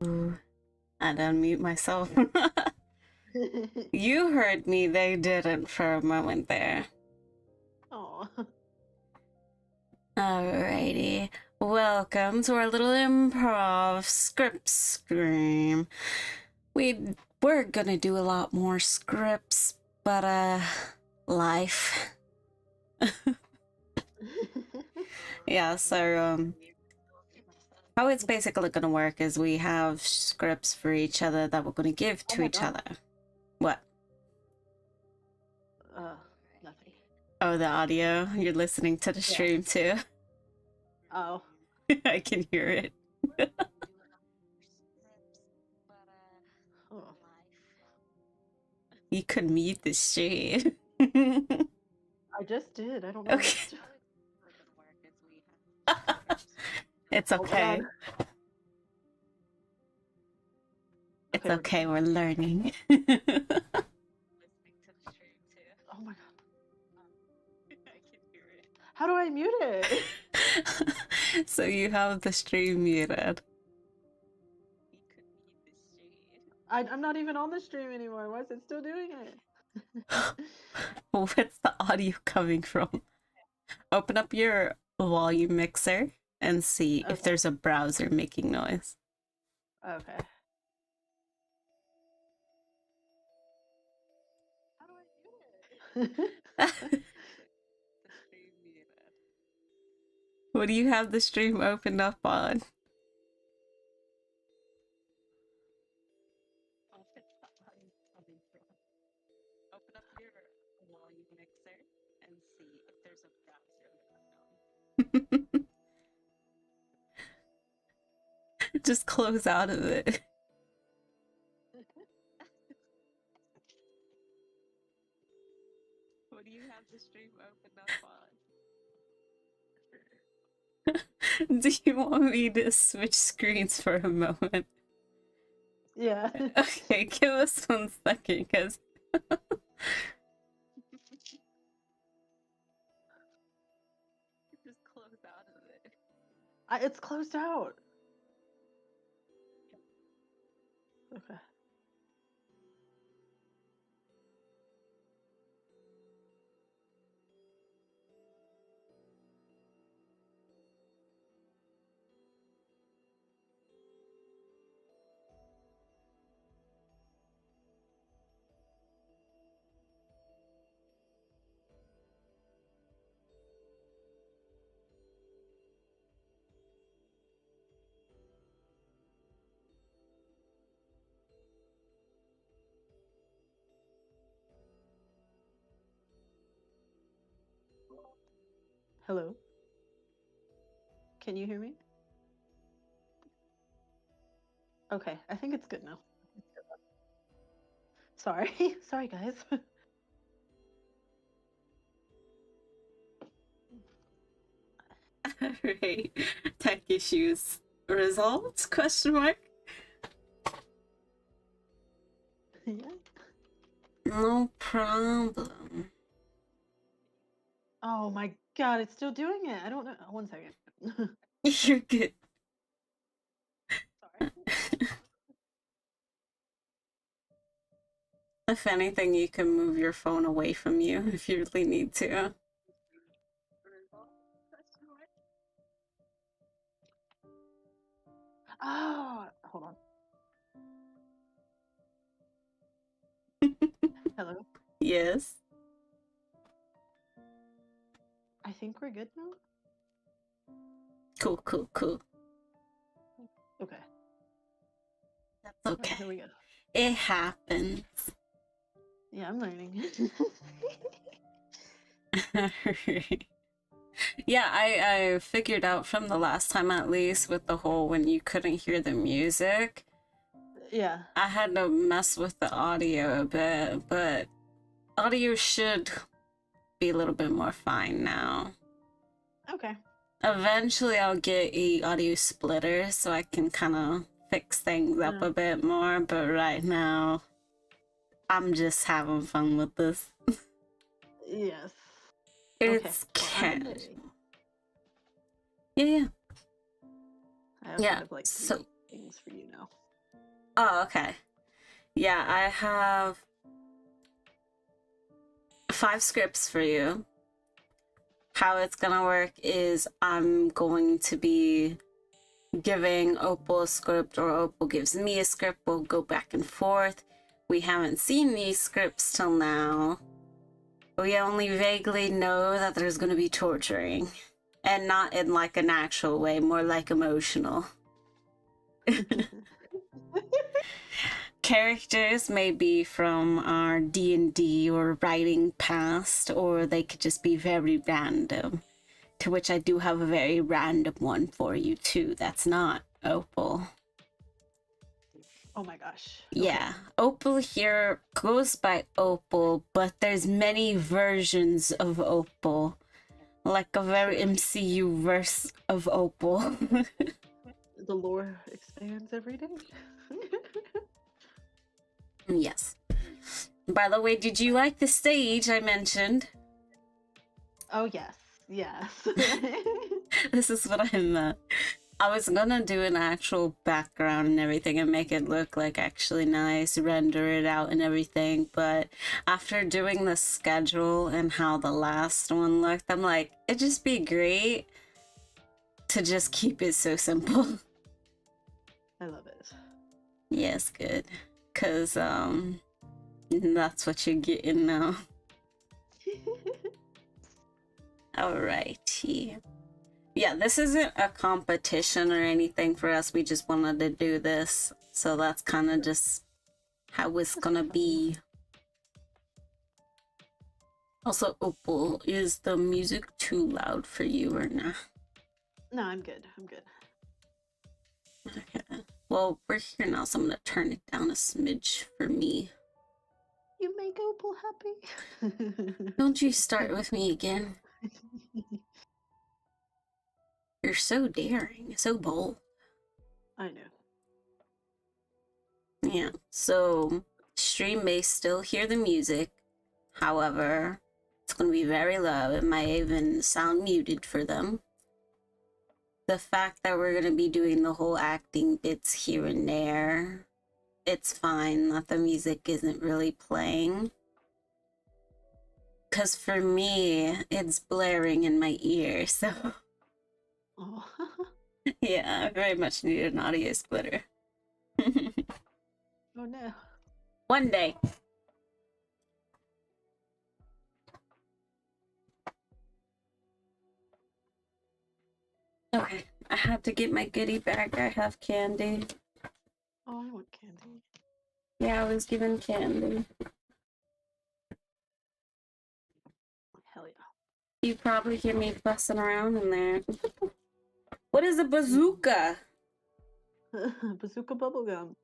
Ooh, I'd unmute myself. You heard me, they didn't for a moment there. Oh. Alrighty. Welcome to our little improv script scream. We're gonna do a lot more scripts, but life. Yeah, so how it's basically gonna work is we have scripts for each other that we're gonna give to each other. What? Nothing. Oh, the audio? You're listening to the stream too? Oh. I can hear it. Oh. You could mute the stream. I just did. I don't know. Okay. It's Oh my okay. God. It's Okay, okay, we're learning. Oh my God. How do I mute it? So you have the stream muted. I'm not even on the stream anymore. Why is it still doing it? What's the audio coming from? Open up your volume mixer and see if there's a browser making noise. Okay. How do I mute it? What do you have the stream opened up on? Open up your volume mixer and see if there's a browser. Just close out of it. What do you have the stream opened up on? Do you want me to switch screens for a moment? Yeah. Okay, give us 1 second, because just close out of it. It's closed out. Okay. Hello. Can you hear me? Okay, I think it's good now. Sorry. Sorry, guys. Alright, tech issues resolved? Question mark? Yeah. No problem. Oh my God, it's still doing it. I don't know. 1 second. You're good. Sorry. If anything, you can move your phone away from you if you really need to. Oh, hold on. Hello. Yes. I think we're good now. Cool, cool, cool. Okay. That's okay. Here we go. It happens. Yeah, I'm learning. Yeah, I figured out from the last time, at least, with the whole when you couldn't hear the music. Yeah. I had to mess with the audio a bit, but audio should be a little bit more fine now. Okay. Eventually I'll get a audio splitter so I can kind of fix things up a bit more, but right now I'm just having fun with this. Yes. It's Okay. casual. Yeah, yeah. I also Yeah, have like so things for you now. Oh, okay. Yeah, I have 5 scripts for you. How it's gonna work is I'm going to be giving Opal a script, or Opal gives me a script. We'll go back and forth. We haven't seen these scripts till now. We only vaguely know that there's gonna be torturing. And not in like an actual way, more like emotional. Characters may be from our D&D or writing past, or they could just be very random. To which I do have a very random one for you too. That's not Opal. Oh my gosh. Yeah, Opal here goes by Opal, but there's many versions of Opal. Like a very MCU verse of Opal. The lore expands every day. Yes. By the way, did you like the stage I mentioned? Oh yes, yes. This is what I meant. I was gonna do an actual background and everything and make it look like actually nice, render it out and everything, but after doing the schedule and how the last one looked, I'm like, it'd just be great to just keep it so simple. I love it. Yes, good. Cause that's what you're getting now. Alrighty. Yeah, this isn't a competition or anything for us. We just wanted to do this. So that's kind of just how it's gonna be. Also, Opal, is the music too loud for you or not? No, I'm good. I'm good. Okay. Well, we're here now, so I'm gonna turn it down a smidge for me. You make Opal happy. Don't you start with me again. You're so daring, so bold. I know. Yeah, so stream may still hear the music. However, it's going to be very low. It might even sound muted for them. The fact that we're going to be doing the whole acting bits here and there, it's fine that the music isn't really playing. Because for me, it's blaring in my ear, so... Oh. Yeah, I very much need an audio splitter. Oh no. One day. Okay, I have to get my goodie bag. I have candy. Oh, I want candy. Yeah, I was given candy. Hell yeah. You probably hear me fussing around in there. What is a bazooka? Bazooka bubblegum.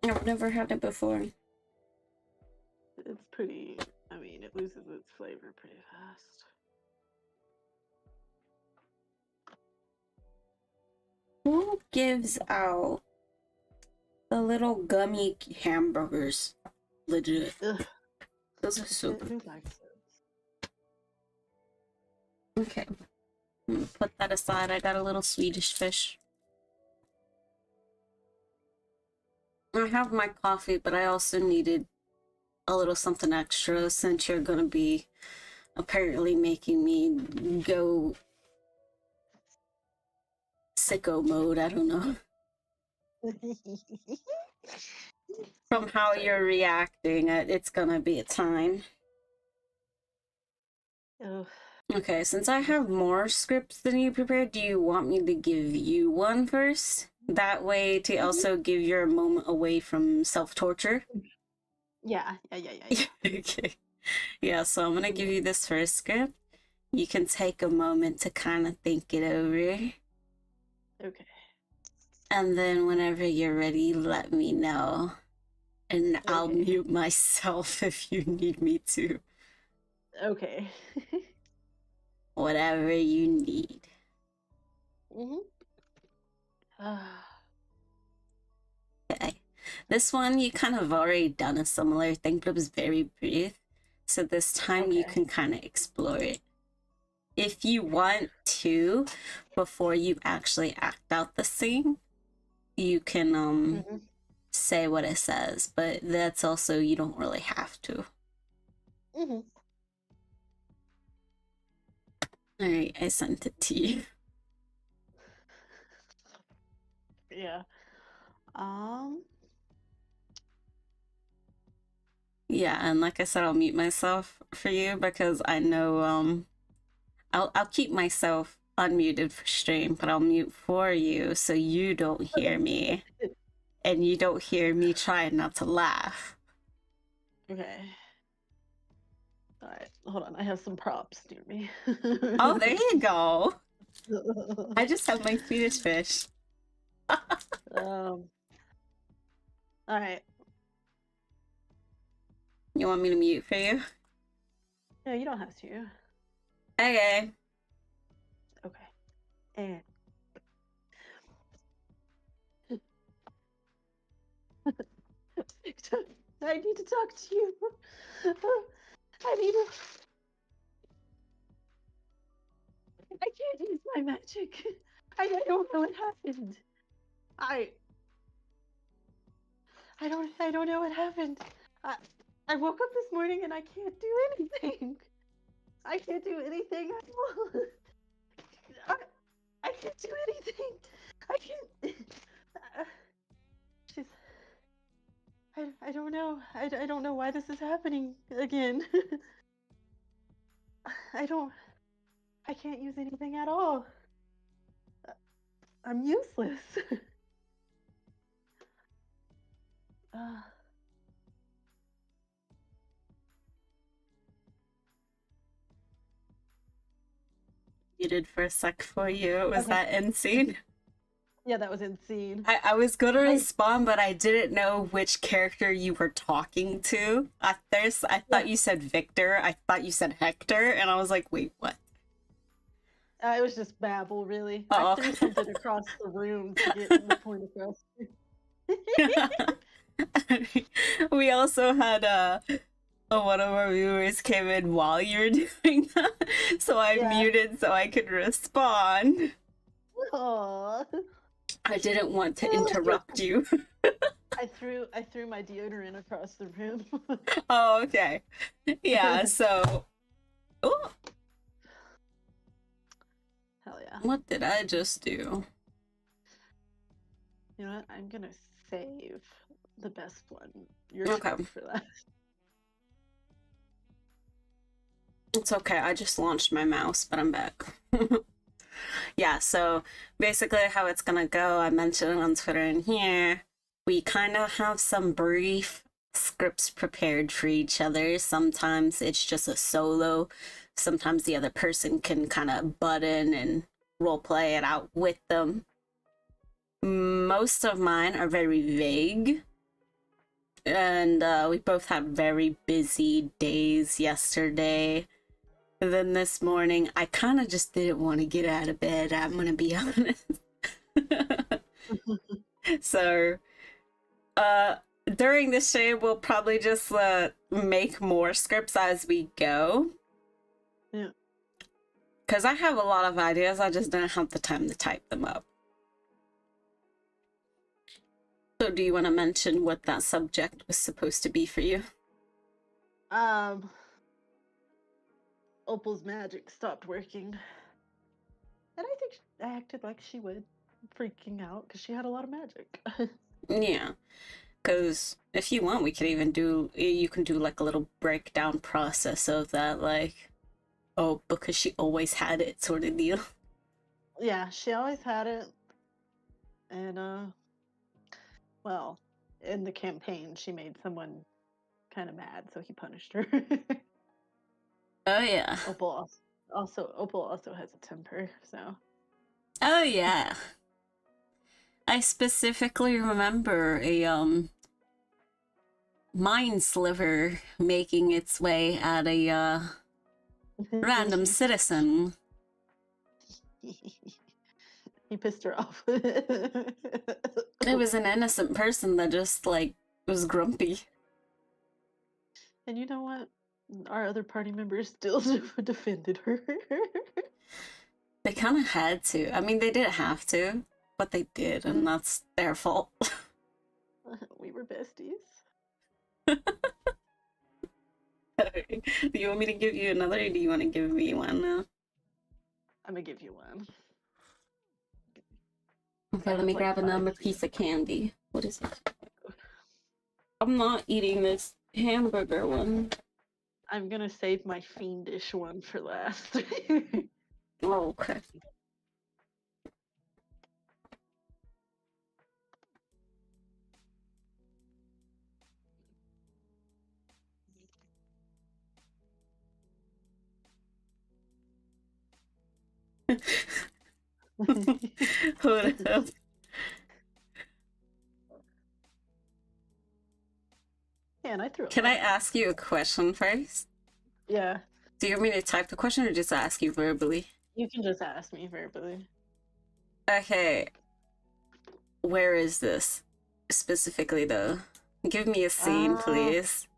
I've never had it before. It's pretty, I mean, it loses its flavor pretty fast. Who gives out the little gummy hamburgers? Legit. Ugh. Those are so good. Who likes those? Okay. I'm gonna put that aside. I got a little Swedish fish. I have my coffee, but I also needed a little something extra since you're gonna be apparently making me go sicko mode. I don't know. From how you're reacting, it's gonna be a time. Oh. Okay, since I have more scripts than you prepared, do you want me to give you one first? That way to also give your moment away from self-torture? Yeah. Okay. Yeah, so I'm gonna give you this first script. You can take a moment to kind of think it over. Okay. And then whenever you're ready, let me know. And I'll Okay. mute myself if you need me to. Okay. Whatever you need. Okay. This one, you kind of already done a similar thing, but it was very brief. So this time you Okay. can kind of explore it. If you want to, before you actually act out the scene, you can say what it says, but that's also, you don't really have to. Mm-hmm. All right, I sent it to you. Yeah. Yeah, and like I said, I'll mute myself for you because I know I'll keep myself unmuted for stream, but I'll mute for you so you don't hear me and you don't hear me trying not to laugh. Okay. All right. Hold on. I have some props near me. Oh, there you go. I just have my Swedish fish. All right. You want me to mute for you? No, you don't have to. Okay. Okay. And I need to talk to you. I need to. I can't use my magic. I don't know what happened. I don't know what happened. I woke up this morning and I can't do anything. I can't do anything at all. I can't do anything. I can't. She's. I don't know. I don't know why this is happening again. I don't. I can't use anything at all. I'm useless. uh, Muted for a sec for you. Was Okay. that insane? yeah, that was insane. I was gonna respond, but I didn't know which character you were talking to. At first, I thought you said Victor. I thought you said Hector, and I was like, wait, what? It was just babble, really. Oh. I threw something across the room to get the point across. We also had one of our viewers came in while you were doing that, so I muted so I could respond. Aww. I didn't want to interrupt you. I threw my deodorant across the room. Oh, okay. Yeah, so ooh, Hell yeah. what did I just do? You know what? I'm gonna save the best one. Your Okay. script for that. It's okay, I just launched my mouse, but I'm back. Yeah, so basically how it's gonna go, I mentioned it on Twitter and here, we kind of have some brief scripts prepared for each other. Sometimes it's just a solo, sometimes the other person can kind of butt in and role play it out with them. Most of mine are very vague, and we both had very busy days yesterday. And then this morning, I kind of just didn't want to get out of bed, I'm gonna be honest. So, during this stream, we'll probably just make more scripts as we go. Yeah. Because I have a lot of ideas, I just don't have the time to type them up. So do you want to mention what that subject was supposed to be for you? Opal's magic stopped working. And I think I acted like she would, freaking out because she had a lot of magic. Yeah. Because if you want, we could even do, you can do like a little breakdown process of that, like, oh, because she always had it sort of deal. Yeah, she always had it. And, well, in the campaign, she made someone kind of mad, so he punished her. Oh, yeah. Opal also has a temper, so. Oh, yeah. I specifically remember a, mind sliver making its way at a, random citizen. He pissed her off. It was an innocent person that just, like, was grumpy. And you know what? Our other party members still defended her. They kind of had to. I mean, they didn't have to, but they did, and that's their fault. we're besties. Do you want me to give you another, or do you want to give me one now? I'm gonna give you one. Okay, let me grab another piece of candy. What is it? I'm not eating this hamburger one. I'm gonna save my fiendish one for last. Oh, okay. Hold up. Man, I threw a Can lot I of- ask you a question first? Yeah, Do you want me to type the question or just ask you verbally? you can just ask me verbally. Okay. Where is this specifically, though? Give me a scene, please.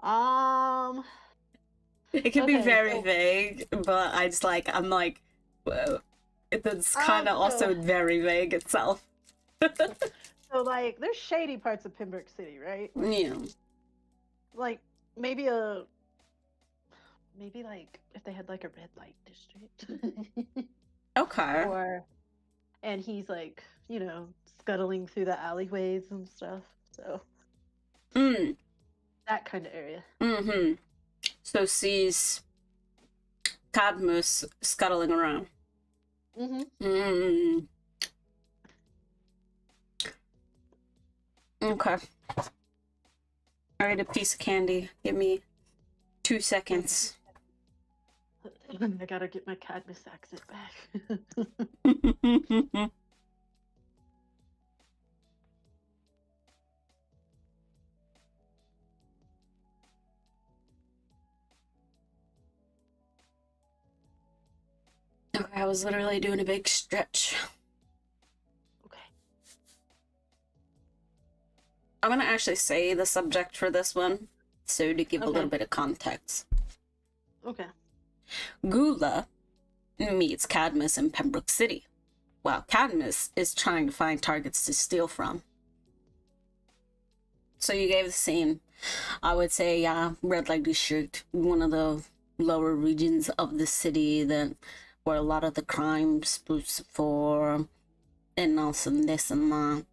It can be Okay, very so- vague, but I'm like, whoa. It's kind of also so- very vague itself. So like, there's shady parts of Pembroke City, right? Yeah. Like maybe like if they had like a red light district. Okay. And he's like, scuttling through the alleyways and stuff. So that kind of area. Mm-hmm. So sees Cadmus scuttling around. Mm-hmm. Okay. Alright, a piece of candy. Give me 2 seconds. I gotta get my Cadmus accent back. Okay, I was literally doing a big stretch. Okay. I'm gonna actually say the subject for this one, so to give a Okay. little bit of context. Okay. Gula meets Cadmus in Pembroke City, while Cadmus is trying to find targets to steal from. So you gave the scene. I would say, yeah, red light district, one of the lower regions of the city that where a lot of the crime spooks for, and also this and that.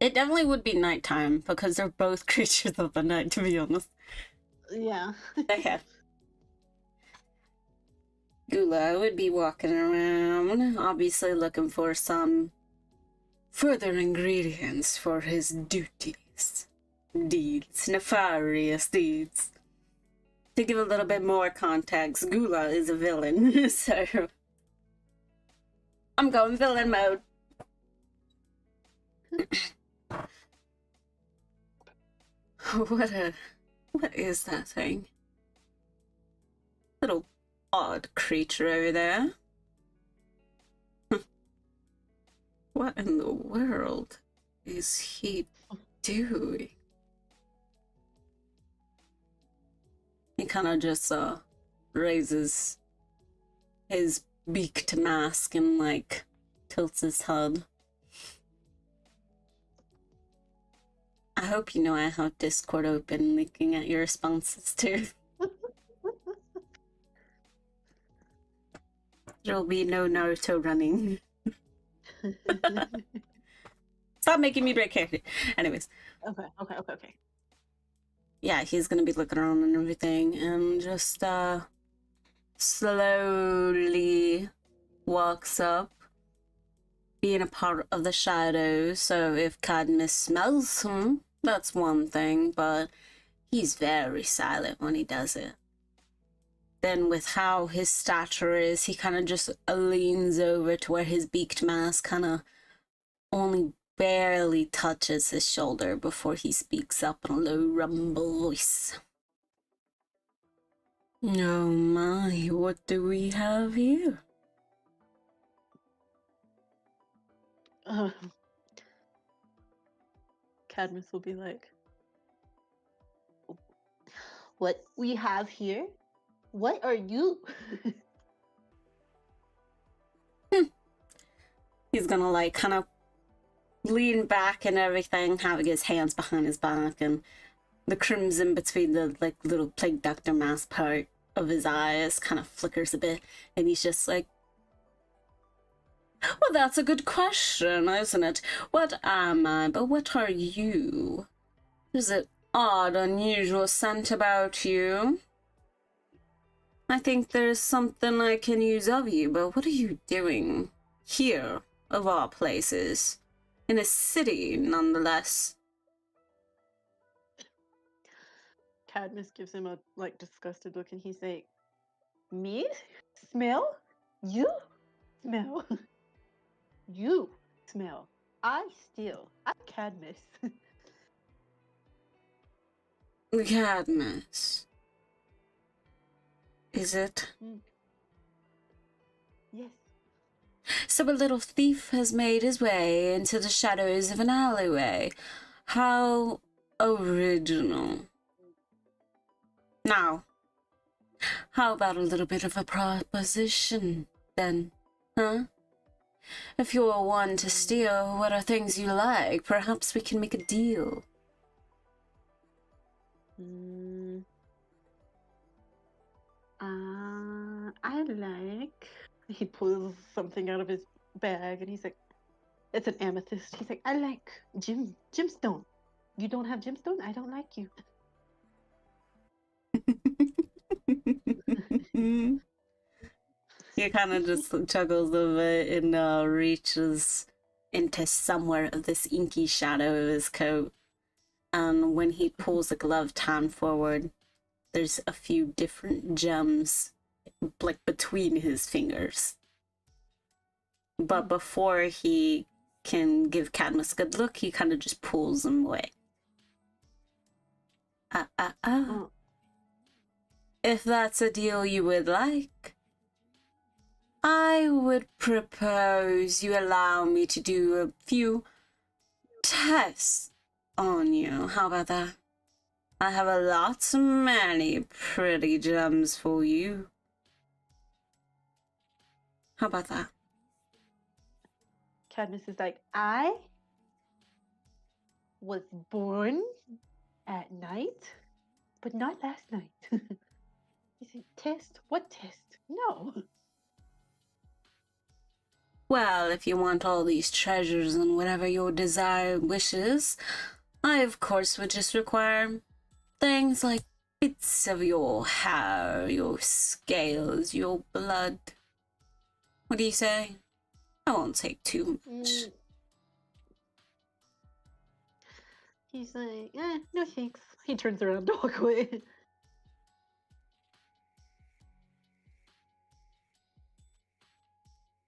It definitely would be nighttime because they're both creatures of the night, to be honest. Yeah. Okay. Gula would be walking around, obviously looking for some further ingredients for his duties. Deeds, nefarious deeds. To give a little bit more context, Gula is a villain, so I'm going villain mode. What is that thing? Little odd creature over there. What in the world is he doing? He kind of just raises his beaked mask and like tilts his head. I hope you know I have Discord open, looking at your responses too. There'll be no Naruto running. Stop making me break character. Anyways. Okay. Yeah, he's gonna be looking around and everything and just slowly walks up, being a part of the shadows. So if Cadmus smells him, that's one thing, but he's very silent when he does it. Then with how his stature is, he kind of just leans over to where his beaked mask kind of only barely touches his shoulder before he speaks up in a low rumble voice. Oh my, what do we have here? Cadmus will be like, what we have here? What are you? He's gonna like kind of lean back and everything, having his hands behind his back, and the crimson between the like little plague doctor mask part of his eyes kind of flickers a bit, and he's just like, well, that's a good question, isn't it? What am I, but what are you? There's an odd, unusual scent about you. I think there's something I can use of you, but what are you doing here, of all places? In a city, nonetheless. Cadmus gives him a like disgusted look, and he's like, "Me? Smell? You smell? You smell? I steal. I'm Cadmus." Cadmus. Is it? Yes. So a little thief has made his way into the shadows of an alleyway. How original. Now, how about a little bit of a proposition, then, huh? If you're one to steal what are things you like, perhaps we can make a deal. I like... He pulls something out of his bag, and he's like, it's an amethyst. He's like, I like gemstone. You don't have gemstone? I don't like you. He kind of just chuckles a bit and reaches into somewhere of this inky shadow of his coat. And when he pulls the gloved hand forward, there's a few different gems like between his fingers. But before he can give Cadmus a good look, he kind of just pulls them away. If that's a deal you would like, I would propose you allow me to do a few tests on you. How about that? I have a lot many pretty gems for you. How about that? Cadmus is like, I was born at night, but not last night. He said, test? What test? No. Well, if you want all these treasures and whatever your desire wishes, I of course would just require things like bits of your hair, your scales, your blood. What do you say? I won't take too much. He's like, no thanks. He turns around to walk away.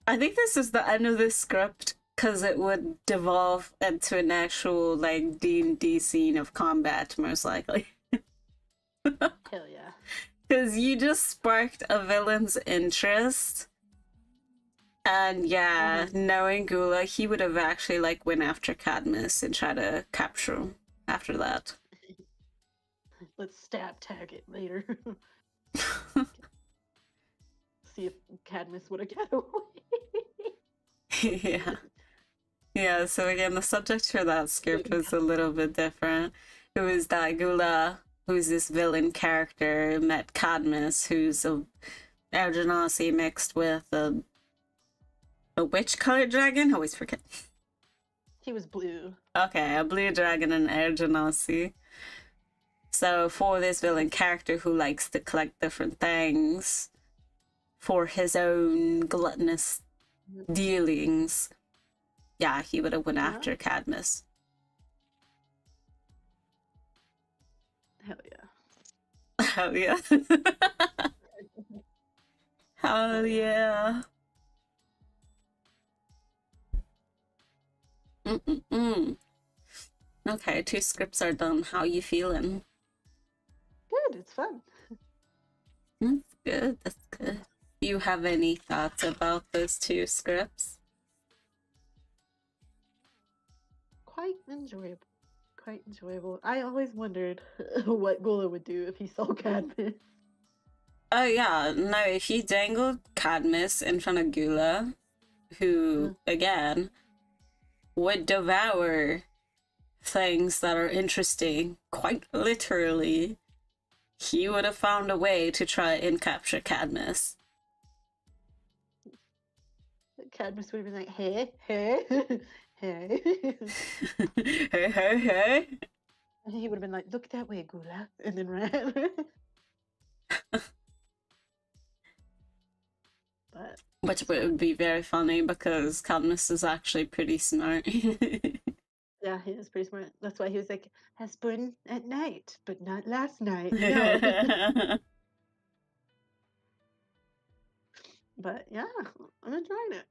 I think this is the end of this script because it would devolve into an actual like D&D scene of combat, most likely. Hell yeah. Because you just sparked a villain's interest. And yeah, knowing Gula, he would have actually like went after Cadmus and try to capture him after that. Let's stab tag it later. See if Cadmus would have got away. Yeah. Yeah, so again, the subject for that script was a little bit different. It was that Gula, who's this villain character, met Cadmus, who's a Ergenasi mixed with a which color dragon? I always forget. He was blue. Okay, a blue dragon and Ergenasi. So for this villain character who likes to collect different things for his own gluttonous dealings, yeah, he would have went after Cadmus. Hell yeah. Hell yeah. Hell yeah. Okay, 2 scripts are done. How you feeling? Good, it's fun. That's good, that's good. Do you have any thoughts about those 2 scripts? Quite enjoyable. Quite enjoyable. I always wondered what Gula would do if he saw Cadmus. Oh yeah, no, if you dangled Cadmus in front of Gula, who, again, would devour things that are interesting, quite literally, he would have found a way to try and capture Cadmus. Cadmus would have been like, hey, hey, hey. Hey, hey, hey. And he would have been like, look that way, Gula, and then ran. But Which would be very funny because Cadmus is actually pretty smart. yeah, he was pretty smart. That's why he was like, Hesperun at night, but not last night. No. But yeah, I'm enjoying it.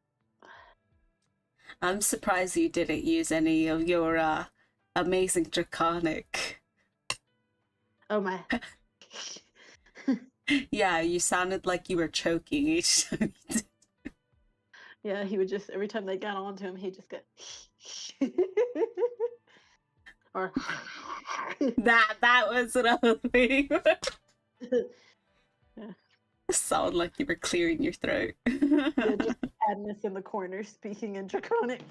I'm surprised you didn't use any of your amazing draconic. Oh my. Yeah, you sounded like you were choking each time you did. Yeah, he would just, every time they got onto him, he'd just go, or That was what I was waiting for. yeah. Sound like you were clearing your throat. Yeah, just Cadmus in the corner speaking in draconic.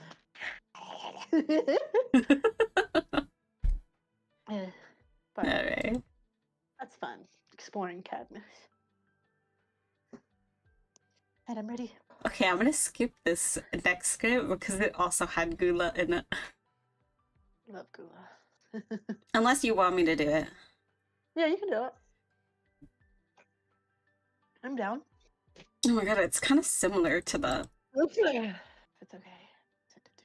Yeah, but Alright. that's fun, exploring Cadmus. And I'm ready. Okay, I'm gonna skip this next script because it also had Gula in it. Love Gula. Unless you want me to do it. Yeah, you can do it. I'm down. Oh my god, it's kind of similar to the. It's okay.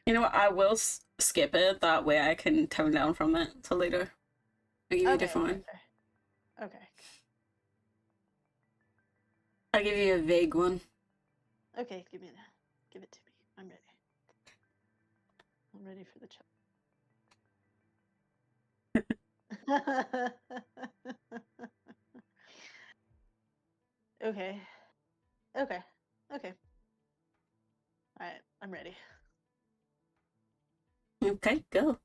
You know what? I will skip it. That way I can tone down from it till later. I'll give you a different one. Okay. I'll give you a vague one. Okay, give it to me. I'm ready. I'm ready for the Okay. Okay. All right, I'm ready. Okay, go.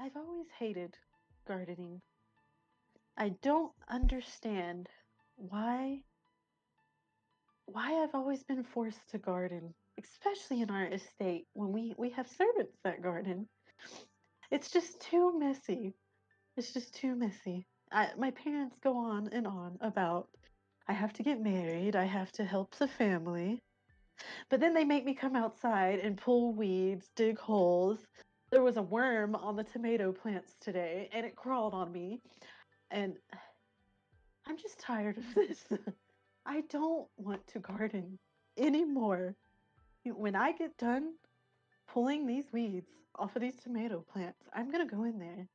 I've always hated gardening. I don't understand why I've always been forced to garden, especially in our estate when we have servants that garden. It's just too messy. It's just too messy. My parents go on and on about I have to get married, I have to help the family, but then they make me come outside and pull weeds, dig holes. There was a worm on the tomato plants today and it crawled on me. And I'm just tired of this. I don't want to garden anymore. When I get done pulling these weeds off of these tomato plants, I'm going to go in there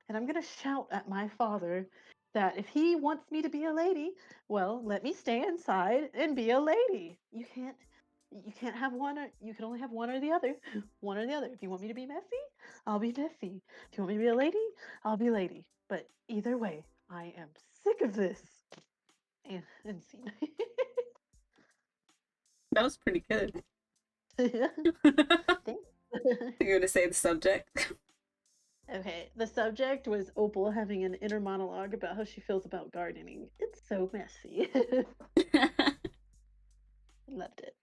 and I'm going to shout at my father that if he wants me to be a lady, well, let me stay inside and be a lady. You can't have one, or you can only have one or the other. One or the other. If you want me to be messy, I'll be messy. If you want me to be a lady, I'll be lady. But either way, I am sick of this. And scene. That was pretty good. Thanks. You're gonna say the subject. Okay, the subject was Opal having an inner monologue about how she feels about gardening. It's so messy. Loved it.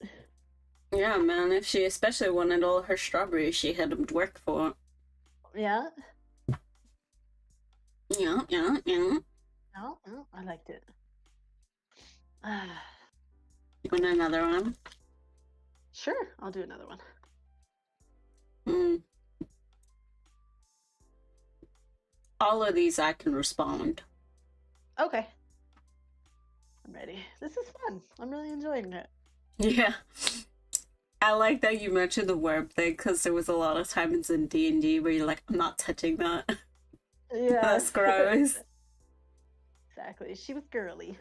Yeah, man. If she especially wanted all her strawberries, she had to work for. Yeah. Yeah. No, I liked it. You want another one? Sure, I'll do another one. All of these I can respond. Okay. I'm ready. This is fun. I'm really enjoying it. Yeah. I like that you mentioned the worm thing because there was a lot of times in D&D where you're like, I'm not touching that. Yeah. That's gross. Exactly. She was girly.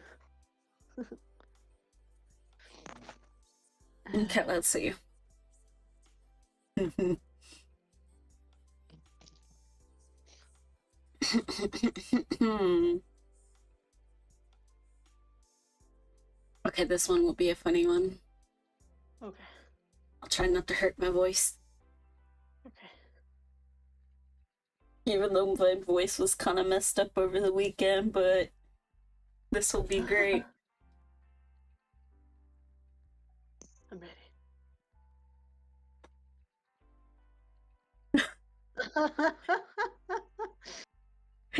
Okay, let's see. Okay, this one will be a funny one. Okay. I'll try not to hurt my voice. Okay. Even though my voice was kind of messed up over the weekend, but this will be great.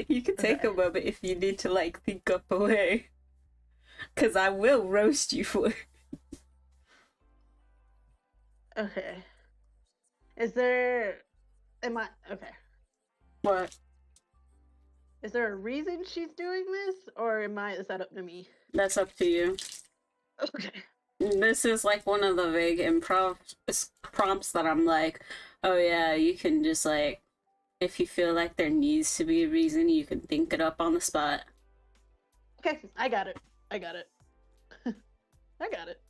You can take Okay. a moment if you need to like think up a way. Cause I will roast you for it. Okay. Is there? Am I okay? What? Is there a reason she's doing this, or am I? Is that up to me? That's up to you. Okay. This is like one of the vague improv prompts that I'm like, oh yeah, you can just like, if you feel like there needs to be a reason, you can think it up on the spot. Okay, I got it. I got it. I got it.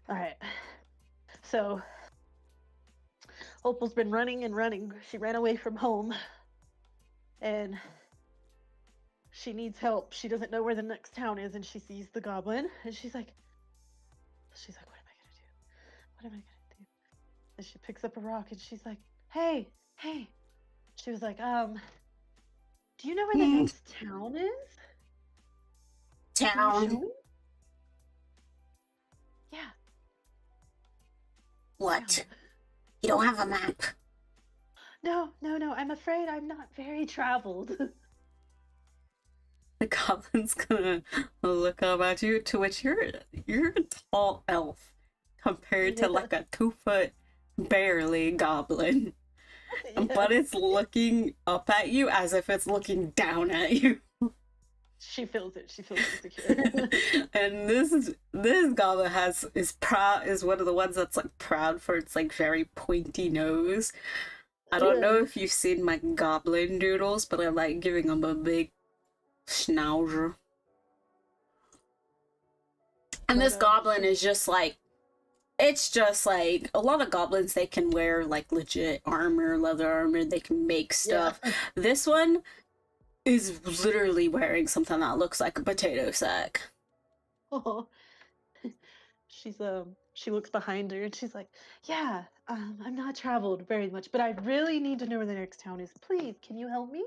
All right. So, Opal's been running and running. She ran away from home, and she needs help. She doesn't know where the next town is, and she sees the goblin, and she's like, what am I gonna do? What am I gonna do? And she picks up a rock, and she's like, hey, hey. She was like, do you know where the next town is? Can you show Town? me? Yeah. What? Town. You don't have a map? No. I'm afraid I'm not very traveled. The goblin's gonna look up at you, to which you're a tall elf compared to like a 2-foot barely goblin. Yeah. But it's looking up at you as if it's looking down at you. She feels it. She feels insecure. And this goblin is one of the ones that's like proud for its like very pointy nose. I don't know if you've seen my goblin doodles, but I like giving them a big schnauzer. And this goblin is just like, it's just like a lot of goblins, they can wear like legit armor, leather armor, they can make stuff. Yeah. This one is literally wearing something that looks like a potato sack. Oh. She looks behind her and she's like, yeah, I'm not traveled very much, but I really need to know where the next town is. Please, can you help me?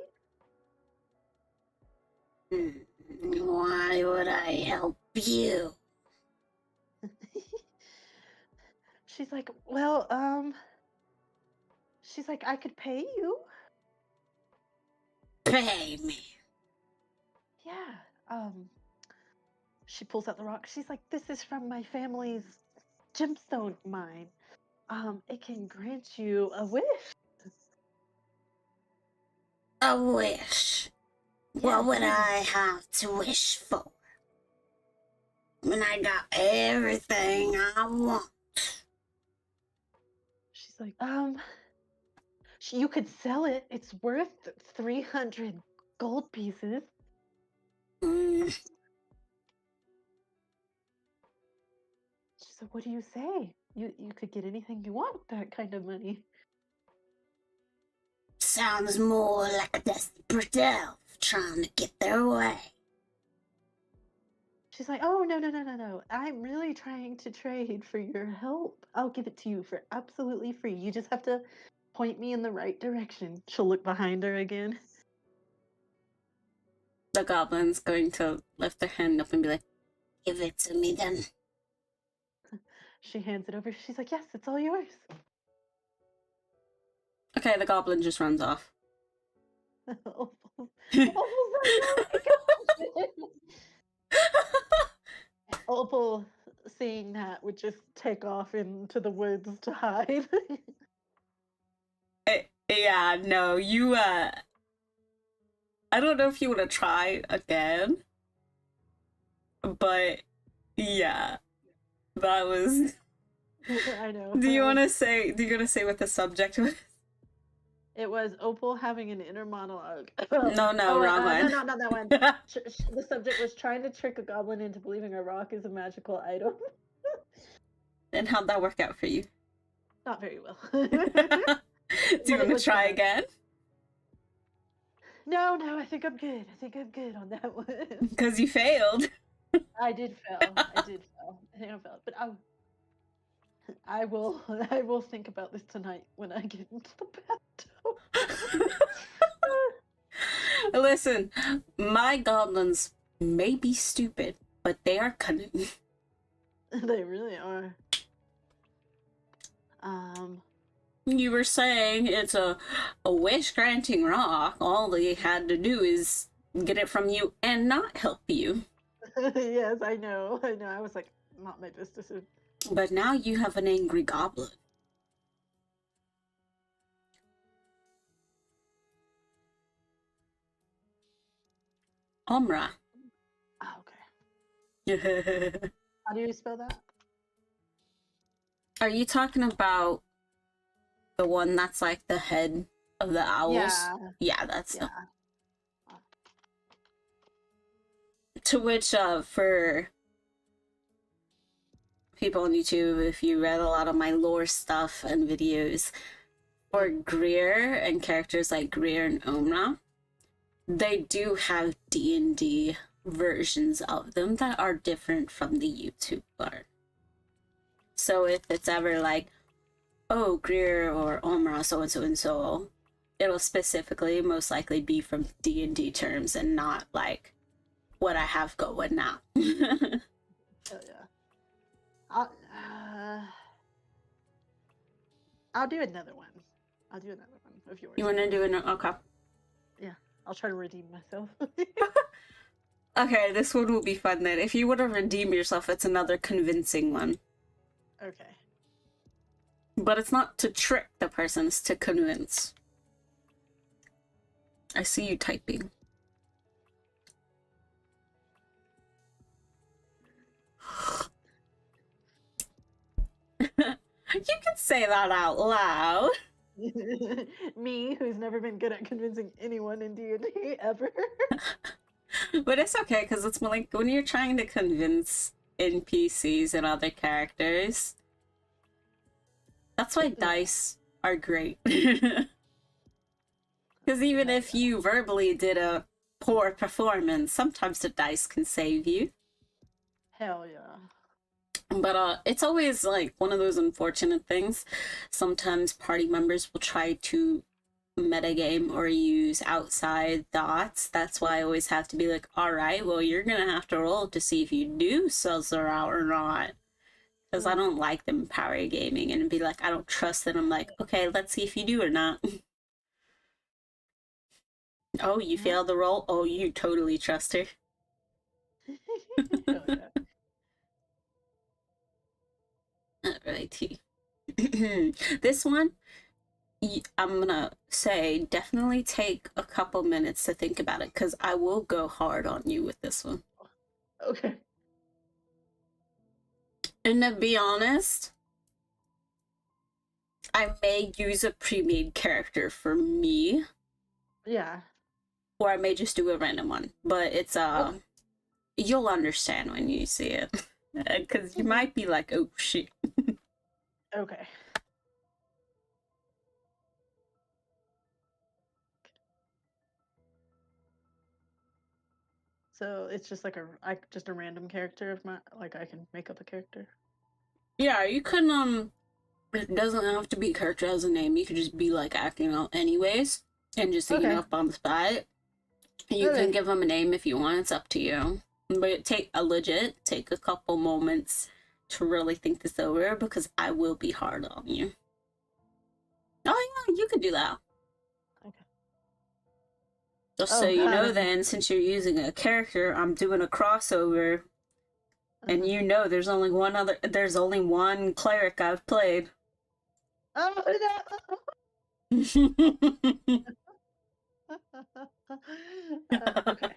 Why would I help you? She's like, well, she's like, I could pay you. Pay me. Yeah. She pulls out the rock. She's like, this is from my family's gemstone mine. It can grant you a wish. A wish. What would I have to wish for? When I got everything I want. She's like, you could sell it. It's worth 300 gold pieces. Mm. She's like, what do you say? You could get anything you want with that kind of money. Sounds more like a desperate elf trying to get their way. She's like, oh, no. I'm really trying to trade for your help. I'll give it to you for absolutely free. You just have to point me in the right direction. She'll look behind her again. The goblin's going to lift her hand up and be like, give it to me then. She hands it over. She's like, yes, it's all yours. Okay, the goblin just runs off. Opal, seeing that, would just take off into the woods to hide. Yeah, no, you, I don't know if you want to try again, but yeah, that was... I know. Do you want to say what the subject was? It was Opal having an inner monologue. No, wrong one. No, not that one. The subject was trying to trick a goblin into believing a rock is a magical item. And how'd that work out for you? Not very well. Do you want to try again? No, I think I'm good. I think I'm good on that one. Because you failed. I did fail. I think I failed. But I will think about this tonight when I get into the bathtub. Listen, my goblins may be stupid, but they are cunning. They really are. You were saying it's a wish granting rock. All they had to do is get it from you and not help you. Yes, I know. I know. I was like, not my business. But now you have an angry goblin. Omra. Oh, okay. How do you spell that? Are you talking about the one that's like the head of the owls? Yeah. Yeah, that's Yeah. to which for people on YouTube, if you read a lot of my lore stuff and videos, for Greer and characters like Greer and Omra, they do have D&D versions of them that are different from the YouTube art. So if it's ever like, oh, Greer or Omra, so and so and so, it'll specifically most likely be from D&D terms and not like what I have going now. Oh yeah. I'll do another one. I'll do another one of yours. You want to do an okay? Yeah, I'll try to redeem myself. Okay, this one will be fun then. If you want to redeem yourself, it's another convincing one. Okay. But it's not to trick the person, it's to convince. I see you typing. You can say that out loud. Me, who's never been good at convincing anyone in D&D ever. But it's okay, because it's like when you're trying to convince NPCs and other characters, that's why dice are great. Because even if you verbally did a poor performance, sometimes the dice can save you. Hell yeah. But it's always like one of those unfortunate things. Sometimes party members will try to metagame or use outside thoughts. That's why I always have to be like, all right, well, you're gonna have to roll to see if you do sussor out or not. Because I don't like them power gaming and be like, I don't trust them. I'm like, okay, let's see if you do or not. Oh, you failed the roll? Oh, you totally trust her. Hell yeah. Alrighty. This one, I'm gonna say definitely take a couple minutes to think about it because I will go hard on you with this one. Okay. And to be honest, I may use a pre-made character for me, Yeah. or I may just do a random one. But it's you'll understand when you see it, because you might be like, oh shit. Okay. So it's just like just a random character of my, like I can make up a character. Yeah, you can it doesn't have to be a character as a name. You could just be like acting out anyways, and just thinking Okay. up on the spot. You can give them a name if you want. It's up to you. But take a couple moments to really think this over because I will be hard on you. Oh yeah, you could do that. Okay. Just so you know then, since you're using a character, I'm doing a crossover. And you know there's only one cleric I've played. Oh no. Okay.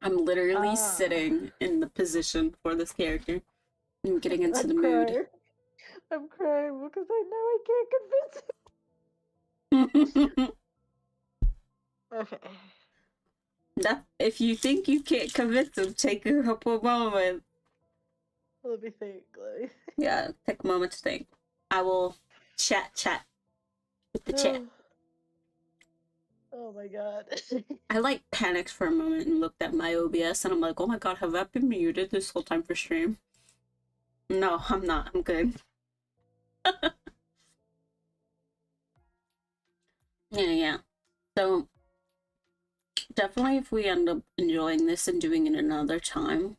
I'm literally sitting in the position for this character. I'm getting into the mood. I'm crying because I know I can't convince him. Okay. That if you think you can't convince him, take a couple moments. Let me think. Yeah, take a moment to think. I will chat with the chat. Oh my god. I like panicked for a moment and looked at my OBS and I'm like, oh my god, have I been muted this whole time for stream? No, I'm not. I'm good. Yeah. So definitely if we end up enjoying this and doing it another time,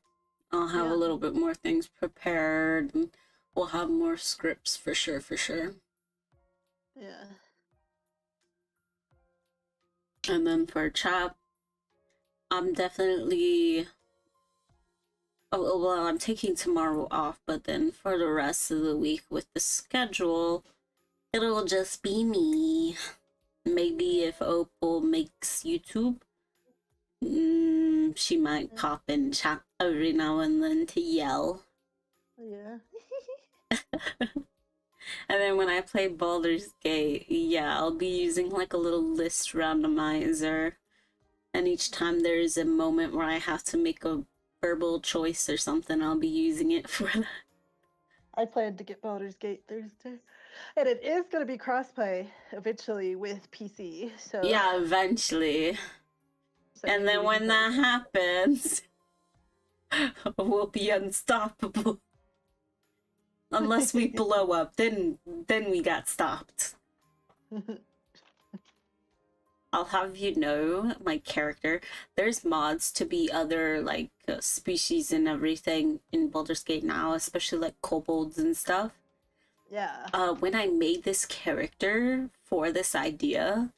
I'll have a little bit more things prepared, and we'll have more scripts for sure, for sure. Yeah. And then for chat, I'm definitely... Oh, well, I'm taking tomorrow off, but then for the rest of the week with the schedule, it'll just be me. Maybe if Opal makes YouTube, she might pop in chat every now and then to yell. Yeah. And then when I play Baldur's Gate, yeah, I'll be using like a little list randomizer. And each time there's a moment where I have to make a verbal choice or something, I'll be using it for that. I plan to get Baldur's Gate Thursday. And it is going to be crossplay eventually with PC. So Yeah, eventually. so And then when that happens, we'll be unstoppable. Unless we blow up, then we got stopped. I'll have you know, my character, there's mods to be other like species and everything in Baldur's Gate now, especially like kobolds and stuff. Yeah. When I made this character for this idea,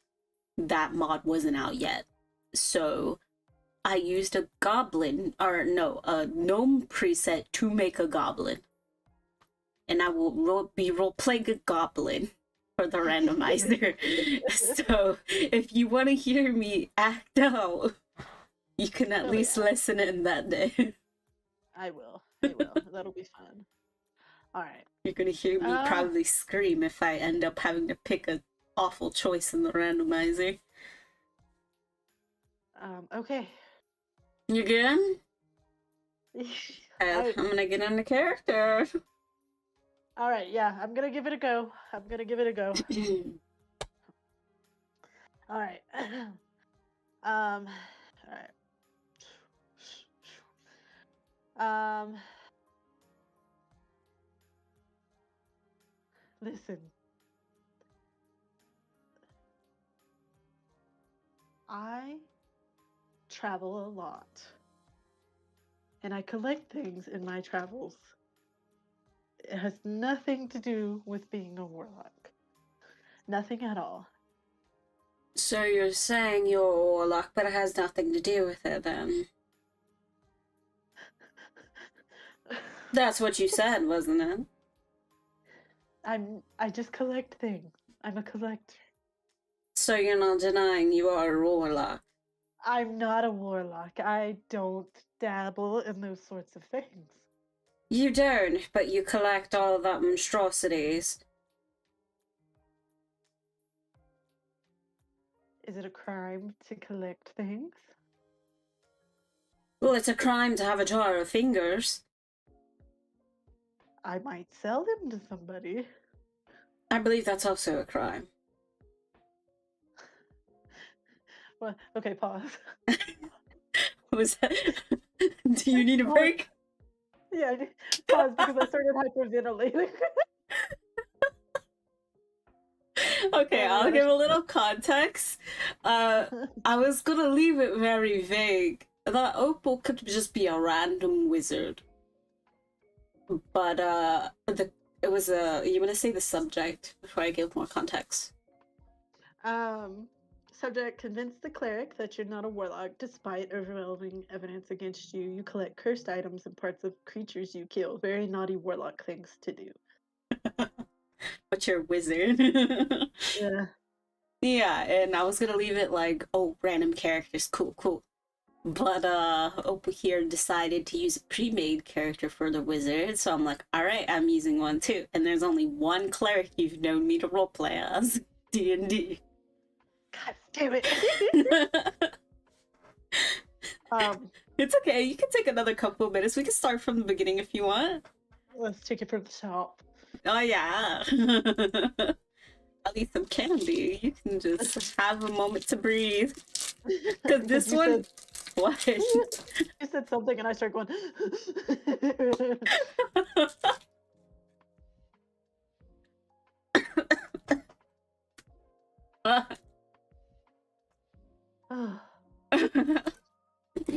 that mod wasn't out yet. So I used a goblin, or no, a gnome preset to make a goblin. And I will be role-playing a goblin for the randomizer. So if you want to hear me act out, you can at least listen in that day. I will. That'll be fun. All right. You're going to hear me probably scream if I end up having to pick an awful choice in the randomizer. Okay. You good? I'm going to get into character. All right, yeah, I'm gonna give it a go. All right. All right. Listen. I travel a lot. And I collect things in my travels. It has nothing to do with being a warlock. Nothing at all. So you're saying you're a warlock, but it has nothing to do with it then? That's what you said, wasn't it? I just collect things. I'm a collector. So you're not denying you are a warlock? I'm not a warlock. I don't dabble in those sorts of things. You don't, but you collect all of that monstrosities. Is it a crime to collect things? Well, it's a crime to have a jar of fingers. I might sell them to somebody. I believe that's also a crime. Well, okay, pause. Was that... Do you need a break? Yeah, pause because I started hyperventilating. Okay, I'll give a little context. I was gonna leave it very vague. That Opal could just be a random wizard. But it was you wanna say the subject before I give more context? Subject: convince the cleric that you're not a warlock despite overwhelming evidence against you. You collect cursed items and parts of creatures you kill. Very naughty warlock things to do. But you're a wizard. Yeah. Yeah, and I was gonna leave it like, oh, random characters, cool. But Opal here decided to use a pre-made character for the wizard, so I'm like, alright, I'm using one too. And there's only one cleric you've known me to roleplay as. D&D. God damn it. It's okay, you can take another couple of minutes. We can start from the beginning if you want. Let's take it from the top. Oh yeah. I'll eat some candy. You can just have a moment to breathe. Because this one... What? You said something and I started going...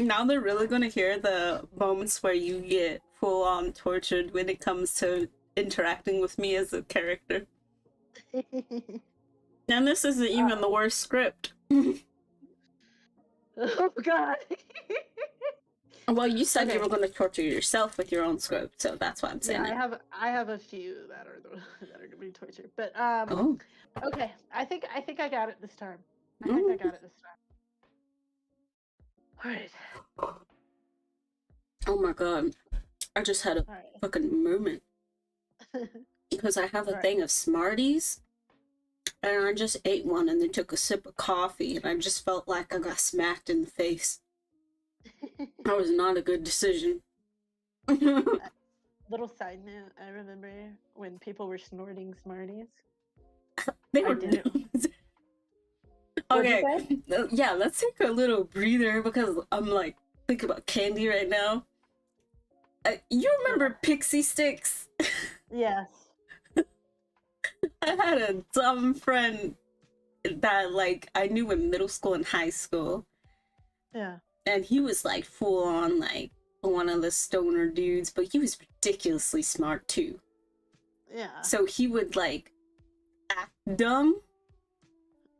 now they're really gonna hear the moments where you get full on tortured when it comes to interacting with me as a character. And this isn't even the worst script. Oh God. Well, you said you Okay. were going to torture yourself with your own script, so that's why I'm saying Yeah, it. I have a few that are that are gonna be torture. But Oh. okay. I think I got it this time. I think I Mm. got it this time. All right. Oh my god. I just had a All right. fucking moment. Because I have a Right. thing of Smarties, and I just ate one and then took a sip of coffee, and I just felt like I got smacked in the face. That was not a good decision. Little side note, I remember when people were snorting Smarties. They I were did it. What'd you okay. say? Yeah, let's take a little breather because I'm like thinking about candy right now. You remember Pixie Sticks? Yes. I had a dumb friend that like I knew in middle school and high school, Yeah. and he was like full on like one of the stoner dudes, but he was ridiculously smart too. Yeah. So he would like act dumb,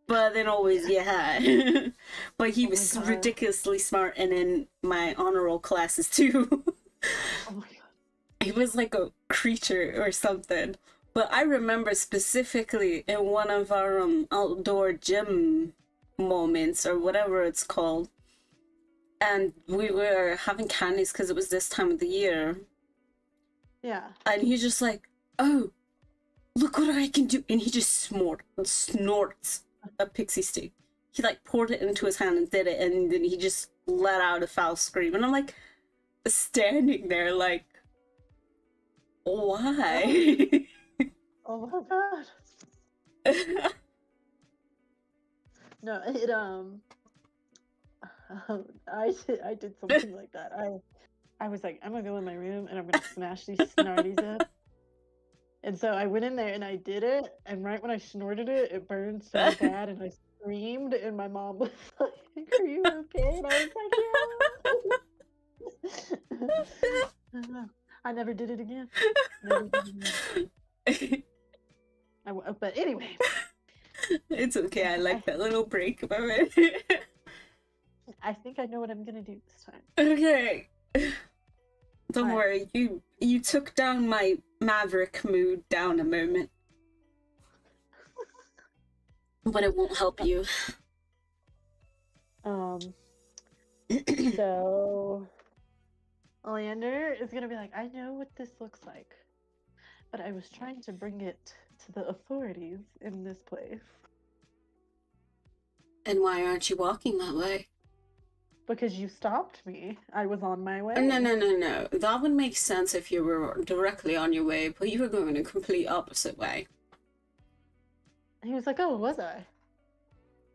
but then always get high. But he Oh my was God. ridiculously smart, and in my honor roll classes too. Oh my God. He was like a creature or something. But I remember specifically in one of our outdoor gym moments or whatever it's called, and we were having candies because it was this time of the year, Yeah. and he's just like, "Oh, look what I can do!" And he just snorts a pixie stick. He like poured it into his hand and did it, and then he just let out a foul scream, and I'm like standing there like, why? Oh my God. No, it I did something like that. I was like, I'm gonna go in my room and I'm gonna smash these Smarties up. And so I went in there and I did it, and right when I snorted it, it burned so bad, and I screamed, and my mom was like, "Are you okay?" And I was like, "Yeah." I never did it again. Never did it again. But anyway, It's okay. I I, like that little break moment. I think I know what I'm gonna do this time. Okay. Don't Alright. worry. You took down my maverick mood down a moment. But it won't help you. So Oleander is gonna be like, I know what this looks like, but I was trying to bring it to the authorities in this place. And why aren't you walking that way? Because you stopped me. I was on my way. No. That would make sense if you were directly on your way, but you were going a complete opposite way. He was like, oh, was I?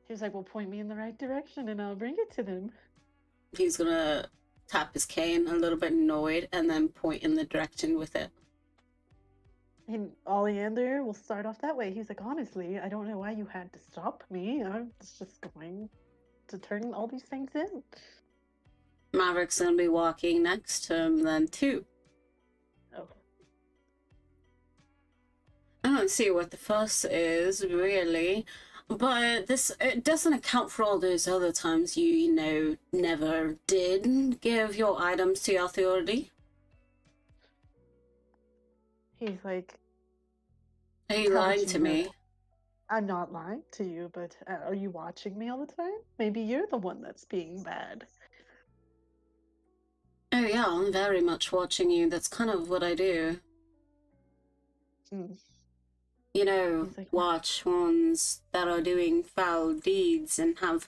He was like, well, point me in the right direction and I'll bring it to them. He's gonna tap his cane a little bit annoyed and then point in the direction with it. And Oleander will start off that way. He's like, honestly, I don't know why you had to stop me. I was just going to turn all these things in. Maverick's gonna be walking next to him then too. Oh. I don't see what the fuss is, really. But it doesn't account for all those other times you know, never did give your items to the authority. He's like, Are you how did lying you to know me? that? I'm not lying to you, but are you watching me all the time? Maybe you're the one that's being bad. Oh yeah, I'm very much watching you. That's kind of what I do. Hmm. You know, He's like, watch ones that are doing foul deeds and have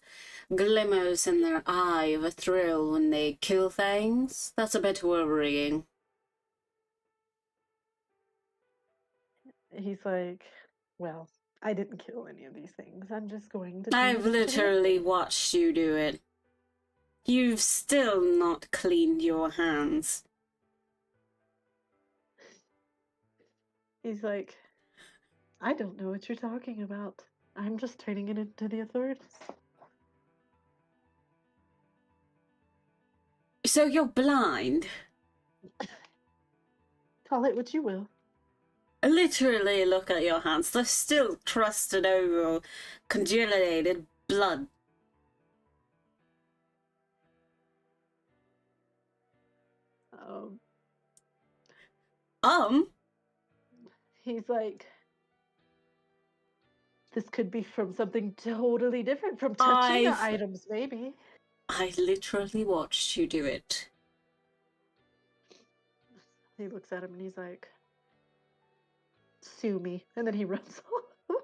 glimmers in their eye of a thrill when they kill things. That's a bit worrying. he's like, well, I didn't kill any of these things. I'm just going to turn I've them into literally watched you do it. You've still not cleaned your hands. He's like, I don't know what you're talking about. I'm just turning it into the authorities. So you're blind? Call it what you will. Literally, look at your hands. They're still crusted over, congelated blood. Um, he's like, this could be from something totally different, from touching the items, maybe. I literally watched you do it. He looks at him and he's like, sue me. And then he runs off.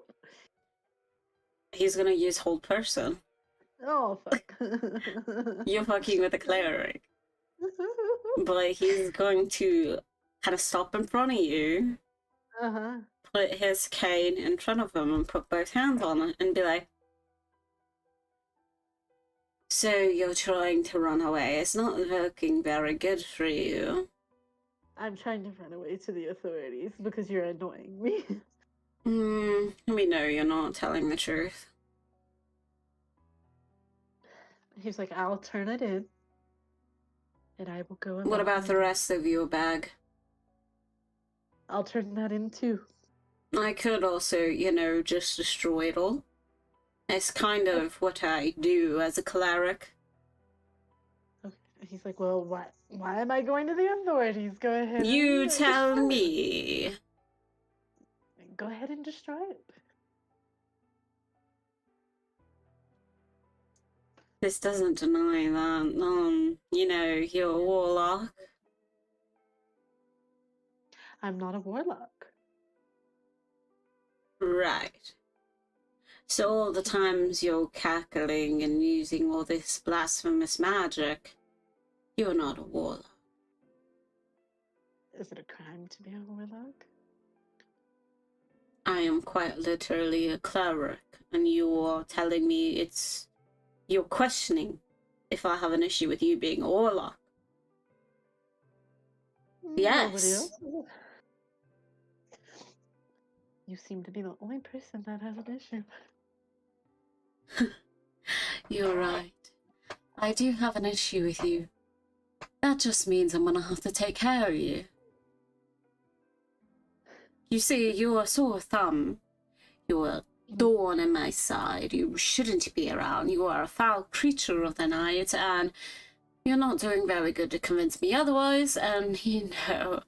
He's gonna use hold person. Oh, fuck. You're fucking with a cleric. But he's going to kind of stop in front of you, put his cane in front of him and put both hands on it and be like, so you're trying to run away. It's not looking very good for you. I'm trying to run away to the authorities because you're annoying me. We know you're not telling the truth. He's like, I'll turn it in. And I will go. What about the rest of your bag? I'll turn that in too. I could also, you know, just destroy it all. It's kind of what I do as a cleric. Okay. He's like, well, why am I going to the authorities? Go ahead. You tell me. Go ahead and destroy it. This doesn't deny that, you know, you're a warlock. I'm not a warlock. Right. So all the times you're cackling and using all this blasphemous magic, you're not a warlock. Is it a crime to be a warlock? I am quite literally a cleric, and you're telling me you're questioning if I have an issue with you being a warlock. Yes. You seem to be the only person that has an issue. You're right. I do have an issue with you. That just means I'm gonna have to take care of you. You see, you're a sore thumb. You're a thorn in my side. You shouldn't be around. You are a foul creature of the night, and you're not doing very good to convince me otherwise. And, you know,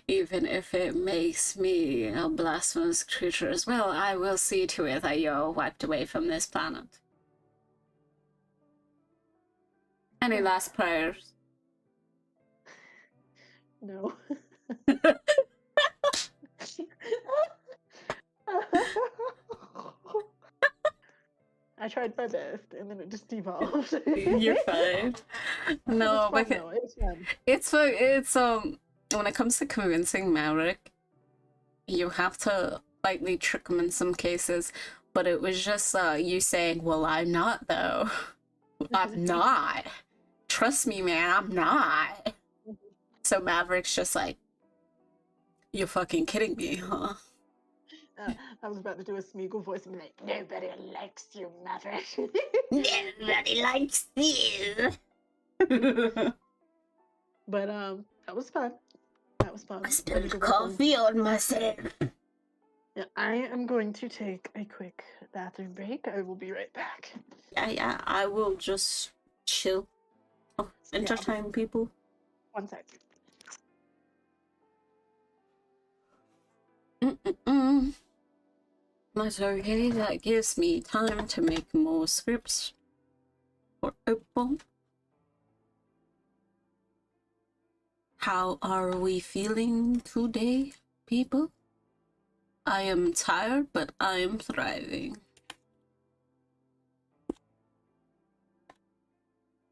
even if it makes me a blasphemous creature as well, I will see to it that you're wiped away from this planet. Any last prayers? No. I tried my best, and then it just devolved. You're fine. No, but it's when it comes to convincing Maverick, you have to lightly trick him in some cases. But it was just you saying, "Well, I'm not though. I'm not. Trust me, man, I'm not." So Maverick's just like, "You're fucking kidding me, huh?" I was about to do a Smeagol voice and be like, nobody likes you, Maverick. Nobody likes you. But that was fun. That was fun. I spilled coffee on myself. Yeah, I am going to take a quick bathroom break. I will be right back. Yeah, I will just chill. Oh, entertain people. 1 sec. That's okay, that gives me time to make more scripts for Opal. How are we feeling today, people? I am tired, but I am thriving.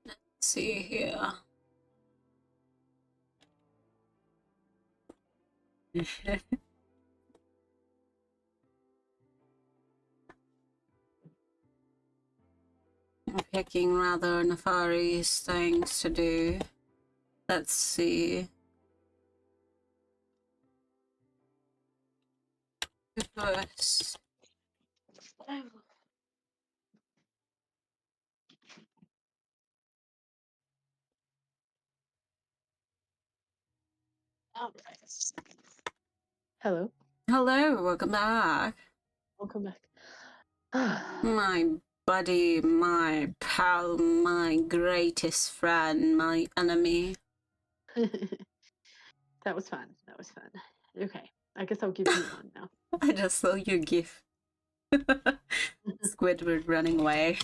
Let's see here. I'm picking rather nefarious things to do. Let's see. First. All right. Hello. Hello, welcome back. Welcome back. My buddy, my pal, my greatest friend, my enemy. That was fun. That was fun. Okay. I guess I'll give you one now. I just saw your gif. Squidward running away.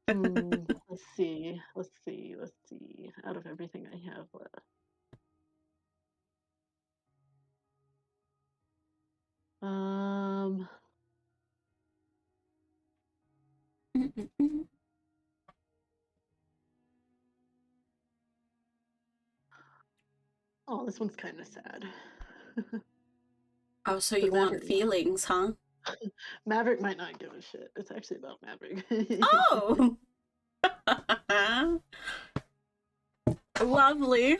Let's see. Let's see. Let's see. Out of everything I have left. Oh, this one's kind of sad. Oh, so you But want Maverick, feelings, huh? Maverick might not give a shit. It's actually about Maverick. Oh! Lovely.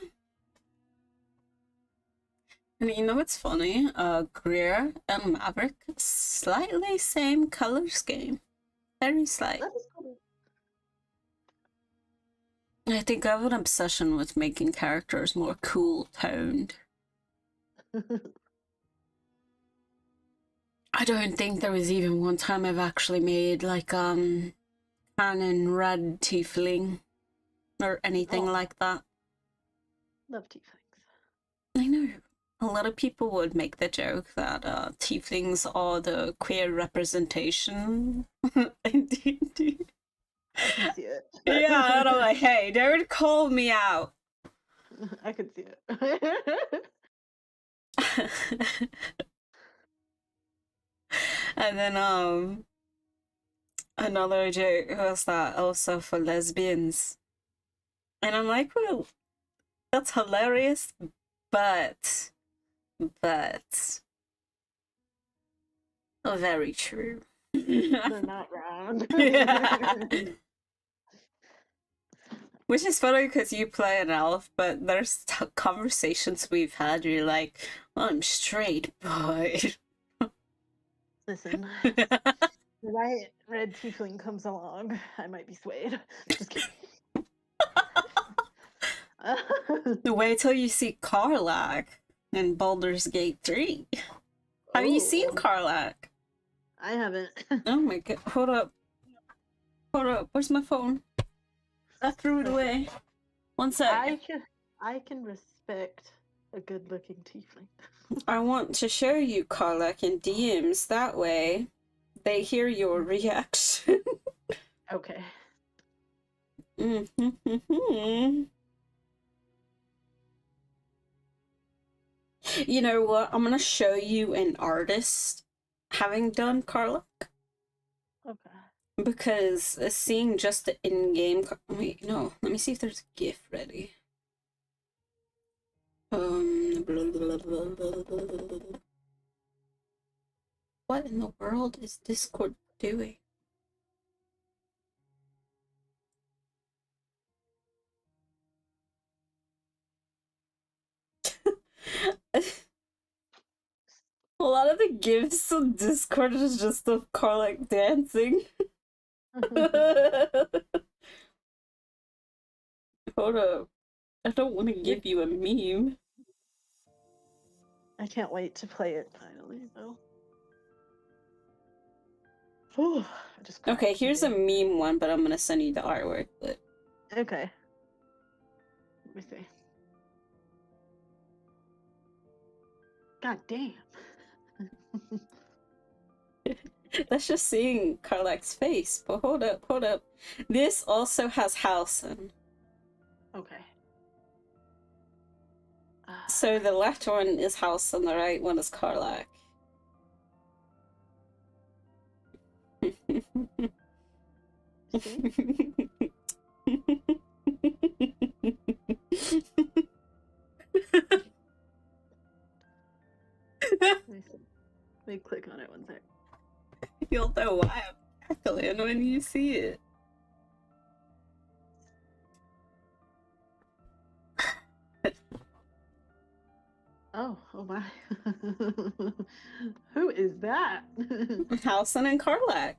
And you know what's funny? Greer and Maverick, slightly same color scheme. Very slight. That is cool. I think I have an obsession with making characters more cool toned. I don't think there was even one time I've actually made like canon red tiefling or anything like that. Love tieflings. I know. A lot of people would make the joke that tieflings are the queer representation in D&D. I can see it. Yeah, and I'm like, hey, don't call me out. I can see it. And then another joke was that also for lesbians. And I'm like, well, that's hilarious, but very true. They're not round. Yeah. Which is funny because you play an elf, but there's conversations we've had where you're like, well, I'm straight, but... Listen, the right red tiefling comes along, I might be swayed. Just kidding. Wait till you see Karlach in Baldur's Gate 3. Have you seen Karlach? I haven't. Oh my god, hold up. Hold up, where's my phone? I threw it away. One sec. I can respect a good-looking tiefling. I want to show you Karlach in DMs, that way they hear your reaction. Okay. You know what? I'm gonna show you an artist having done Karlach. Okay. Because seeing just the in-game... Wait, no. Let me see if there's a GIF ready. What in the world is Discord doing? A lot of the GIFs on Discord is just of Karlach dancing. Hold up. I don't want to give you a meme. I can't wait to play it finally, though. Whew, Okay, here's a meme one, but I'm gonna send you the artwork. But okay. Let me see. God damn. that's just seeing Karlach's face. But hold up, hold up. This also has Halson. Okay. So the left one is Halson, the right one is Karlach. Let me click on it one sec. You'll know why I'm cackling when you see it. Oh my. Who is that? Halson and Karlach.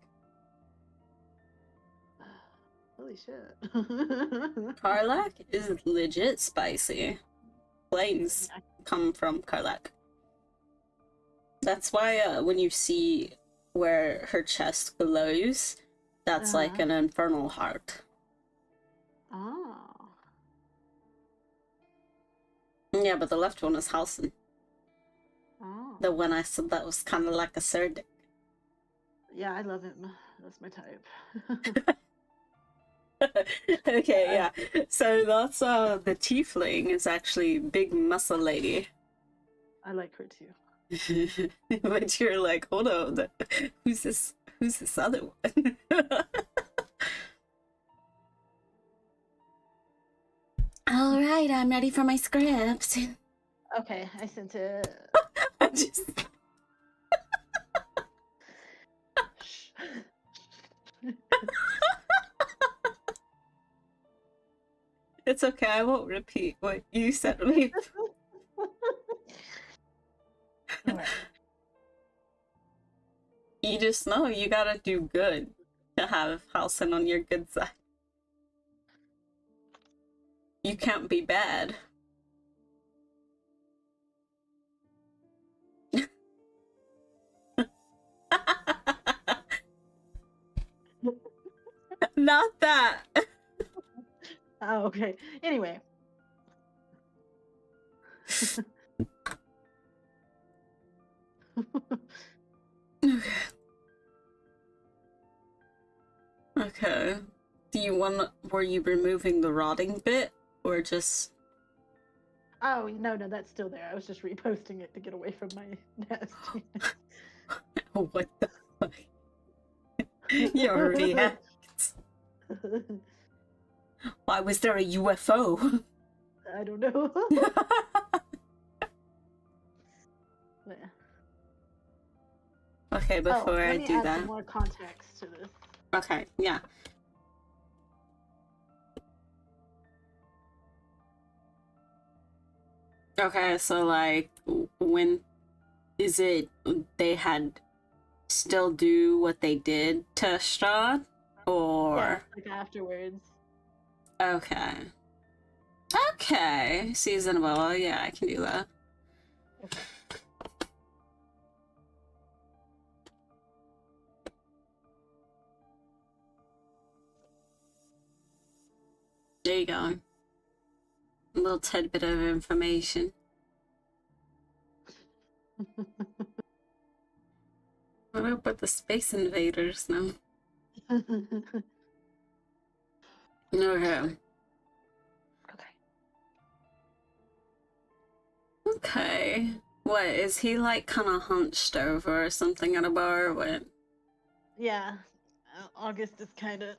Holy shit. Karlak is legit spicy. Flames come from Karlak. That's why when you see where her chest glows, that's like an infernal heart. Oh. Yeah, but the left one is Halcyon. Oh. The one I said that was kind of like a Surdic. Yeah, I love him. That's my type. Okay, yeah. So that's the tiefling is actually big muscle lady. I like her too. But you're like, hold on, who's this other one? All right, I'm ready for my script. Okay, I sent it. I just It's okay, I won't repeat what you said to me. Alright. You just know you gotta do good to have Halcyon on your good side. You can't be bad. Not that. Oh, okay. Anyway. Okay. Were you removing the rotting bit or just... Oh, no, that's still there. I was just reposting it to get away from my nastiness. What the fuck? Your react. Why was there a UFO? I don't know. Okay, before I do add that. some more context to this. Okay, yeah. Okay, so like, when is it they had still do what they did to Strahd? Or... Yeah, like afterwards. Okay. Okay, seasonable. Yeah, I can do that. Okay. There you go. A little tidbit of information. What about the Space Invaders now? Okay. Okay. What, is he like kind of hunched over or something at a bar? What? Yeah. August is kind of...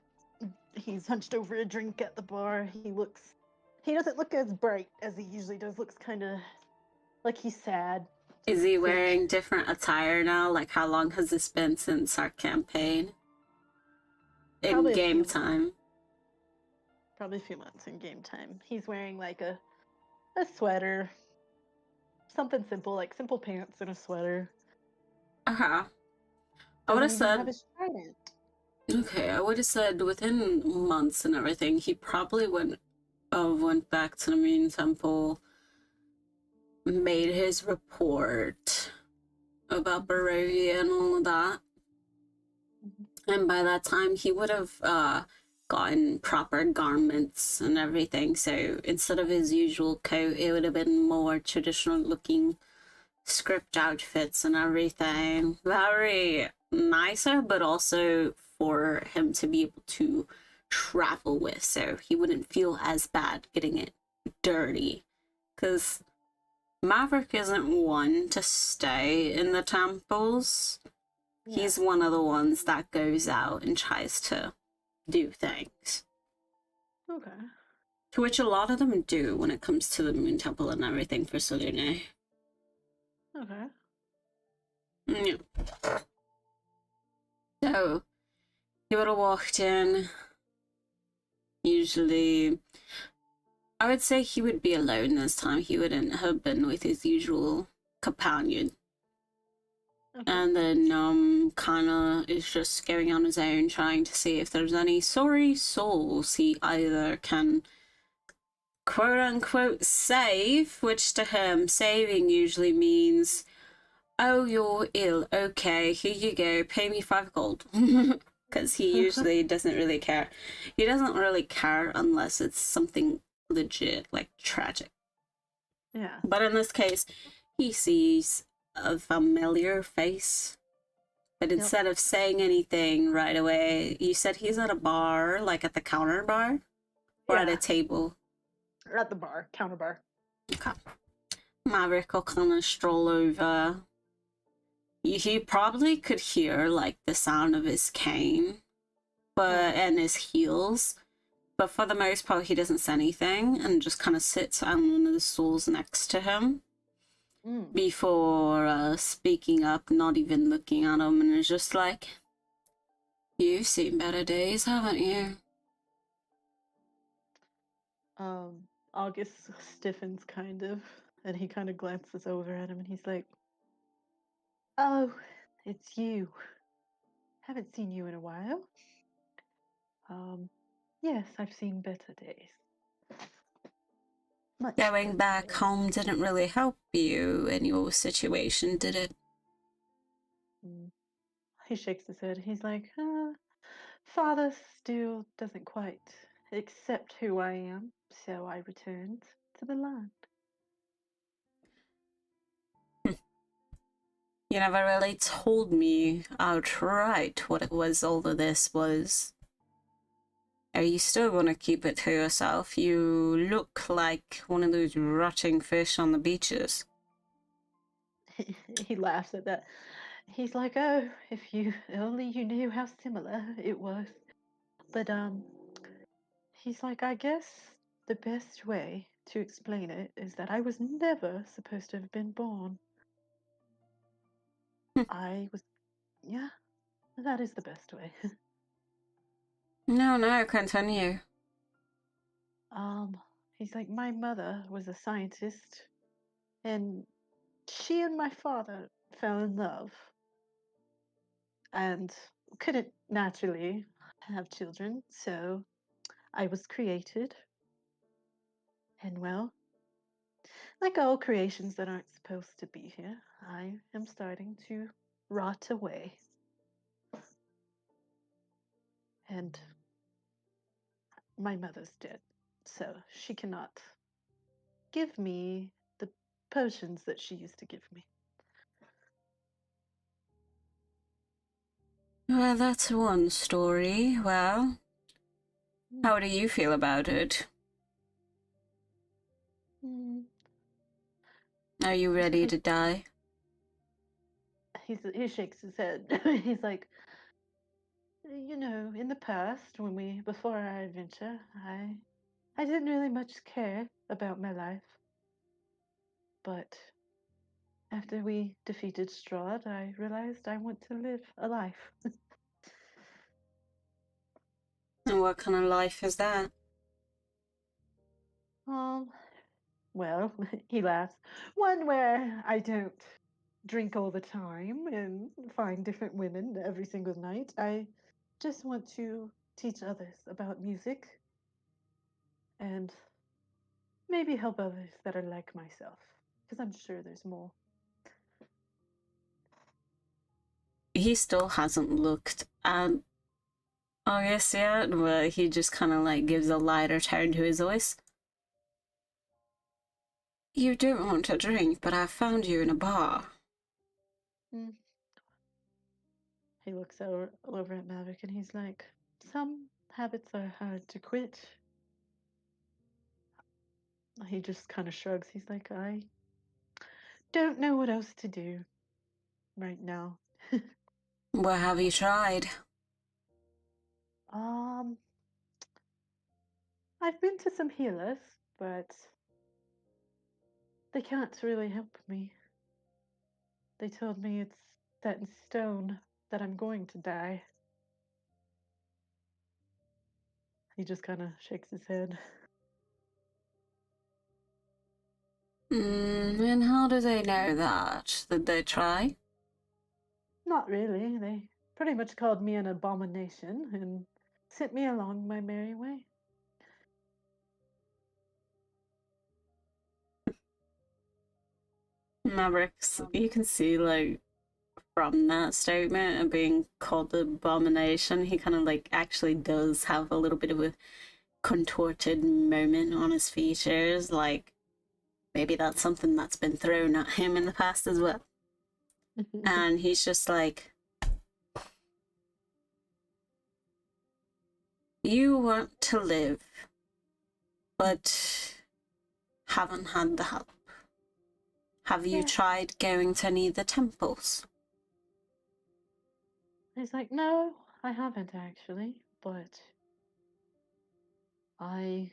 He's hunched over a drink at the bar. He doesn't look as bright as he usually does. Looks kind of like he's sad. Is he wearing different attire now? Like, how long has this been since our campaign? In Probably game time. Probably a few months in game time. He's wearing like a sweater. Something simple, like simple pants and a sweater. Uh-huh. I would have said... have his trident. Okay, I would have said within months and everything, he probably went back to the Moon Temple, made his report about Barovia and all of that. And by that time, he would have gotten proper garments and everything. So instead of his usual coat, it would have been more traditional looking script outfits and everything. Very nicer, but also for him to be able to travel with, so he wouldn't feel as bad getting it dirty. Because Maverick isn't one to stay in the temples. Yeah. He's one of the ones that goes out and tries to do things. Okay. To which a lot of them do when it comes to the Moon Temple and everything for Selune. Okay. Yeah. So, he would have walked in. Usually, I would say he would be alone this time. He wouldn't have been with his usual companion. Okay. and then kind of is just going on his own, trying to see if there's any sorry souls he either can quote unquote save, which to him saving usually means, oh, you're ill, okay, here you go, pay me 5 gold. Because he usually doesn't really care. He doesn't really care unless it's something legit, like tragic. Yeah. But in this case, he sees a familiar face. But Yep. instead of saying anything right away, you said he's at a bar, like at the counter bar? Or at a Yeah. table? Or at the bar, counter bar. Okay. Maverick will kind of stroll over. He probably could hear, like, the sound of his cane and his heels. But for the most part, he doesn't say anything and just kind of sits on one of the stools next to him before speaking up, not even looking at him, and is just like, you've seen better days, haven't you? August stiffens kind of, and he kind of glances over at him and he's like, oh, it's you. Haven't seen you in a while. Yes, I've seen better days. Much Going better back days. home didn't really help you in your situation, did it? He shakes his head. He's like, Father still doesn't quite accept who I am, so I returned to the land. You never really told me outright what it was all of this was. Are you still gonna keep it to yourself? You look like one of those rotting fish on the beaches. He laughs at that. He's like, oh, if you only you knew how similar it was. But he's like, I guess the best way to explain it is that I was never supposed to have been born. I was, yeah, that is the best way. No, continue. um, he's like, my mother was a scientist, and she and my father fell in love and couldn't naturally have children, so I was created. And well, like all creations that aren't supposed to be here, I am starting to rot away. And my mother's dead, so she cannot give me the potions that she used to give me. Well, that's one story. Well, how do you feel about it? Mm. Are you ready to die? He shakes his head. He's like, you know, in the past, before our adventure, I didn't really much care about my life, but after we defeated Strahd, I realized I want to live a life. And what kind of life is that? Um, well, he laughs. One where I don't drink all the time and find different women every single night. I just want to teach others about music and maybe help others that are like myself, because I'm sure there's more. He still hasn't looked at August yet, but he just kind of like gives a lighter tone to his voice. You don't want to drink, but I found you in a bar. Mm. He looks over at Maverick and he's like, some habits are hard to quit. He just kind of shrugs. He's like, I don't know what else to do right now. What have you tried? um, I've been to some healers, but they can't really help me. They told me it's set in stone that I'm going to die. He just kind of shakes his head. And how do they know that? Did they try? Not really. They pretty much called me an abomination and sent me along my merry way. Mavericks, you can see, like, from that statement and being called the abomination, he kind of, like, actually does have a little bit of a contorted moment on his features. Like, maybe that's something that's been thrown at him in the past as well. And he's just like, you want to live, but haven't had the help. Have you Yeah. tried going to any of the temples? He's like, no, I haven't actually, but I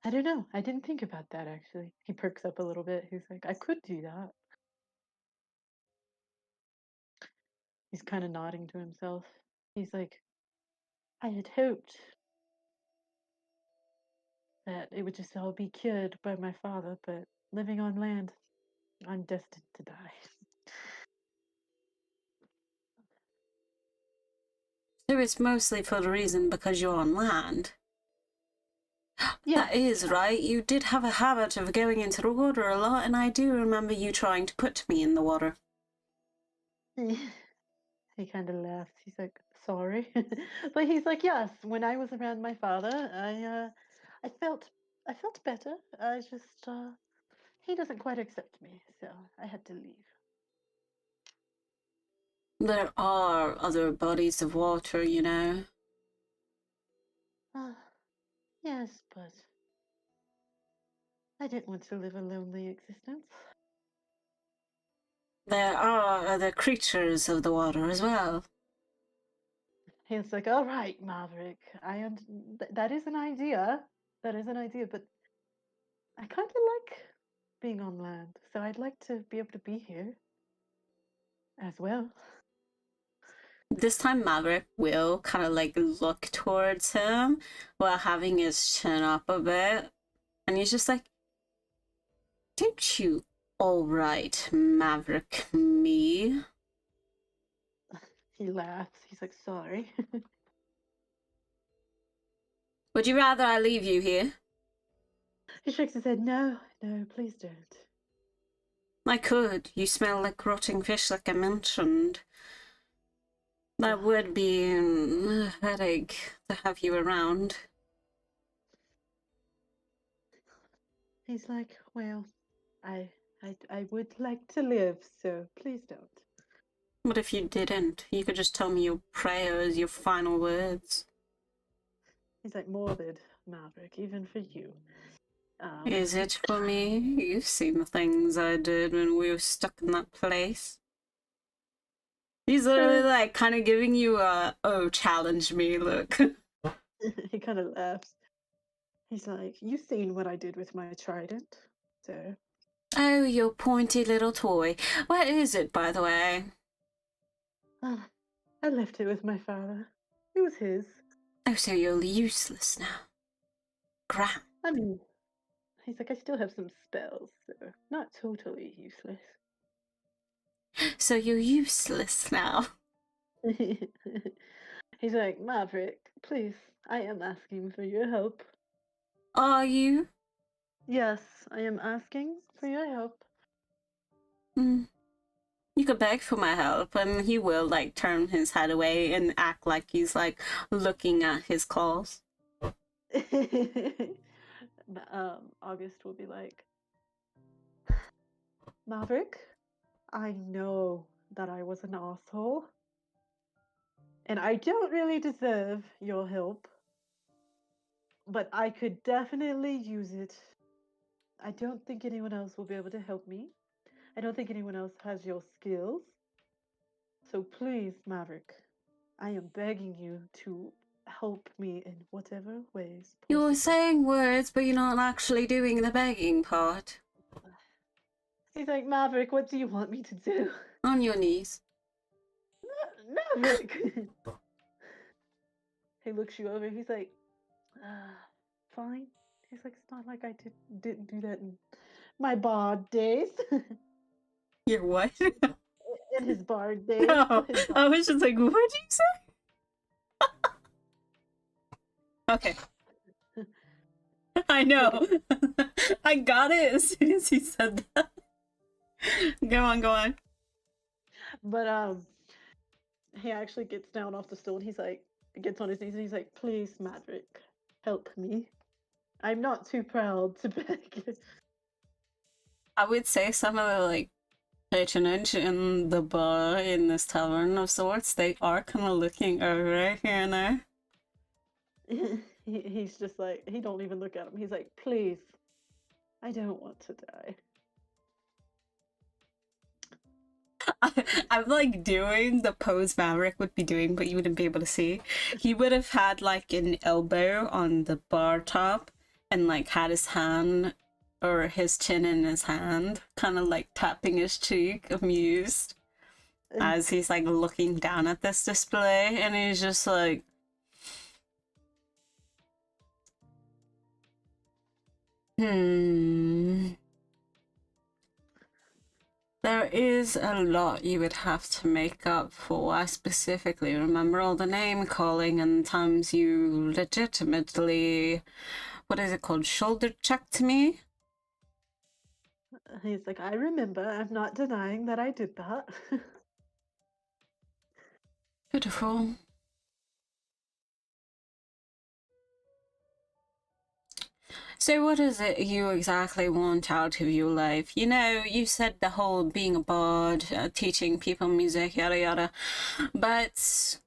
don't know. I didn't think about that actually. He perks up a little bit. He's like, I could do that. He's kind of nodding to himself. He's like, I had hoped that it would just all be cured by my father, but living on land, I'm destined to die. So it's mostly for the reason because you're on land. Yes. That is right. You did have a habit of going into the water a lot, and I do remember you trying to put me in the water. He kind of laughs. He's like, sorry. But he's like, yes, when I was around my father, I felt better. I just he doesn't quite accept me, so I had to leave. There are other bodies of water, you know. Uh, yes, but I didn't want to live a lonely existence. There are other creatures of the water as well. He's like, all right, Maverick, that is an idea. That is an idea, but I kind of like being on land, so I'd like to be able to be here as well. This time Maverick will kind of like look towards him while having his chin up a bit. And he's just like, don't you all right, Maverick me? He laughs. He's like, sorry. Would you rather I leave you here? He shakes his head. No, no, please don't. I could. You smell like rotting fish, like I mentioned. That would be a headache to have you around. He's like, well, I would like to live, so please don't. What if you didn't? You could just tell me your prayers, your final words. He's like, morbid, Maverick, even for you. Is it for me? You've seen the things I did when we were stuck in that place. He's literally like kind of giving you a, oh, challenge me look. He kind of laughs. He's like, you've seen what I did with my trident, so. Oh, your pointy little toy. Where is it, by the way? I left it with my father. It was his. Oh, so you're useless now. Crap. I mean, he's like, I still have some spells, so not totally useless. So you're useless now. He's like, Maverick, please, I am asking for your help. Are you? Yes, I am asking for your help. Mm. You could beg for my help, and he will like turn his head away and act like he's like looking at his claws. August will be like, Maverick, I know that I was an asshole, and I don't really deserve your help, but I could definitely use it. I don't think anyone else will be able to help me. I don't think anyone else has your skills. So please, Maverick, I am begging you to help me in whatever ways possible. You're saying words, but you're not actually doing the begging part. He's like, Maverick, what do you want me to do? On your knees. Maverick! He looks you over. He's like, fine. He's like, it's not like I didn't do that in my bard days. Your what? in his bard days. No, His I was just like, what did you say? Okay, I know. I got it as soon as he said that. Go on, go on. But he actually gets down off the stool and he's like, gets on his knees and he's like, please, Maverick, help me. I'm not too proud to beg. I would say some of the like patronage in the bar in this tavern of sorts, they are kind of looking over here and there. He's just like, he don't even look at him. He's like, please, I don't want to die. I'm like doing the pose Maverick would be doing, but you wouldn't be able to see. He would have had like an elbow on the bar top and like had his hand or his chin in his hand, kind of like tapping his cheek, amused, as he's like looking down at this display, and he's just like, hmm. There is a lot you would have to make up for. I specifically remember all the name calling and times you legitimately, what is it called, shoulder checked me? He's like, I remember. I'm not denying that I did that. Beautiful. So what is it you exactly want out of your life? You know, you said the whole being a bard, teaching people music, yada yada, but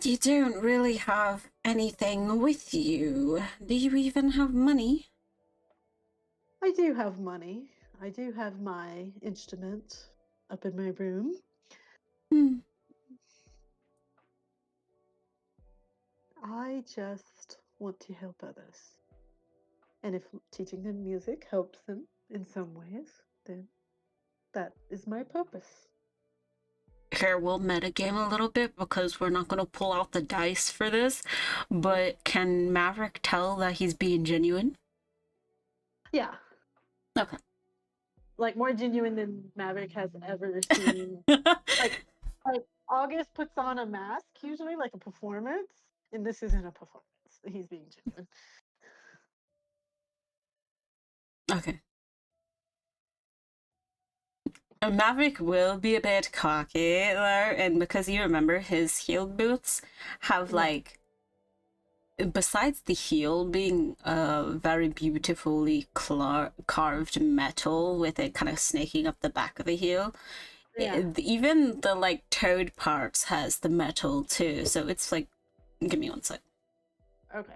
you don't really have anything with you. Do you even have money? I do have money. I do have my instrument up in my room. Hmm. I just want to help others. And if teaching them music helps them in some ways, then that is my purpose. Here, we'll metagame a little bit because we're not going to pull out the dice for this, but can Maverick tell that he's being genuine? Yeah, Okay. like more genuine than Maverick has ever seen. Like, like August puts on a mask usually, like a performance, and this isn't a performance. He's being genuine. Okay. Maverick will be a bit cocky there, and because you remember his heeled boots have Yeah. like, besides the heel being very beautifully carved metal with it kind of snaking up the back of the heel, Yeah. even the like toed parts has the metal too. So it's like, give me one sec. Okay.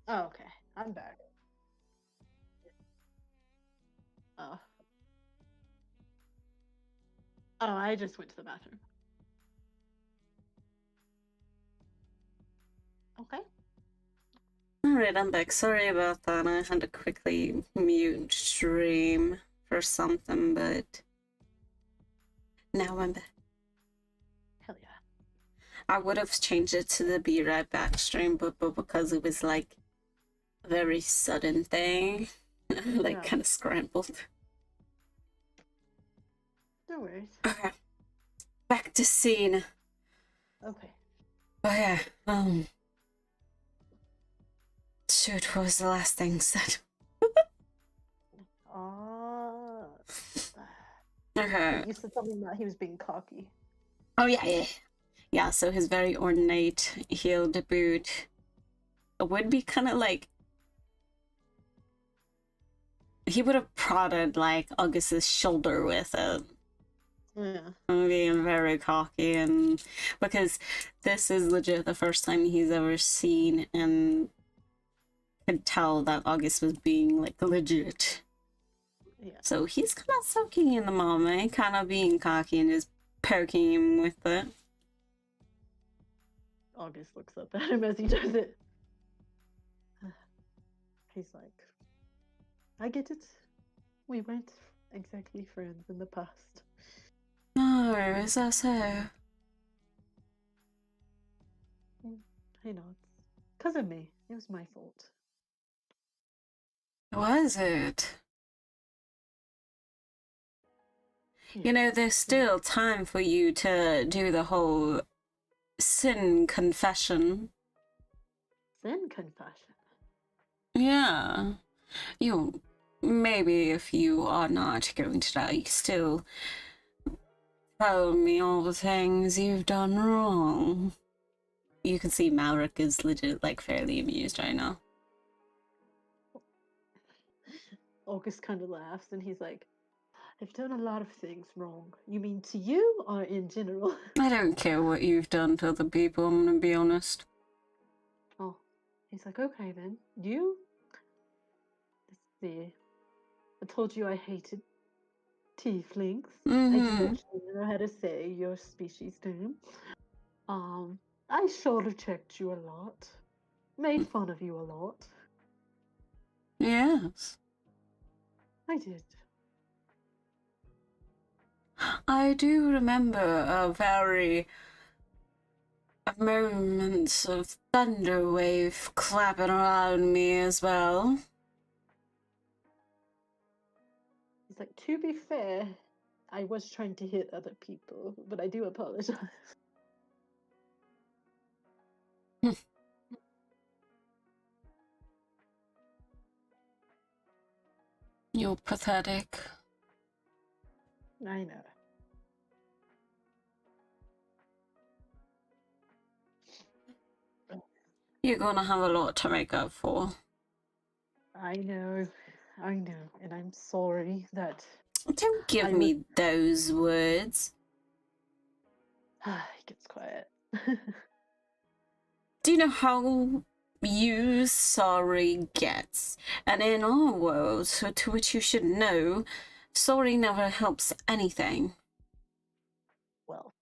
Oh, okay. I'm back. Oh. Oh, I just went to the bathroom. Okay. Alright, I'm back. Sorry about that. I had to quickly mute stream for something, but now I'm back. Hell yeah. I would have changed it to the Be Right Back stream, but because it was like a very sudden thing, like Yeah. kind of scrambled. No worries. Okay, back to scene. Okay. Oh yeah, shoot, what was the last thing said? Okay. You said something about he was being cocky. Oh yeah. Yeah, so his very ornate heeled boot would be kind of like, he would have prodded like August's shoulder with it. Yeah. Being very cocky, and because this is legit the first time he's ever seen and could tell that August was being like legit. Yeah. So he's kind of soaking in the moment, kind of being cocky and just poking him with it. August looks up at him as he does it. He's like, I get it. We weren't exactly friends in the past. No, is that so? He nods. Because of me. It was my fault. Was it? Yeah. You know, there's still time for you to do the whole sin confession. Sin confession. Yeah. You maybe if you are not going to die, you still tell me all the things you've done wrong. You can see Malric is legit like fairly amused right now. August kind of laughs and he's like, I've done a lot of things wrong. You mean to you or in general? I don't care what you've done to other people, I'm gonna be honest. Oh, he's like, okay then. You? Let's see. I told you I hated tieflings. I didn't actually know how to say your species name. I shoulder checked you a lot. Made fun of you a lot. Yes. I did. I do remember moments of thunder wave clapping around me as well. He's like, to be fair, I was trying to hit other people, but I do apologize. You're pathetic. I know. You're gonna have a lot to make up for. I know. And I'm sorry that Don't give me those words. he gets quiet. Do you know how you sorry gets? And in our world, to which you should know, sorry never helps anything. Well,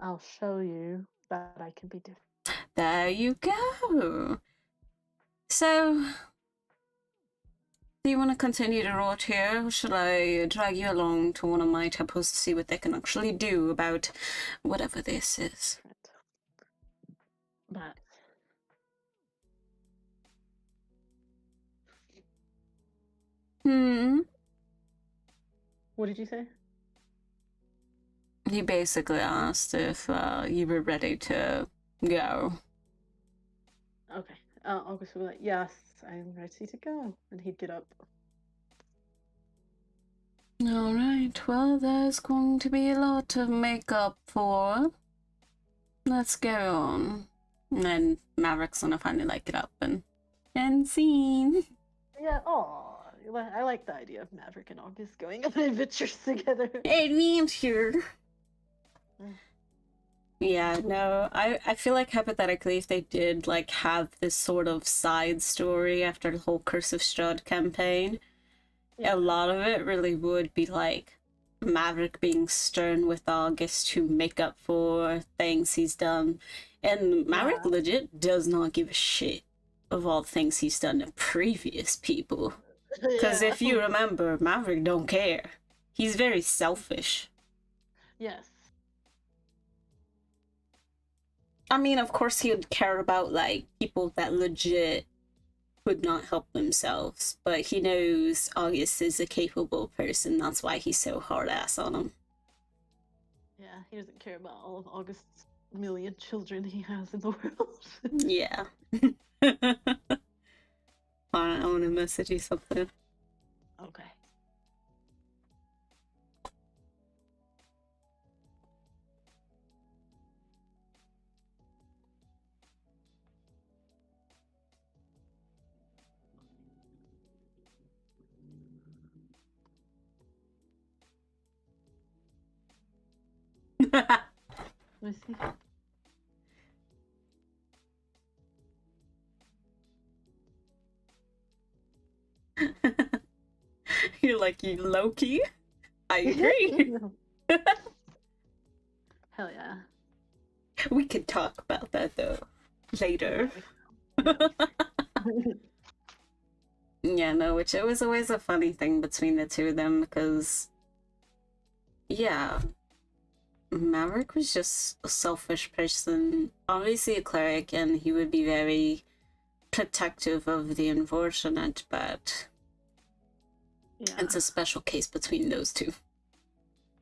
I'll show you that I can be different. There you go. So, do you want to continue to rot here, or shall I drag you along to one of my temples to see what they can actually do about whatever this is? But what did you say? He basically asked if you were ready to go. Okay. August would be like, yes, I'm ready to go. And he'd get up. Alright, well, there's going to be a lot of makeup for. Let's go on. And then Maverick's gonna finally like get up and scene. Yeah, I like the idea of Maverick and August going on adventures together. Adventure. Mm. Yeah, no, I feel like hypothetically if they did like have this sort of side story after the whole Curse of Strahd campaign, Yeah. a lot of it really would be like Maverick being stern with August to make up for things he's done. And Maverick Yeah. legit does not give a shit of all the things he's done to previous people. Because Yeah. if you remember, Maverick don't care. He's very selfish. Yes. I mean, of course he would care about like people that legit could not help themselves, but he knows August is a capable person. That's why he's so hard ass on him. Yeah, he doesn't care about all of August's million children he has in the world. Yeah. I want to message you something. Okay. Let me see. You're like, you Loki? I agree. Hell yeah. We could talk about that though later. Yeah, no, which it was always a funny thing between the two of them because, yeah, Maverick was just a selfish person, obviously a cleric, and he would be very protective of the unfortunate, but Yeah. it's a special case between those two.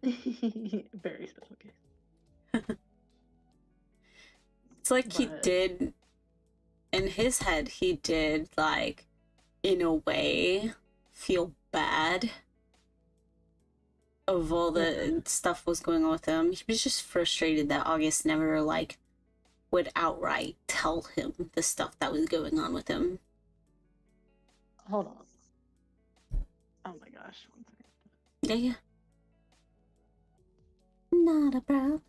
Very special case. It's like he But- did, in his head, he did, like, in a way, feel bad of all the stuff was going on with him. He was just frustrated that August never, like, would outright tell him the stuff that was going on with him. Hold on. Oh my gosh. 1 second. Yeah, yeah. Not a problem.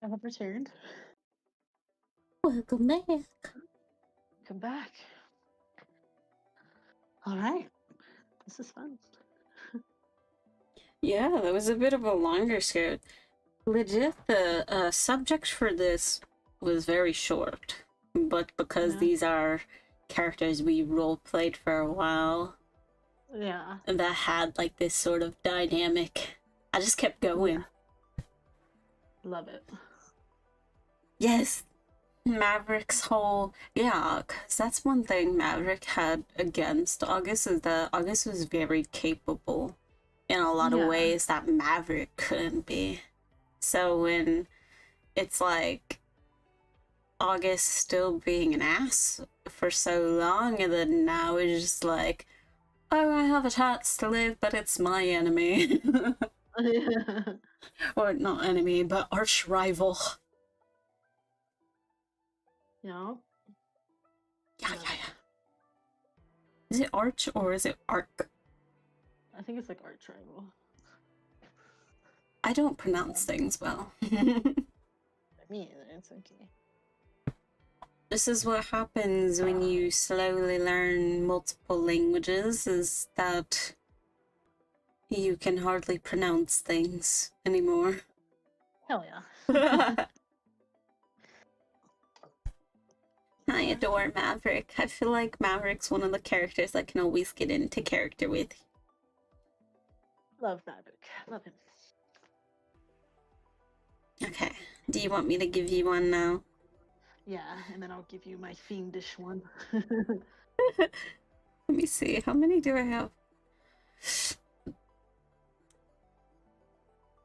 I have returned. Welcome back. Come back. All right. This is fun. Yeah, that was a bit of a longer script. Legit, the subject for this was very short, but because Yeah. these are characters we role played for a while Yeah. that had like this sort of dynamic, I just kept going. Love it. Yes, Maverick's whole, yeah, because that's one thing Maverick had against August is that August was very capable in a lot of Yeah. ways that Maverick couldn't be. So when it's like August still being an ass for so long, and then now it's just like, oh, I have a chance to live, but it's my enemy. Or not enemy, but arch rival. Yeah. Yeah, Love yeah, it. yeah. Is it arch or is it arc? I think it's like art triangle. I don't pronounce things well. Me either, it's okay. This is what happens when you slowly learn multiple languages, is that you can hardly pronounce things anymore. Hell yeah. I adore Maverick. I feel like Maverick's one of the characters I can always get into character with. Love Maverick. Love him. Okay. Do you want me to give you one now? Yeah, and then I'll give you my fiendish one. Let me see. How many do I have?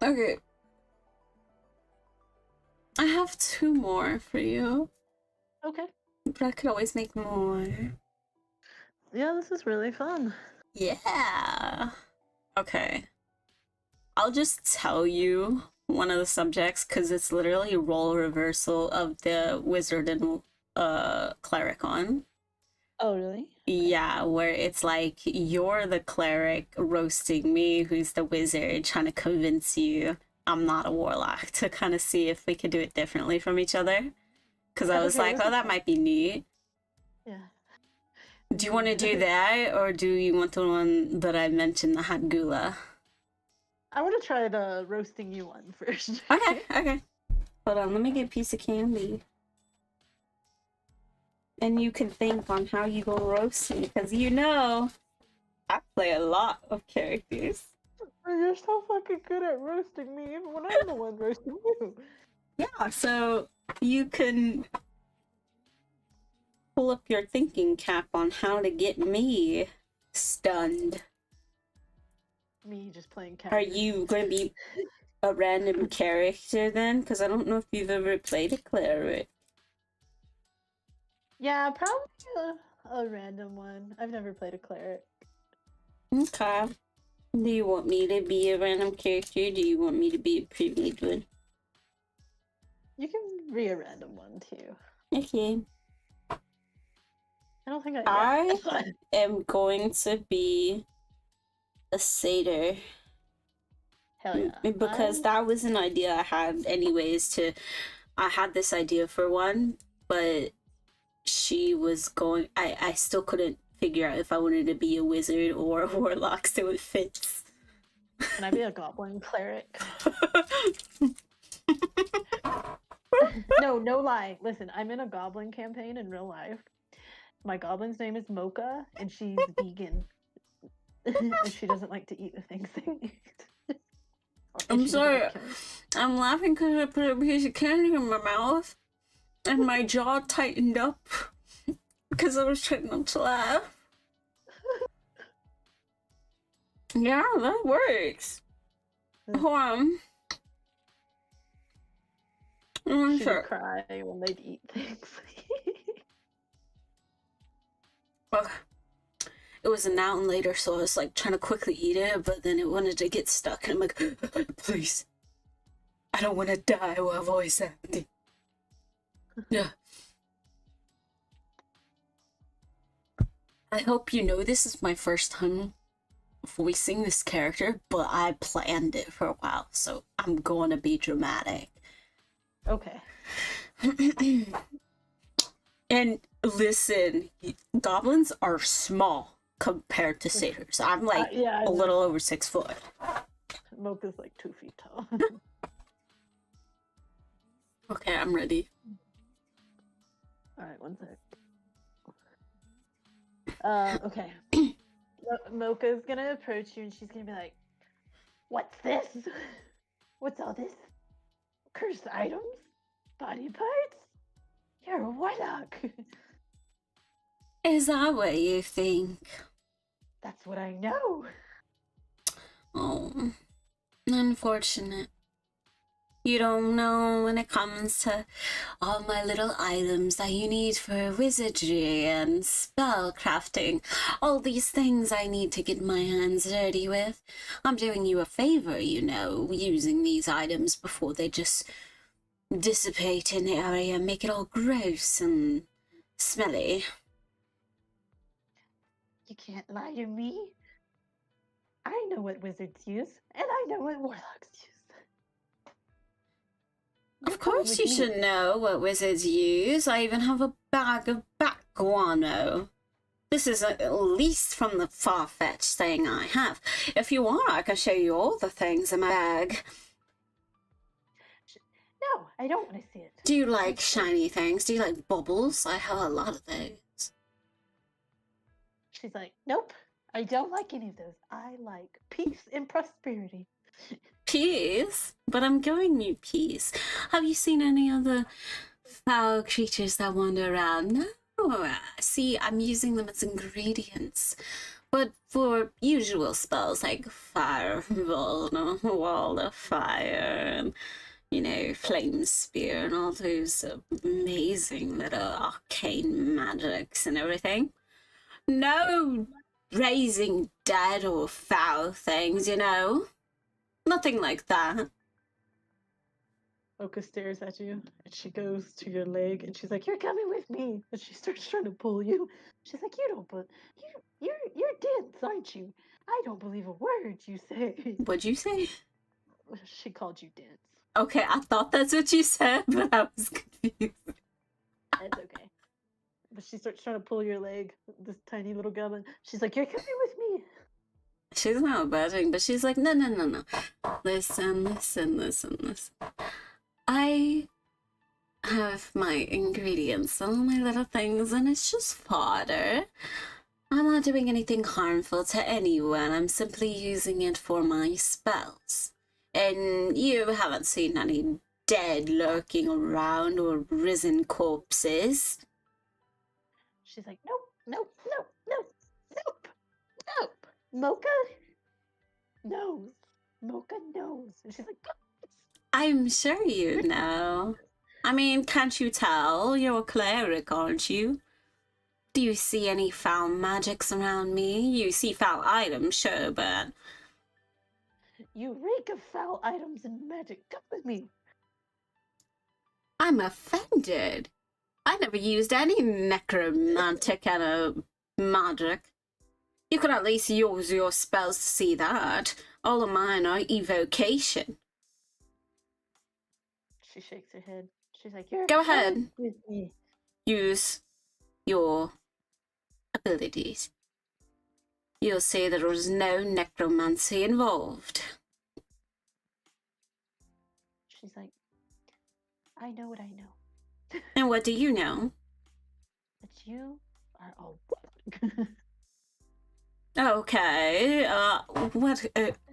Okay. I have 2 more for you. Okay. But I could always make more. Yeah, this is really fun. Yeah. Okay. I'll just tell you one of the subjects because it's literally a role reversal of the wizard and cleric on. Oh, really? Yeah, where it's like you're the cleric roasting me, who's the wizard, trying to convince you I'm not a warlock, to kind of see if we could do it differently from each other. Because I was like, oh, that might be neat. Yeah. Do you want to do that, or do you want the one that I mentioned, the hot gula? I want to try the roasting you one first. Okay. Hold on, let me get a piece of candy. And you can think on how you gonna roast me, because you know I play a lot of characters. You're so fucking good at roasting me, even when I'm the one roasting you. Yeah, so you can pull up your thinking cap on how to get me stunned. Me just playing cat. Are you gonna be a random character then? Because I don't know if you've ever played a cleric. Yeah, probably a random one. I've never played a cleric. Okay. Do you want me to be a random character? Do you want me to be a premade one? You can be a random one too. Okay. I don't think I am going to be a satyr. Hell yeah. Because that was an idea I had anyways I had this idea for one, but she was going, I still couldn't figure out if I wanted to be a wizard or a warlock, so it fits. Can I be a goblin cleric? No lie. Listen, I'm in a goblin campaign in real life. My goblin's name is Mocha, and she's vegan. And she doesn't like to eat the things they eat. I'm sorry. I'm laughing because I put a piece of candy in my mouth and my jaw tightened up because I was trying not to laugh. Yeah, that works. Hold on. She would cry when they'd eat things. Okay. It was an hour later, so I was like trying to quickly eat it, but then it wanted to get stuck, and I'm like, please, I don't want to die while voice acting. Yeah. I hope you know this is my first time voicing this character, but I planned it for a while, so I'm going to be dramatic. Okay. And listen, goblins are small compared to satyrs. I'm like a little over 6 foot. Mocha's like 2 feet tall. Okay, I'm ready. Alright, one sec. Okay. Mocha's gonna approach you and she's gonna be like, what's this? What's all this? Cursed items? Body parts? You're a warlock. Is that what you think? That's what I know. Oh, unfortunate. You don't know when it comes to all my little items that you need for wizardry and spell crafting. All these things I need to get my hands dirty with. I'm doing you a favor, you know, using these items before they just dissipate in the area and make it all gross and smelly. You can't lie to me. I know what wizards use, and I know what warlocks use. Of course you should know what wizards use. I even have a bag of bat guano. This is at least from the far-fetched thing I have. If you want, I can show you all the things in my bag. No, I don't want to see it. Do you like shiny things? Do you like bubbles? I have a lot of those. She's like, nope, I don't like any of those. I like peace and prosperity. Peace? But I'm giving you peace. Have you seen any other foul creatures that wander around? No. See, I'm using them as ingredients. But for usual spells like fireball, wall of fire, and, you know, flame spear, and all those amazing little arcane magics and everything. No raising dead or foul things, you know? Nothing like that. Oka stares at you, and she goes to your leg, and she's like, "You're coming with me." And she starts trying to pull you. She's like, "You don't, but you're dense, aren't you? I don't believe a word you say." What'd you say? She called you dense. Okay, I thought that's what you said, but I was confused. That's okay. But she starts trying to pull your leg, this tiny little goblin. She's like, "You're coming with me." She's not budging, but she's like, no. Listen. I have my ingredients and all my little things, and it's just fodder. I'm not doing anything harmful to anyone. I'm simply using it for my spells. And you haven't seen any dead lurking around or risen corpses. She's like, nope. Mocha knows. Mocha knows. And she's like, I'm sure you know. I mean, can't you tell? You're a cleric, aren't you? Do you see any foul magics around me? You see foul items, sure, but... You reek of foul items and magic. Come with me. I'm offended. I never used any necromantic kind of magic. You could at least use your spells to see that. All of mine are evocation. She shakes her head. She's like, "You're Go ahead. with me." Use your abilities. You'll see there was no necromancy involved. She's like, "I know what I know." And what do you know? That you are a warlock. Okay, what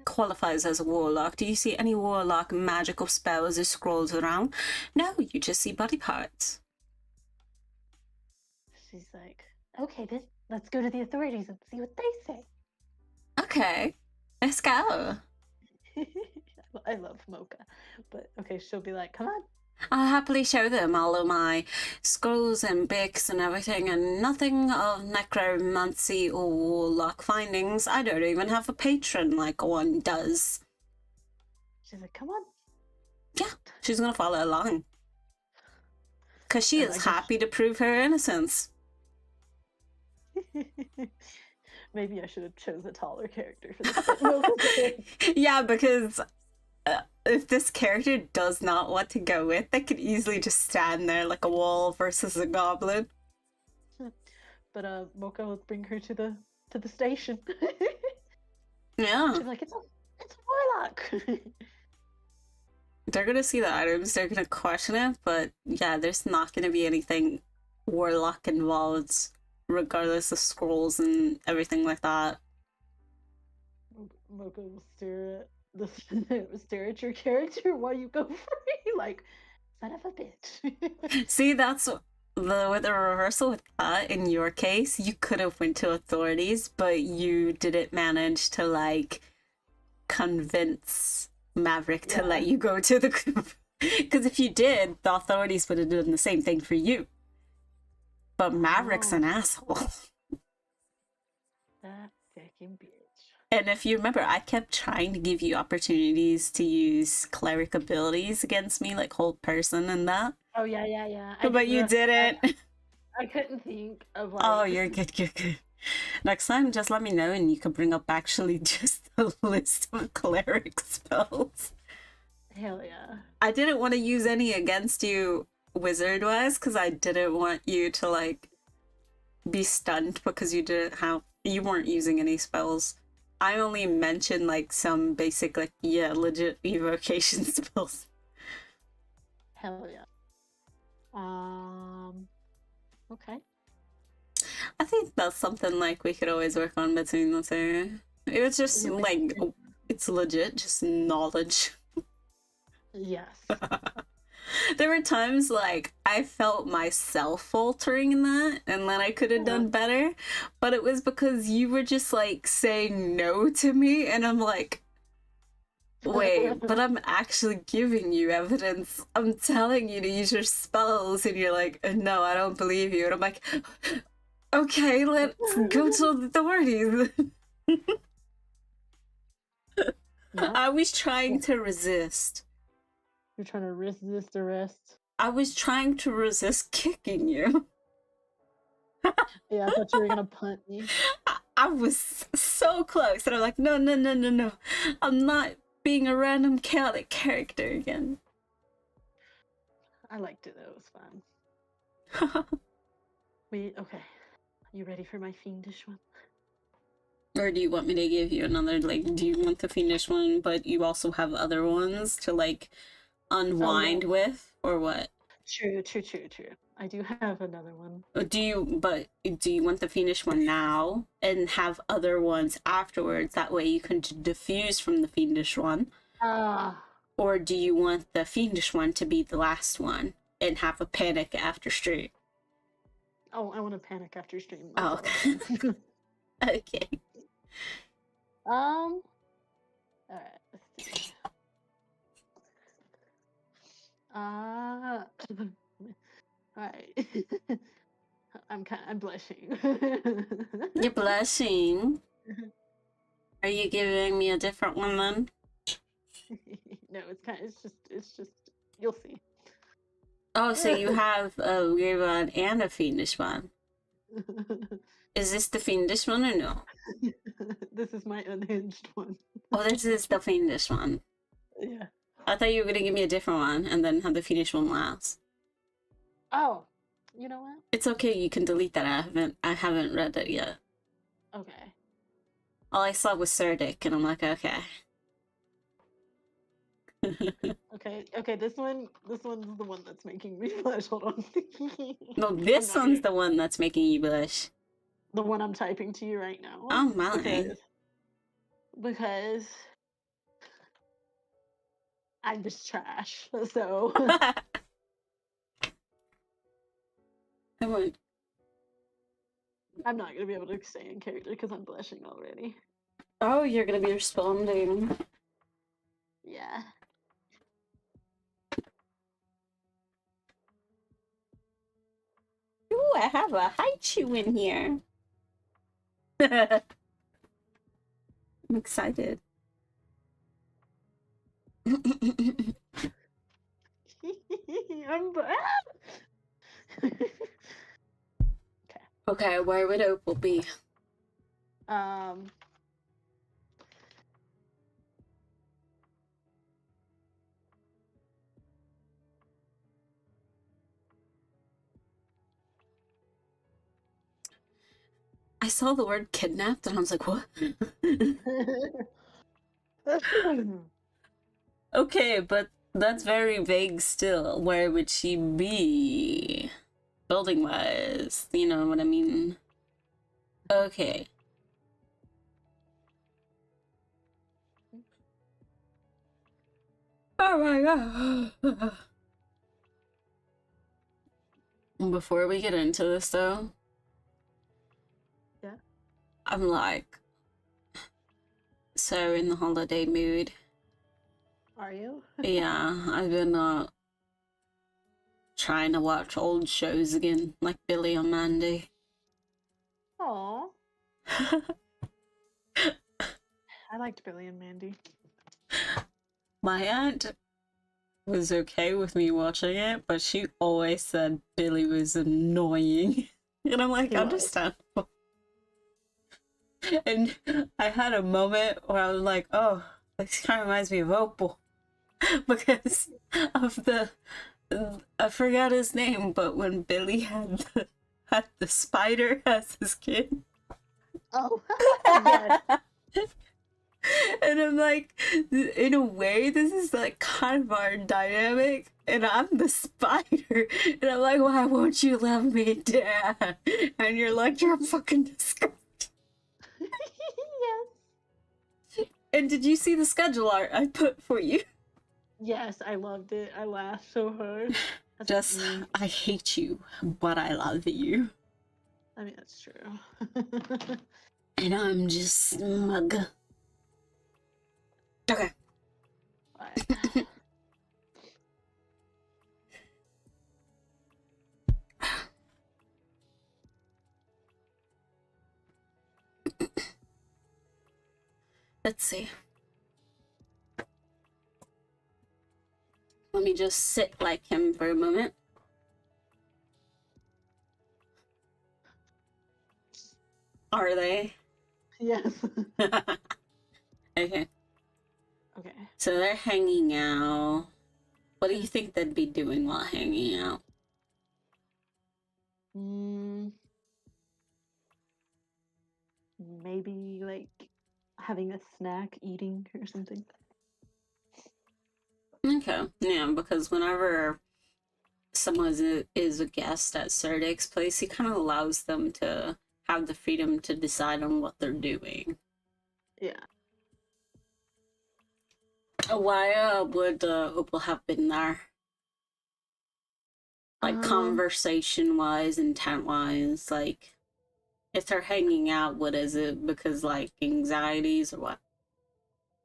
qualifies as a warlock? Do you see any warlock magical spells or scrolls around? No, you just see body parts. She's like, "Okay, then let's go to the authorities and see what they say." Okay, let's go. I love Mocha, but okay, she'll be like, "Come on." I'll happily show them all of my scrolls and books and everything, and nothing of necromancy or warlock findings. I don't even have a patron like one does. She's like, "Come on." Yeah, she's gonna follow along. Because she is happy to prove her innocence. Maybe I should have chose a taller character for this. Yeah, because if this character does not want to go with, they could easily just stand there like a wall versus a goblin. But Mocha will bring her to the station. Yeah. She's like, it's a warlock. They're gonna see the items, they're gonna question it, but yeah, there's not gonna be anything warlock involved, regardless of scrolls and everything like that. Mocha will stare at your character while you go free, like, son of a bitch. See, that's with the reversal with that. In your case, you could have went to authorities, but you didn't manage to like convince Maverick to let you go to the group. Because if you did, the authorities would have done the same thing for you. But Maverick's an asshole. That fucking bitch. And if you remember, I kept trying to give you opportunities to use cleric abilities against me, like hold person and that. Oh, yeah. But you didn't. I couldn't think of like... Oh, you're good. Next time, just let me know and you can bring up actually just a list of cleric spells. Hell yeah. I didn't want to use any against you wizard-wise because I didn't want you to, like, be stunned because you weren't using any spells. I only mentioned, like, some basic, like, yeah, legit evocation spells. Hell yeah. Okay. I think that's something, like, we could always work on between the two. It was just, like, it's legit, just knowledge. Yes. There were times, like, I felt myself faltering in that, and then I could have done better, but it was because you were just, like, saying no to me, and I'm like, wait, but I'm actually giving you evidence. I'm telling you to use your spells, and you're like, no, I don't believe you. And I'm like, okay, let's go to the authorities. I was trying to resist. You're trying to resist arrest. I was trying to resist kicking you. Yeah, I thought you were gonna punt me. I was so close, and I'm like, no. I'm not being a random chaotic character again. I liked it though, it was fun. Okay. You ready for my fiendish one? Or do you want me to give you another, like, do you want the fiendish one, but you also have other ones to, like, unwind with, or what? True. I do have another one. Do you want the fiendish one now and have other ones afterwards? That way you can diffuse from the fiendish one. Or do you want the fiendish one to be the last one and have a panic after stream? Oh, I want to panic after stream. Oh, okay. Okay. All right. Let's see. All right. I'm blushing. You're blushing. Are you giving me a different one then? No, it's just you'll see. Oh, so you have a weird one and a fiendish one. Is this the fiendish one or no? This is my unhinged one. Oh, this is the fiendish one. Yeah. I thought you were gonna give me a different one and then have the fiendish one last. Oh, you know what? It's okay, you can delete that. I haven't read it yet. Okay. All I saw was Surdic, and I'm like, okay. Okay, this one's the one that's making me blush. Hold on. No, this one's the one that's making you blush. The one I'm typing to you right now. Oh my. Because I'm just trash. So Come on. I'm not gonna be able to stay in character because I'm blushing already. Oh, you're gonna be responding. Yeah. Ooh, I have a haichu in here. I'm excited. I'm Okay, where would Opal be? I saw the word kidnapped and I was like, what? Okay, but that's very vague still. Where would she be? Building wise, you know what I mean? Okay. Oh my god. Before we get into this though, yeah, I'm like so in the holiday mood. Are you? Yeah, I've been trying to watch old shows again, like Billy and Mandy. Aww. I liked Billy and Mandy. My aunt was okay with me watching it, but she always said Billy was annoying. And I'm like, understandable. And I had a moment where I was like, oh, this kind of reminds me of Opal. Because of the, I forgot his name, but when Billy had the spider as his kid. Oh, yes. And I'm like, in a way, this is like kind of our dynamic. And I'm the spider. And I'm like, why won't you love me, Dad? And you're like, you're fucking disgusting. Yes. And did you see the schedule art I put for you? Yes, I loved it. I laughed so hard. That's Just, me. I hate you, but I love you. I mean, that's true. And I'm just smug. Okay. Alright. Let's see. Let me just sit like him for a moment. Are they? Yes. Okay. Okay. So they're hanging out. What do you think they'd be doing while hanging out? Maybe like having a snack, eating or something. Okay. Yeah, because whenever someone is a guest at Serdek's place, he kind of allows them to have the freedom to decide on what they're doing. Yeah. Why would Opal have been there? Like conversation-wise, intent-wise, like if they're hanging out, what is it? Because like anxieties or what?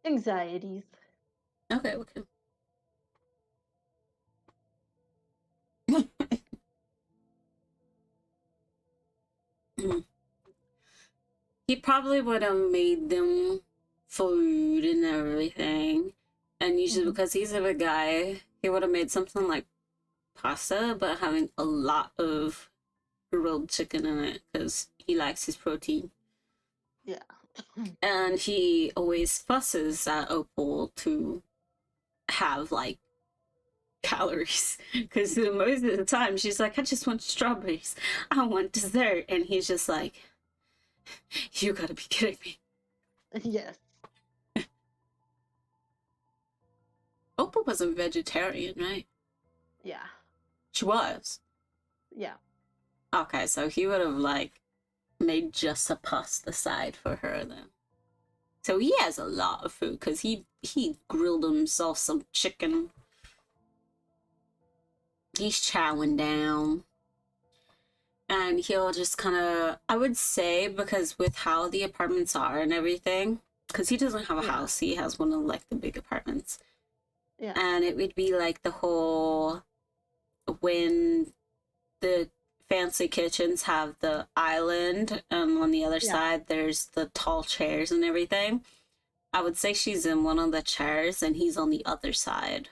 Anxieties. Okay, okay. He probably would have made them food and everything. And usually because he's a big guy, he would have made something like pasta, but having a lot of grilled chicken in it because he likes his protein. Yeah. And he always fusses at Opal to have like calories because most of the time she's like, I just want strawberries, I want dessert, and he's just like, you gotta be kidding me. Yes. Opal was a vegetarian, right? Yeah. She was. Yeah. Okay, so he would have like made just a pasta side for her then. So he has a lot of food because he grilled himself some chicken. He's chowing down. And he'll just kind of, I would say, because with how the apartments are and everything, because he doesn't have a house, he has one of like the big apartments. Yeah. And it would be like the whole, when the fancy kitchens have the island, and on the other side there's the tall chairs and everything. I would say she's in one of the chairs and he's on the other side.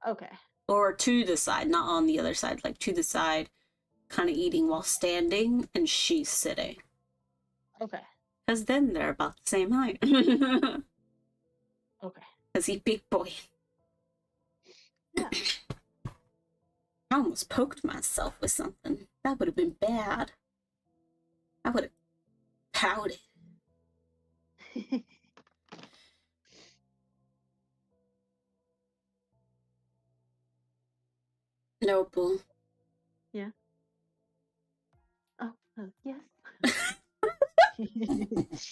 Okay. Or to the side, not on the other side, like to the side, kind of eating while standing, and she's sitting. Okay. Because then they're about the same height. Okay. Because he's big boy. Yeah. I almost poked myself with something. That would have been bad. I would have pouted. Noble. Yeah. Oh, yes. Would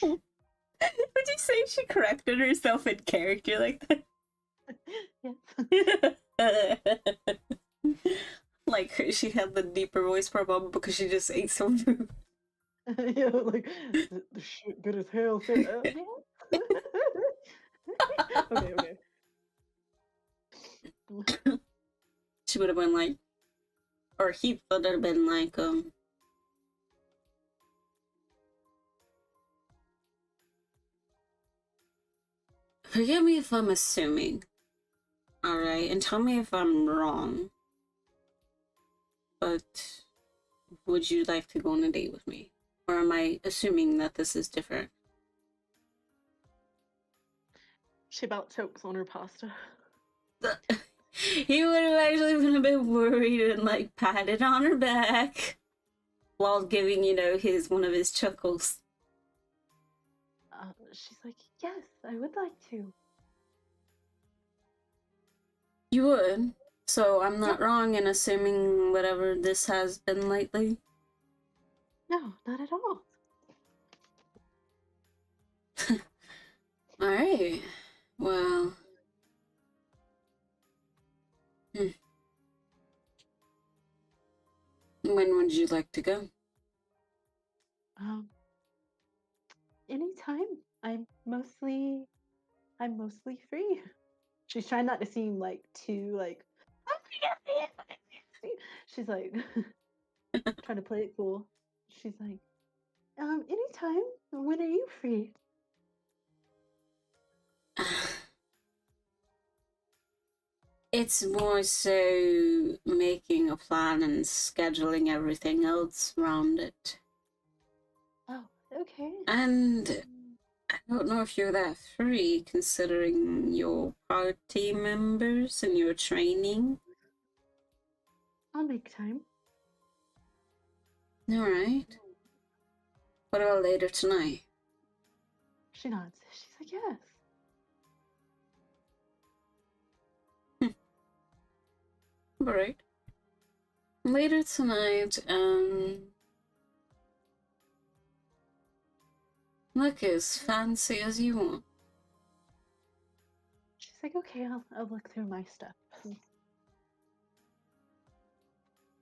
you say she corrected herself in character like that? Yes. Like she had the deeper voice problem because she just ate some food. Yeah, like the shit good as hell. Yeah. Okay. She would have been like, or he would have been like, forgive me if I'm assuming, alright, and tell me if I'm wrong, but would you like to go on a date with me? Or am I assuming that this is different? She about chokes on her pasta. He would have actually been a bit worried and like patted on her back while giving, his one of his chuckles. She's like, yes, I would like to. You would? So I'm not wrong in assuming whatever this has been lately? No, not at all. Alright. Well. When would you like to go? Anytime. I'm mostly free. She's trying not to seem like too like she's like trying to play it cool. She's like, anytime. When are you free? It's more so making a plan and scheduling everything else around it. Oh, okay. And I don't know if you're that free considering your party members and your training. I'll make time. Alright. What about later tonight? She nods. She's like, yes. Alright. Later tonight, look as fancy as you want. She's like, okay, I'll look through my stuff.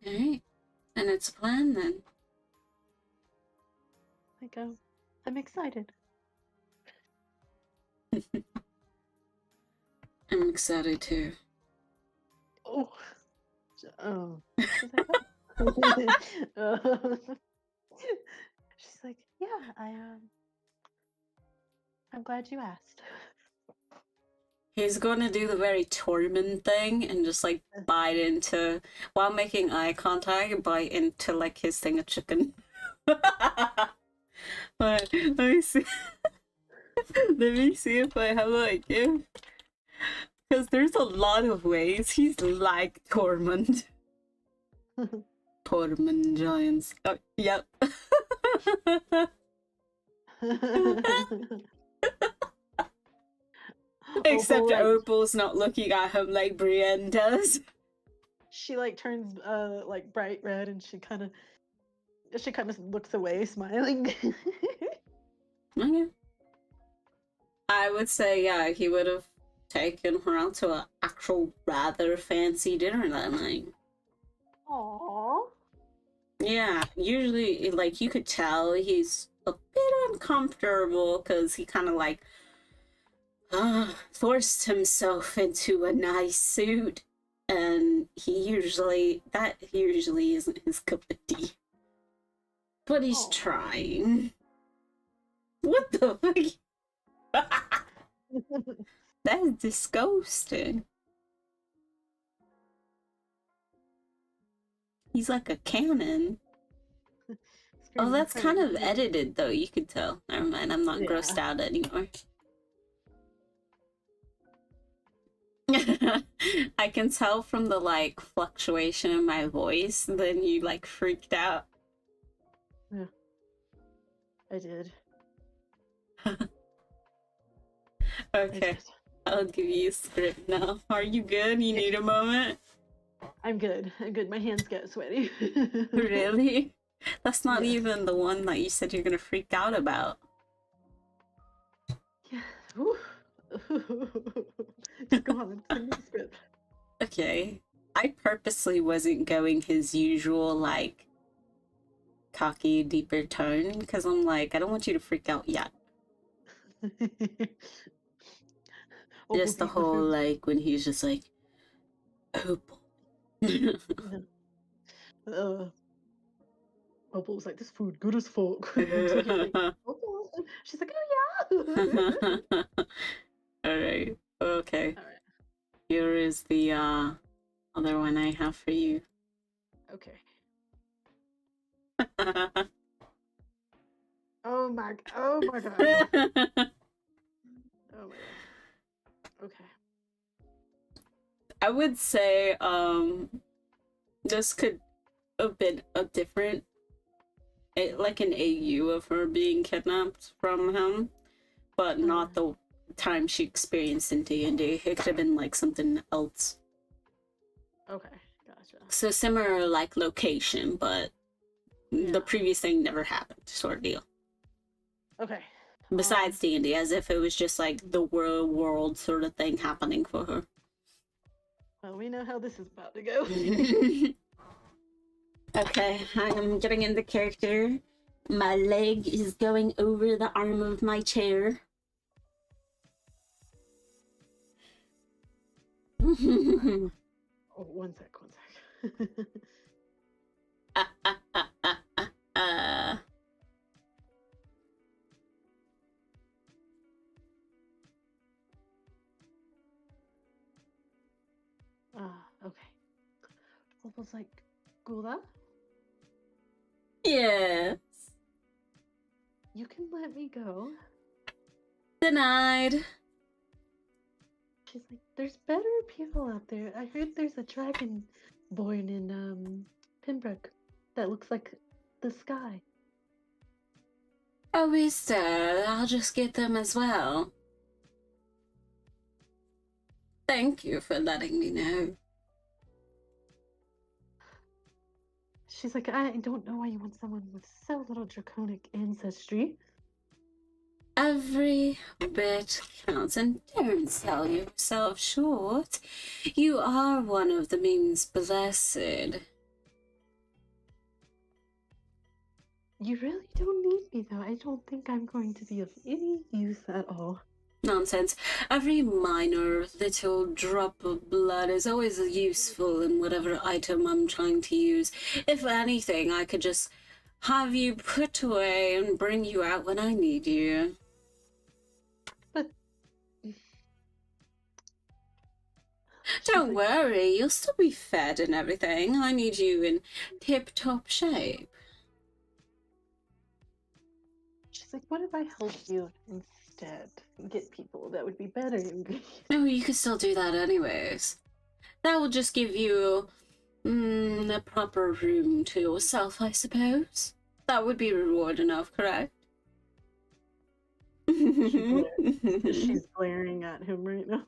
Alright. And it's a plan then. Like, I'm excited. I'm excited too. Oh. She's like, oh. She's like, yeah, I'm glad you asked. He's gonna do the very Tormund thing and just like bite into, while making eye contact, bite into like his thing of chicken. Let me see. Let me see if I have like him. Because there's a lot of ways he's like Tormund. Tormund giants. Oh, yep. Except Opal's not looking at him like Brienne does. She like turns like bright red and she kind of looks away, smiling. Okay. I would say, yeah, he would have taken her out to an actual rather fancy dinner that night. Aww. Yeah, usually, like, you could tell he's a bit uncomfortable because he kind of like forced himself into a nice suit, and that usually isn't his cup of tea. But he's trying. What the fuck? That's disgusting. He's like a cannon. Oh, that's kind of edited though, you could tell. Never mind, I'm not grossed out anymore. I can tell from the like fluctuation in my voice, then you like freaked out. Yeah. I did. Okay, I'll give you a script now. Are you good? You need a moment? I'm good. I'm good. My hands get sweaty. Really? That's not even the one that you said you're gonna freak out about. Yeah. Go on, send me the script. Okay. I purposely wasn't going his usual, like, cocky, deeper tone, because I'm like, I don't want you to freak out yet. Just the whole, like, when he's just like, Opal. Opal was like, this food good as fuck. Opal. She's like, oh yeah. Alright, okay. Alright. Here is the other one I have for you. Okay. Oh my god. Oh my god. Okay. I would say this could have been a different, like an AU of her being kidnapped from him, but not the time she experienced in D&D. It could have been like something else. Okay, gotcha. So similar like location, but the previous thing never happened, sort of deal. Okay. Besides D&D, as if it was just like the world sort of thing happening for her. Well, we know how this is about to go. Okay, I am getting into character. My leg is going over the arm of my chair. Oh, one sec. Okay. Opal's like, Gula, Yes. you can let me go. Denied. She's like, there's better people out there. I heard there's a dragon born in Pembroke that looks like the sky. Oh, is there? I'll just get them as well. Thank you for letting me know. She's like, I don't know why you want someone with so little draconic ancestry. Every bit counts, and don't sell yourself short. You are one of the means blessed. You really don't need me, though. I don't think I'm going to be of any use at all. Nonsense. Every minor little drop of blood is always useful in whatever item I'm trying to use. If anything, I could just have you put away and bring you out when I need you. But... Don't worry, you'll still be fed and everything. I need you in tip-top shape. She's like, what if I help you instead? Get people that would be better. No, you could still do that anyways. That will just give you a proper room to yourself, I suppose. That would be reward enough, correct? She's glaring at him right now.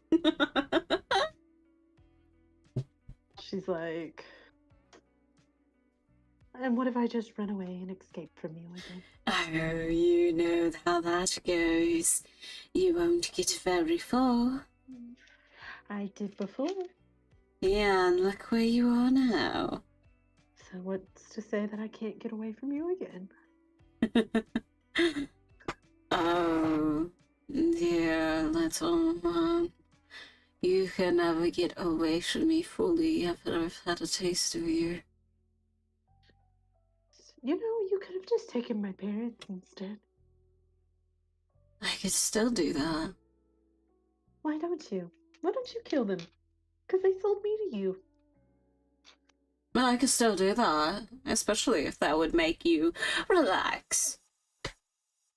She's like, and what if I just run away and escape from you again? Oh, you know how that goes. You won't get very far. I did before. Yeah, and look where you are now. So what's to say that I can't get away from you again? Oh, dear little man. You can never get away from me fully after I've had a taste of you. You know, you could have just taken my parents instead. I could still do that. Why don't you? Why don't you kill them? Because they sold me to you. But I could still do that, especially if that would make you relax.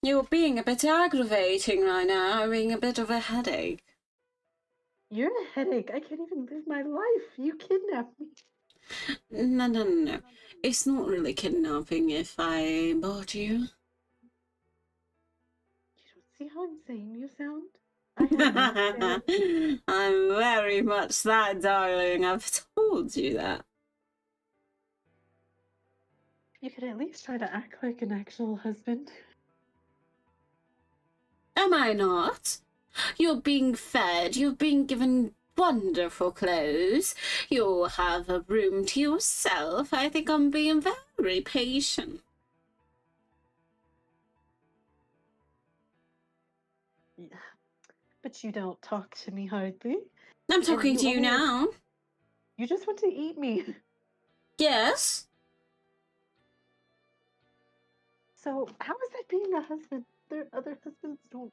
You're being a bit aggravating right now, being a bit of a headache. You're a headache. I can't even live my life. You kidnapped me. No. It's not really kidnapping if I bought you. You don't see how insane you sound? I have I'm very much that, darling. I've told you that. You could at least try to act like an actual husband. Am I not? You're being fed, you're being given wonderful clothes, you'll have a room to yourself. I think I'm being very patient. Yeah. But you don't talk to me hardly. I'm talking to you now. You just want to eat me. Yes? So how is that being a husband? Their other husbands don't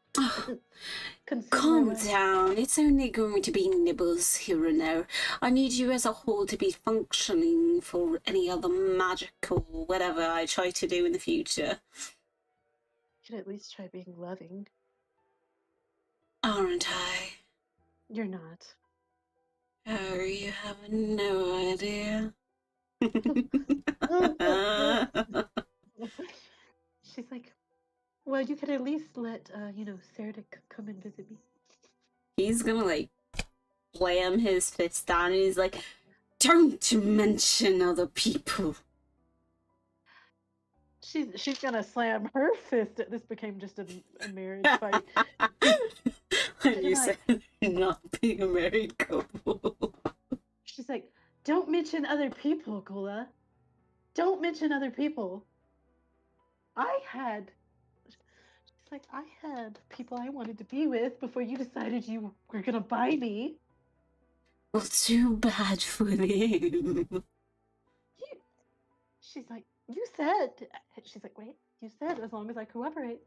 Calm down. It's only going to be nibbles here and there. I need you as a whole to be functioning for any other magic or whatever I try to do in the future. could at least try being loving. Aren't I? You're not. Oh, you have no idea. She's like, well, you could at least let, Serdic come and visit me. He's gonna like slam his fist down and he's like, don't mention other people. She's gonna slam her fist. This became just a marriage fight. When you like, said not being a married couple. She's like, don't mention other people, Gula. Don't mention other people. She's like, I had people I wanted to be with before you decided you were gonna buy me. Well, too bad for them. She's like, you said. She's like, wait, you said as long as I cooperate,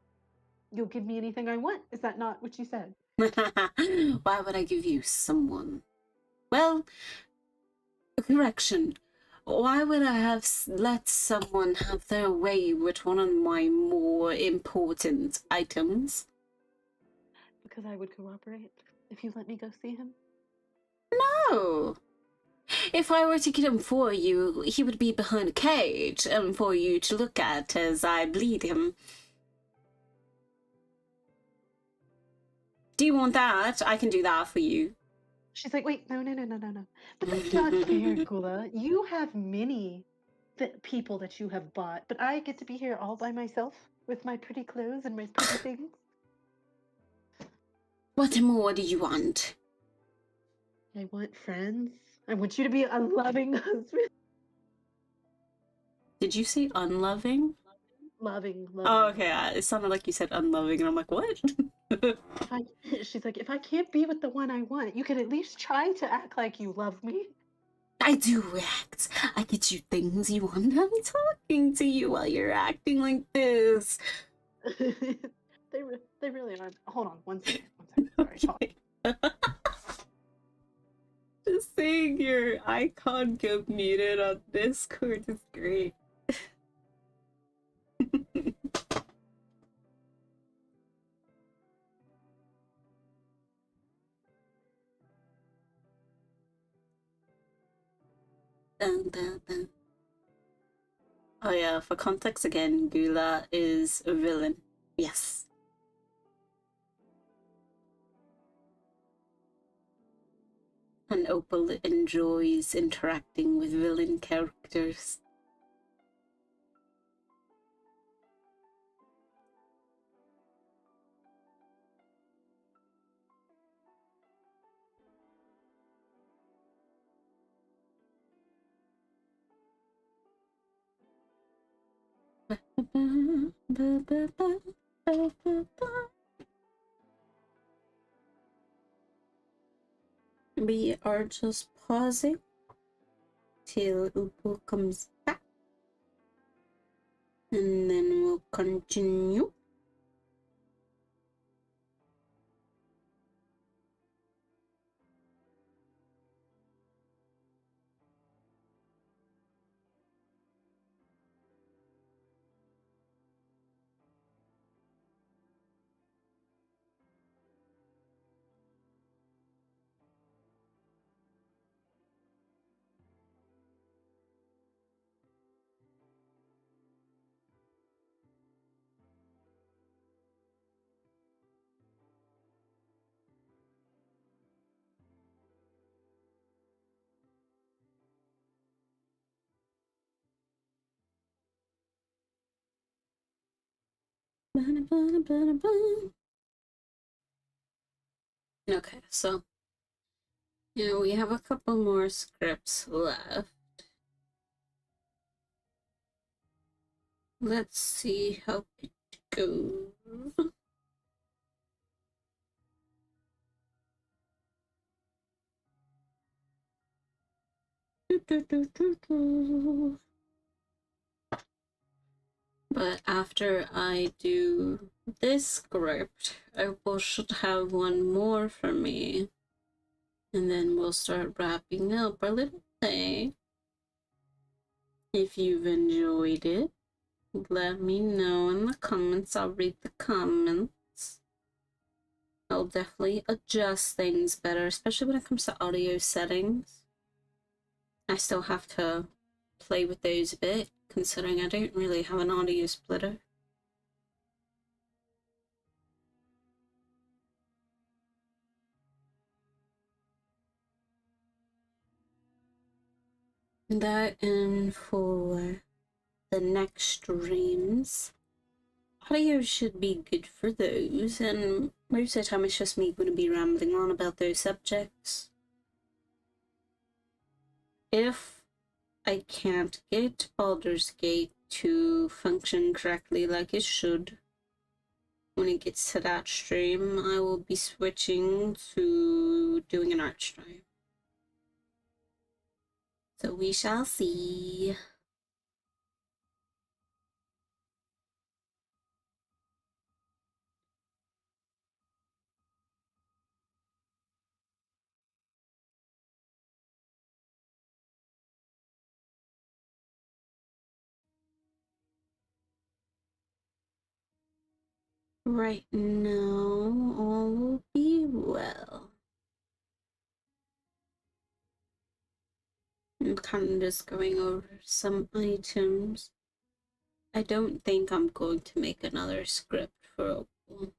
you'll give me anything I want. Is that not what you said? Why would I give you someone? Well, correction. Why would I have let someone have their way with one of my more important items? Because I would cooperate if you let me go see him. No. If I were to get him for you, he would be behind a cage for you to look at as I bleed him. Do you want that? I can do that for you. She's like, wait, no. But that's not fair, Gula. You have many people that you have bought, but I get to be here all by myself with my pretty clothes and my pretty things. What more do you want? I want friends. I want you to be a loving husband. Did you say unloving? Loving. Oh, okay. It sounded like you said unloving, and I'm like, what? She's like, if I can't be with the one I want, you can at least try to act like you love me. I do act. I get you things you want. I'm talking to you while you're acting like this. They really aren't. Hold on, one second. Sorry. Just seeing your icon get muted on Discord is great. Dun, dun, dun. Oh yeah, for context again, Gula is a villain. Yes. And Opal enjoys interacting with villain characters. We are just pausing till Opal comes back, and then we'll continue. Okay, so yeah, we have a couple more scripts left. Let's see how it goes. But after I do this script, Opal should have one more for me. And then we'll start wrapping up our little thing. If you've enjoyed it, let me know in the comments. I'll read the comments. I'll definitely adjust things better, especially when it comes to audio settings. I still have to play with those a bit, considering I don't really have an audio splitter. That and for the next streams, audio should be good for those, and most of the time it's just me going to be rambling on about those subjects. If I can't get Baldur's Gate to function correctly like it should, when it gets to that stream, I will be switching to doing an art stream. So we shall see. Right now, all will be well. I'm kind of just going over some items. I don't think I'm going to make another script for Opal.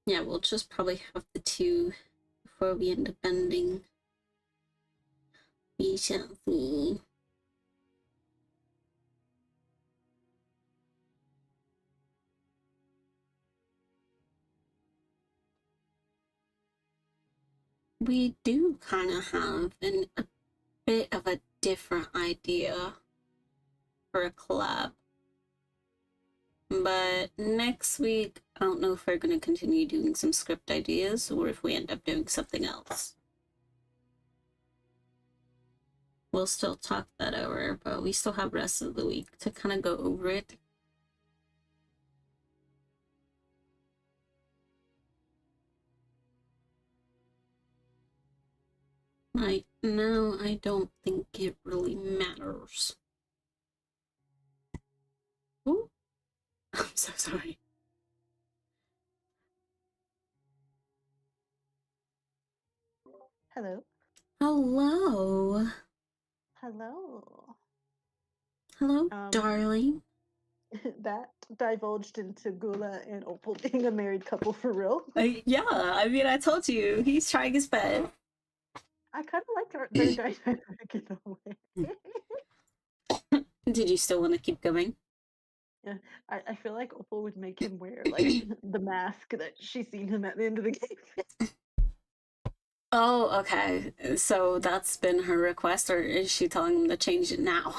Yeah, we'll just probably have the two before we end up ending. We shall see. We do kind of have a bit of a different idea for a collab. But next week, I don't know if we're going to continue doing some script ideas or if we end up doing something else. We'll still talk that over, but we still have rest of the week to kind of go over it. Right now, I don't think it really matters. Ooh. I'm so sorry. Hello. Hello. Hello. Hello, darling. That divulged into Gula and Opal being a married couple for real. Yeah, I mean, I told you, he's trying his best. I kind of like their dynamic in a way. Did you still want to keep going? Yeah, I feel like Opal would make him wear like the mask that she's seen him at the end of the game. Oh, okay. So that's been her request, or is she telling him to change it now?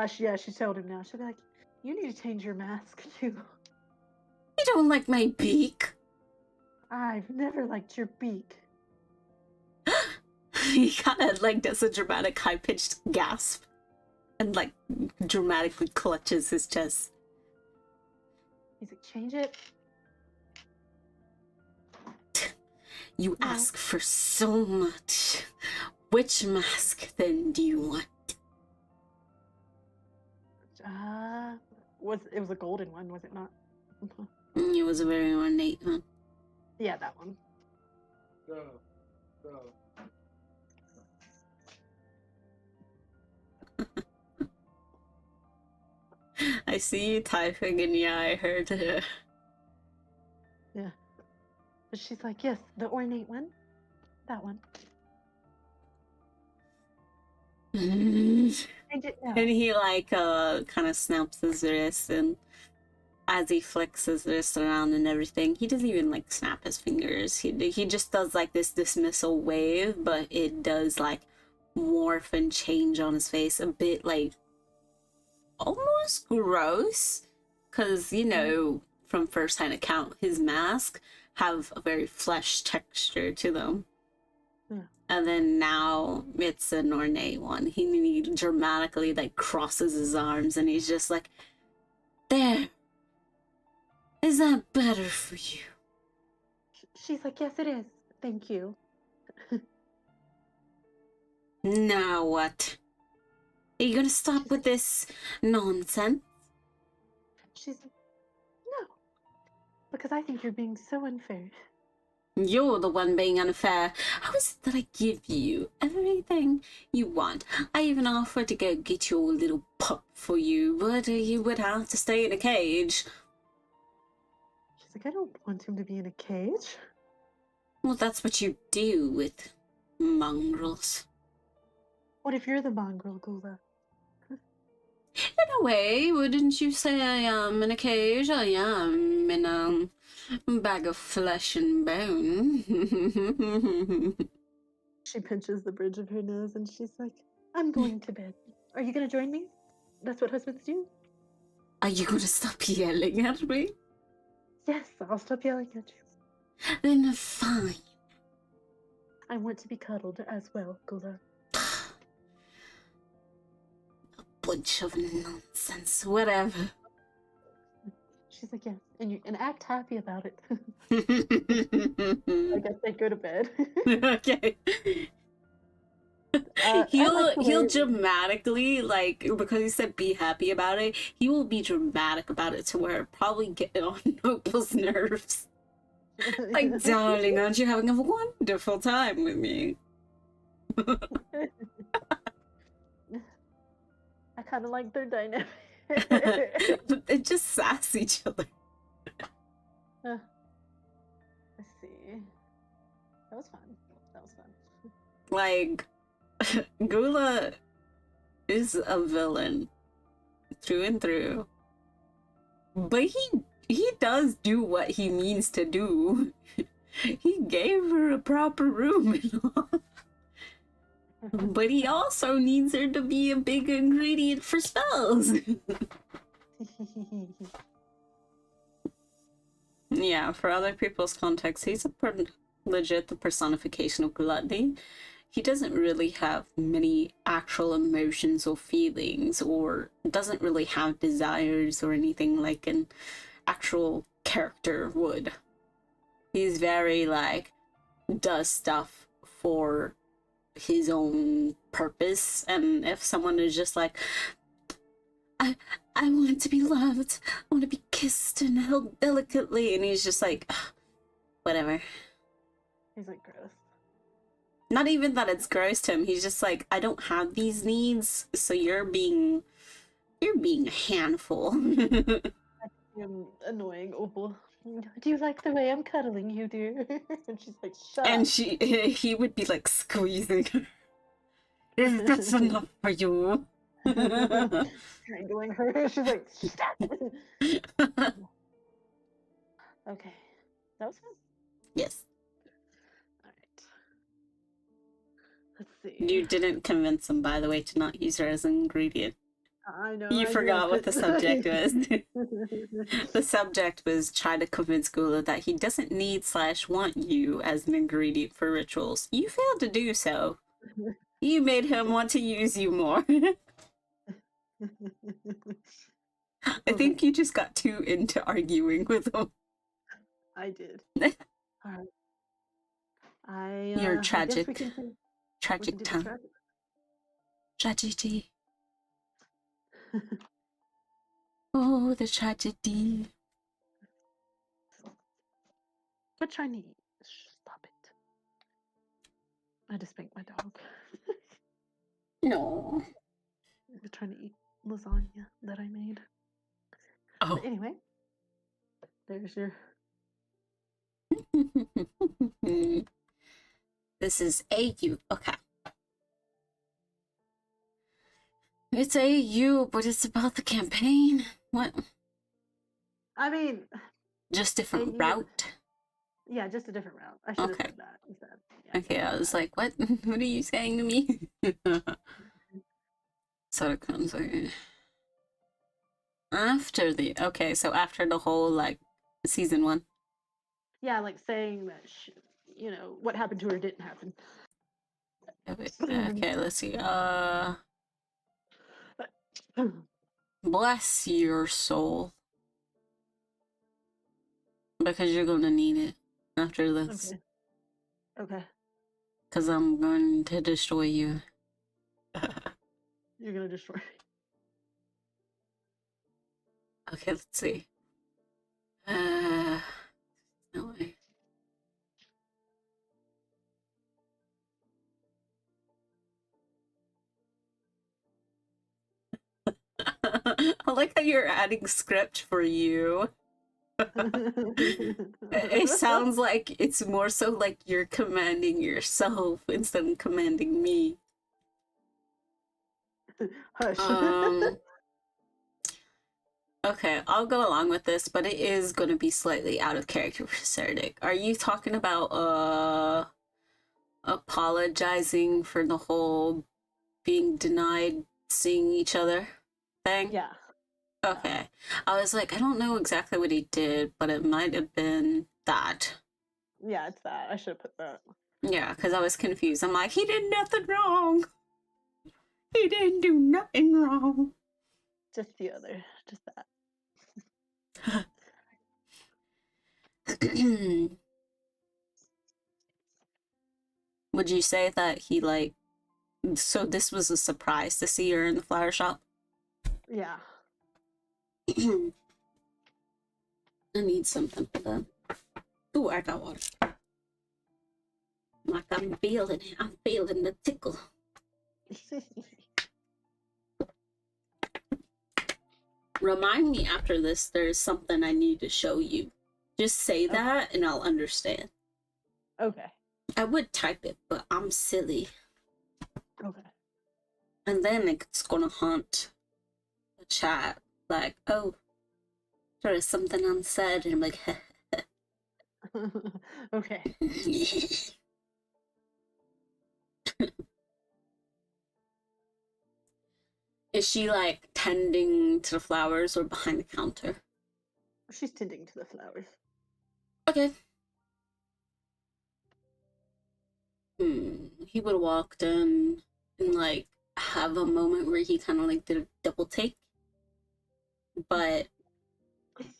She told him now. She'll be like, "You need to change your mask too." You don't like my beak? I've never liked your beak. He kind of like does a dramatic high-pitched gasp and like dramatically clutches his chest. He's like, "Change it." You ask for so much. Which mask then do you want? It was a golden one, was it not? It was a very ornate one. Yeah, that one. I see you typing, and yeah, I heard her. Yeah. But she's like, yes, the ornate one. That one. And he like kind of snaps his wrist, and as he flicks his wrist around and everything, he doesn't even like snap his fingers. He just does like this dismissal wave, but it does like morph and change on his face a bit, like almost gross, because you know from first-hand account his mask have a very flesh texture to them. And then now it's an ornate one. He dramatically like crosses his arms and he's just like, there. Is that better for you? She's like, yes, it is. Thank you. Now what? Are you gonna stop with this nonsense? She's like, no, because I think you're being so unfair. You're the one being unfair. How is it that I give you everything you want? I even offered to go get your little pup for you, but you would have to stay in a cage. She's like, I don't want him to be in a cage. Well, that's what you do with mongrels. What if you're the mongrel, Gula? In a way, wouldn't you say I am in a cage? I am in a bag of flesh and bone. She pinches the bridge of her nose and she's like, I'm going to bed. Are you going to join me? That's what husbands do? Are you going to stop yelling at me? Yes, I'll stop yelling at you. Then fine. I want to be cuddled as well, Gula. Bunch of nonsense. Whatever. She's like, yes, and act happy about it. I guess they go to bed. Okay. He'll dramatically, like, because he said be happy about it, he will be dramatic about it to where it probably get on Opal's nerves. Like, darling, aren't you having a wonderful time with me? I kind of like their dynamic. They just sass each other. Let's see. That was fun. Like, Gula is a villain through and through, but he does do what he means to do. He gave her a proper room and all. But he also needs her to be a big ingredient for spells. Yeah, for other people's context, he's legit the personification of gluttony. He doesn't really have many actual emotions or feelings, or doesn't really have desires or anything like an actual character would. He's very, like, does stuff for his own purpose, and if someone is just like, I want to be loved, I want to be kissed and held delicately, and he's just like, whatever. He's like, gross. Not even that it's gross to him, he's just like, I don't have these needs, so you're being a handful. I'm annoying Opal. Do you like the way I'm cuddling you, dear? And she's like, shut up. And he would be like squeezing her. Is this enough for you? Strangling her. She's like, stop. Okay. That was fun. Yes. Alright. Let's see. You didn't convince him, by the way, to not use her as an ingredient. I know. You forgot what the subject was. The subject was trying to convince Gula that he doesn't need / want you as an ingredient for rituals. You failed to do so. You made him want to use you more. I think you just got too into arguing with him. I did. Alright. You're I tragic. guess we can Tragic tongue. Tragedy. Oh, the tragedy. Quit trying to eat. Stop it. I just spanked my dog. No. We're trying to eat lasagna that I made. Oh. But anyway, there's your. This is AU. Okay. It's AU, but it's about the campaign. What? I mean, just different AU. route. Yeah, just a different route. I should have said that instead. Yeah, okay, I was like, what? What are you saying to me? So it comes like after the so after the whole like season 1. Yeah, like saying that what happened to her didn't happen. Okay, let's see. Bless your soul, because you're gonna need it after this. Okay. Because I'm going to destroy you. You're gonna destroy. Okay, let's see. No way. I like how you're adding script for you. It sounds like it's more so like you're commanding yourself instead of commanding me. Hush. Okay, I'll go along with this, but it is going to be slightly out of character for Serdic. Are you talking about apologizing for the whole being denied seeing each other thing? Yeah. Okay. I was like, I don't know exactly what he did, but it might have been that. Yeah, it's that. I should have put that. Yeah, because I was confused. I'm like, he did nothing wrong. He didn't do nothing wrong. Just the other. Just that. Would you say that he like, so this was a surprise to see her in the flower shop? Yeah. I need something for that. Ooh, I got water. Like I'm feeling it. I'm feeling the tickle. Remind me after this, there's something I need to show you. Just say that and I'll understand. Okay. I would type it, but I'm silly. Okay. And then it's gonna haunt the chat. Like, oh, there is something unsaid. And I'm like, Okay. Is she like tending to the flowers or behind the counter? She's tending to the flowers. Okay. He would have walked in and like have a moment where he kind of like did a double take, but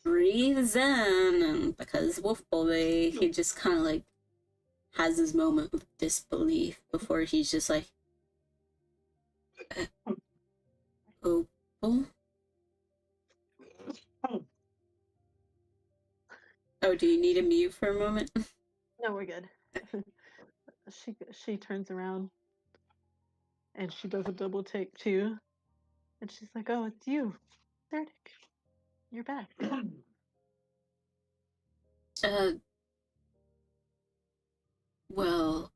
breathes in, and because Wolf Boy, he just kind of like has his moment of disbelief before he's just like, Opal? Oh, do you need a mute for a moment? No, we're good. She turns around and she does a double take too. And she's like, oh, it's you. Serdic. You're back. Well,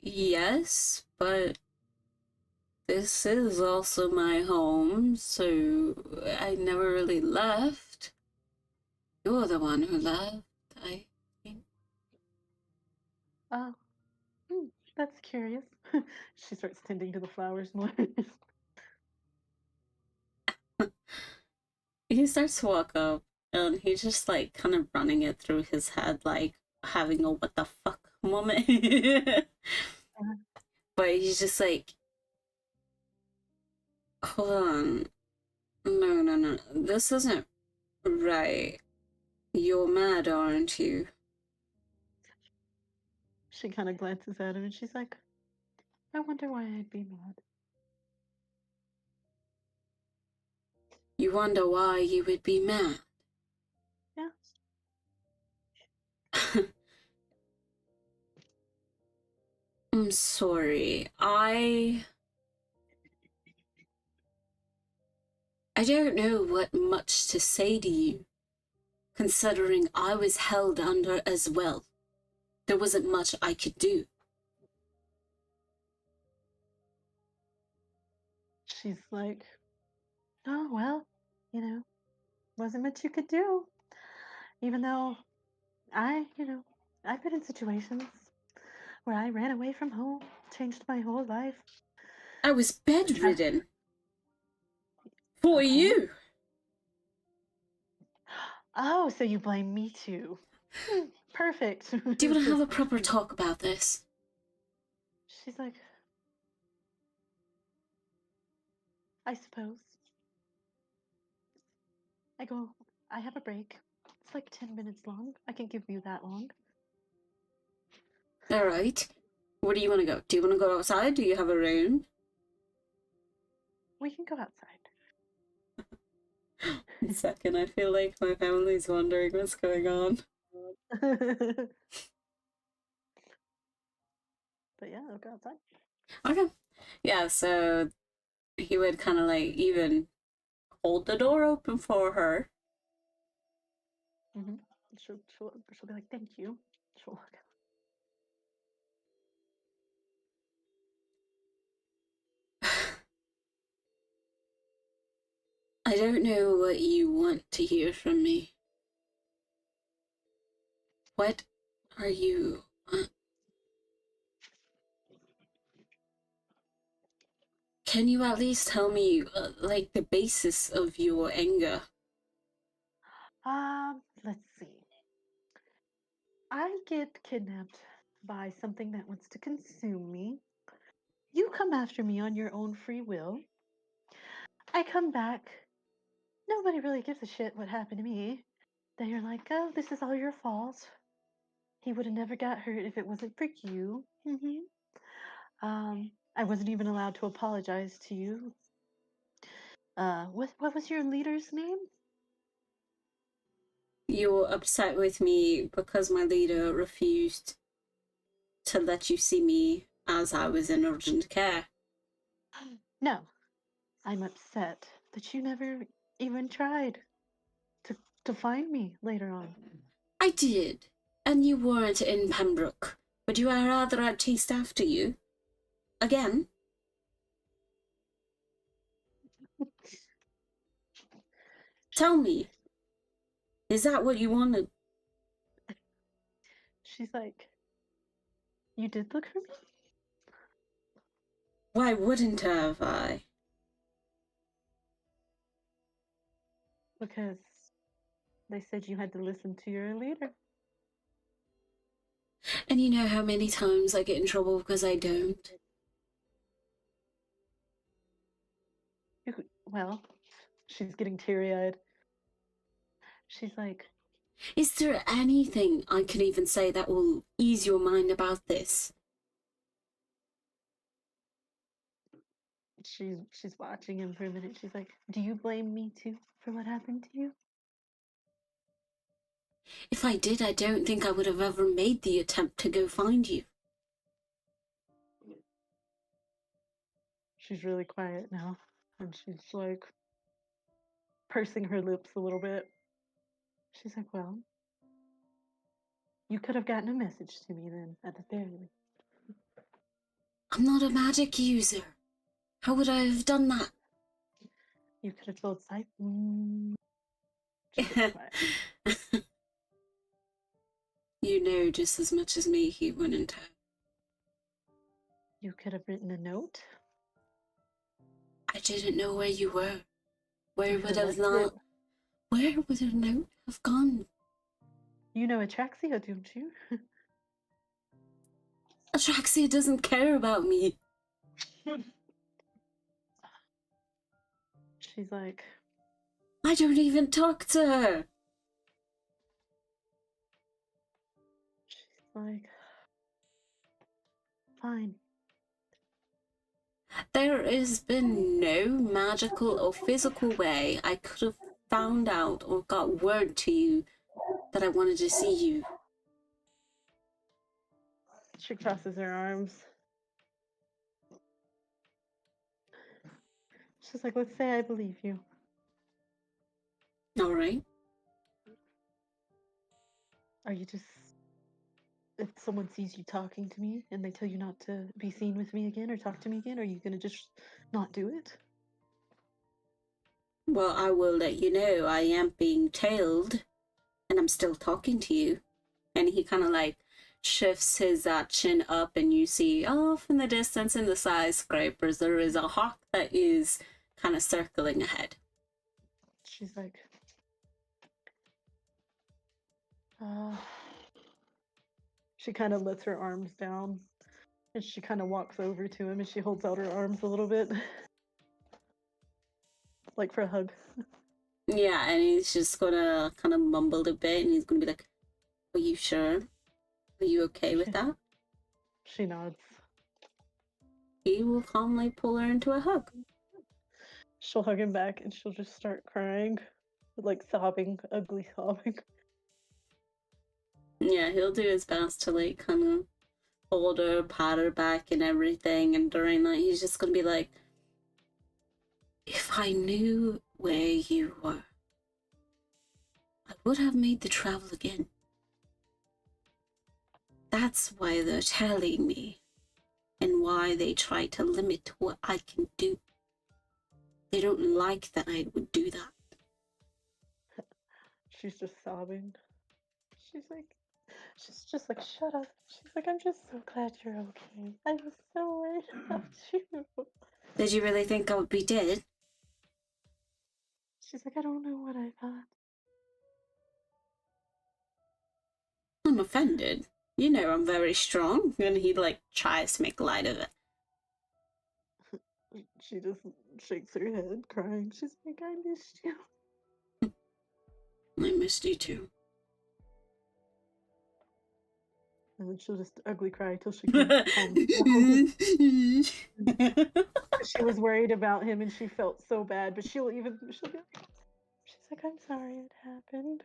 yes, but this is also my home, so I never really left. You're the one who left, I think. Oh, that's curious. She starts tending to the flowers more. He starts to walk up, and he's just like kind of running it through his head, like having a what the fuck moment. But he's just like, hold on. No. This isn't right. You're mad, aren't you? She kind of glances at him and she's like, I wonder why I'd be mad. You wonder why you would be mad. Yeah. I'm sorry. I don't know what much to say to you, considering I was held under as well. There wasn't much I could do. She's like, oh, well, wasn't much you could do. Even though I've been in situations where I ran away from home, changed my whole life. I was bedridden. For Okay. you. Oh, so you blame me too. Perfect. Do you want to have a proper talk about this? She's like, I suppose. I go, I have a break. It's like 10 minutes long. I can give you that long. All right. Where do you want to go? Do you want to go outside? Do you have a room? We can go outside. 1 second, I feel like my family's wondering what's going on. But yeah, I'll go outside. Okay. Yeah, so he would kind of like even hold the door open for her. Mm-hmm. She'll be like, thank you. She'll walk out. I don't know what you want to hear from me. What are you... Can you at least tell me, like, the basis of your anger? Let's see. I get kidnapped by something that wants to consume me. You come after me on your own free will. I come back. Nobody really gives a shit what happened to me. Then you're like, oh, this is all your fault. He would have never got hurt if it wasn't for you. I wasn't even allowed to apologize to you. What was your leader's name? You're upset with me because my leader refused to let you see me as I was in urgent care. No, I'm upset that you never even tried to find me later on. I did, and you weren't in Pembroke, but you are rather I chased after you. Again? Tell me, is that what you wanted? She's like, you did look for me? Why wouldn't have I? Because they said you had to listen to your leader. And you know how many times I get in trouble because I don't? Well, she's getting teary-eyed. She's like, Is there anything I can even say that will ease your mind about this? she's watching him for a minute. She's like, do you blame me too for what happened to you? If I did, I don't think I would have ever made the attempt to go find you. She's really quiet now, and she's like pursing her lips a little bit. She's like, well, you could have gotten a message to me then, at the very least. I'm not a magic user. How would I have done that? You could have told Sight. She gets quiet. You know just as much as me he wouldn't have. You could have written a note. I didn't know where you were. Where You would could have have left not? it. Where would a note have gone? You know Atraxia, don't you? Atraxia doesn't care about me. She's like, I don't even talk to her. she's like, fine. There has been no magical or physical way I could have found out or got word to you that I wanted to see you. She crosses her arms. She's like, let's say I believe you. All right. Are you just, if someone sees you talking to me and they tell you not to be seen with me again or talk to me again, are you gonna just not do it? Well, I will let you know I am being tailed and I'm still talking to you. And he kind of like shifts his chin up, and you see off in the distance in the skyscrapers there is a hawk that is kind of circling ahead. She's like, uh, she kind of lets her arms down and she kind of walks over to him and she holds out her arms a little bit, like for a hug. Yeah, and he's just gonna kind of mumble a bit, and he's gonna be like, "Are you sure? Are you okay with that?" She nods. He will calmly pull her into a hug. She'll hug him back and she'll just start crying, like sobbing, ugly sobbing. Yeah, he'll do his best to like kind of hold her, pat her back and everything, and during that he's just gonna be like, if I knew where you were, I would have made the travel again. That's why they're telling me, and why they try to limit what I can do. They don't like that I would do that. She's just sobbing. She's just like, shut up. She's like, I'm just so glad you're okay. I was so worried about you. Did you really think I would be dead? She's like, I don't know what I thought. I'm offended. You know I'm very strong. And he like tries to make light of it. She just shakes her head, crying. She's like, I missed you. I missed you too. And then she'll just ugly cry till she can calm down. She was worried about him and she felt so bad, but she'll be like, she's like, I'm sorry it happened.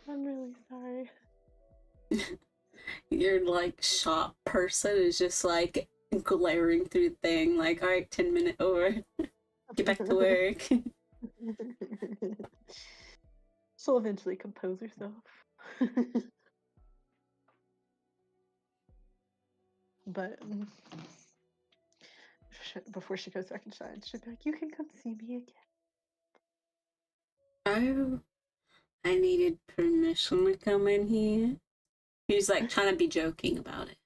I'm really sorry. Your like shop person is just like glaring through the thing, like, all right, 10-minute over. Get back to work. She'll eventually compose herself. But before she goes back and shines, she'll be like, you can come see me again. Oh, I needed permission to come in here. He's like trying to be joking about it.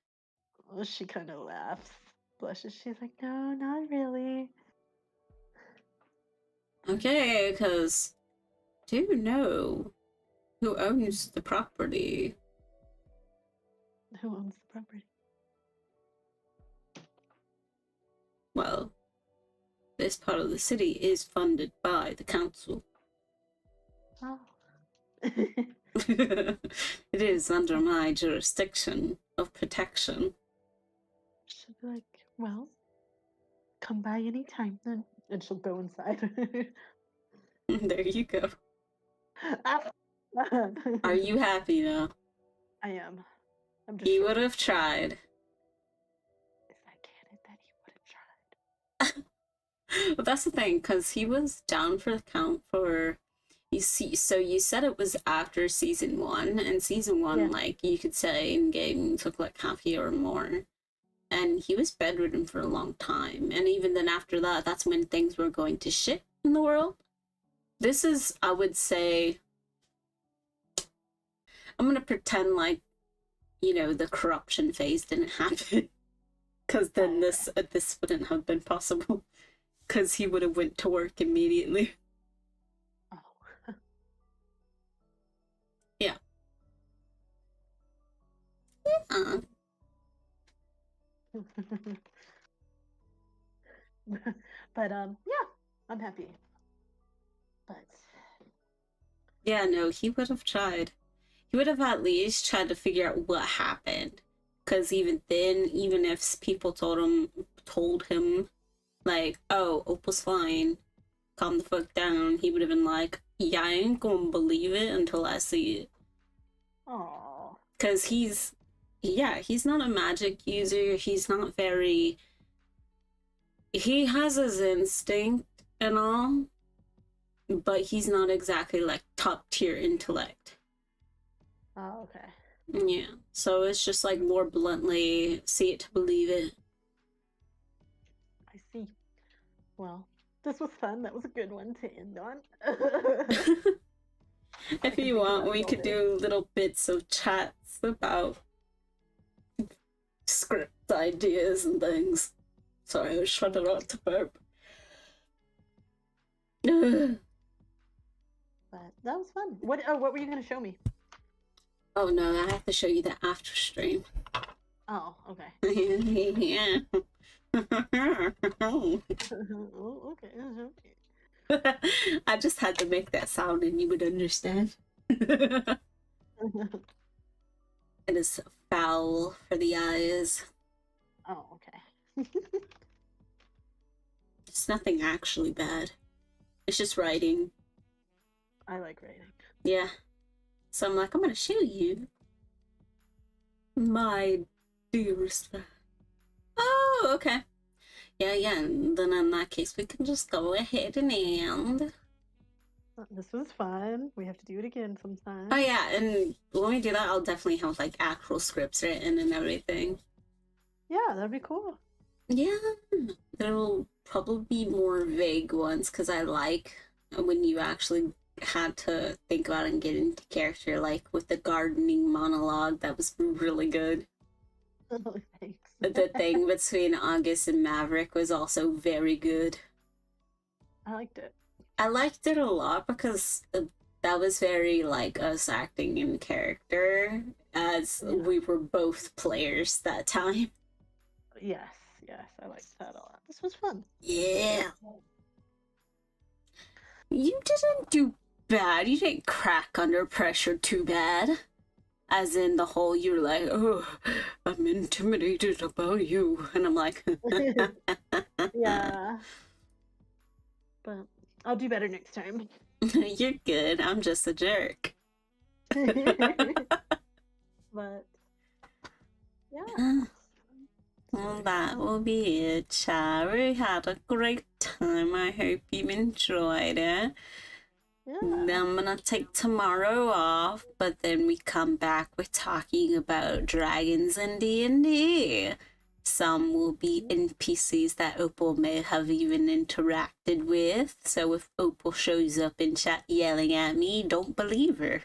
Well, she kind of laughs, blushes. She's like, no, not really. Okay, because do you know who owns the property? Who owns the property? Well, this part of the city is funded by the council. Oh. It is under my jurisdiction of protection. She'll be like, well, come by anytime then. And she'll go inside. There you go. Are you happy now? I am. I'm just He sure would have tried. Is that canon that he would have tried? But that's the thing, because he was down for the count for, you see, so you said it was after season 1, and season 1, Yeah. like, you could say in game took like half a year or more. And he was bedridden for a long time. And even then after that, that's when things were going to shit in the world. This is, I would say, I'm going to pretend like, you know, the corruption phase didn't happen. Because then this wouldn't have been possible. Because he would have went to work immediately. Oh. Yeah. But yeah, I'm happy. But Yeah, no, he would have tried. He would have at least tried to figure out what happened. Because even then, even if people told him, like, oh, Opal's fine, calm the fuck down, he would have been like, yeah, I ain't gonna believe it until I see it. oh. Because he's not a magic user. He's not very... He has his instinct and all, but he's not exactly like top tier intellect. Oh, okay. Yeah, so it's just like more bluntly, see it to believe it. I see. Well, this was fun. That was a good one to end on. If you want, we could do little bits of chats about script ideas and things. Sorry, I was trying not to burp. But that was fun. What were you gonna show me? Oh no, I have to show you the after stream. Oh, okay. Yeah. Oh, okay. I just had to make that sound and you would understand. It is foul for the eyes. Oh, okay. It's nothing actually bad. It's just writing. I like writing. Yeah. So I'm like, I'm gonna show you. My dearest friend. Oh, okay. Yeah. And then in that case, we can just go ahead and end. This was fun. We have to do it again sometime. Oh, yeah. And when we do that, I'll definitely have like actual scripts written and everything. Yeah, that'd be cool. Yeah. There will probably be more vague ones because I like when you actually had to think about and get into character, like with the gardening monologue. That was really good. Oh, thanks. The thing between August and Maverick was also very good. I liked it. I liked it a lot because that was very like us acting in character as we were both players that time. Yes, I liked that a lot. This was fun. Yeah. You didn't do bad. You didn't crack under pressure too bad. As in the whole, you're like, oh, I'm intimidated about you. And I'm like, Yeah. But I'll do better next time. you're good. I'm just a jerk. But yeah. Well, that will be it, child. We had a great time. I hope you enjoyed it. Yeah. I'm gonna take tomorrow off, but then we come back with talking about dragons and D&D. Some will be NPCs that Opal may have even interacted with. So if Opal shows up in chat yelling at me, don't believe her.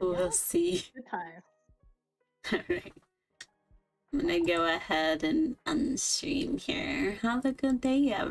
We'll see. Good time. Alright. I'm gonna go ahead and unstream here. Have a good day, everyone.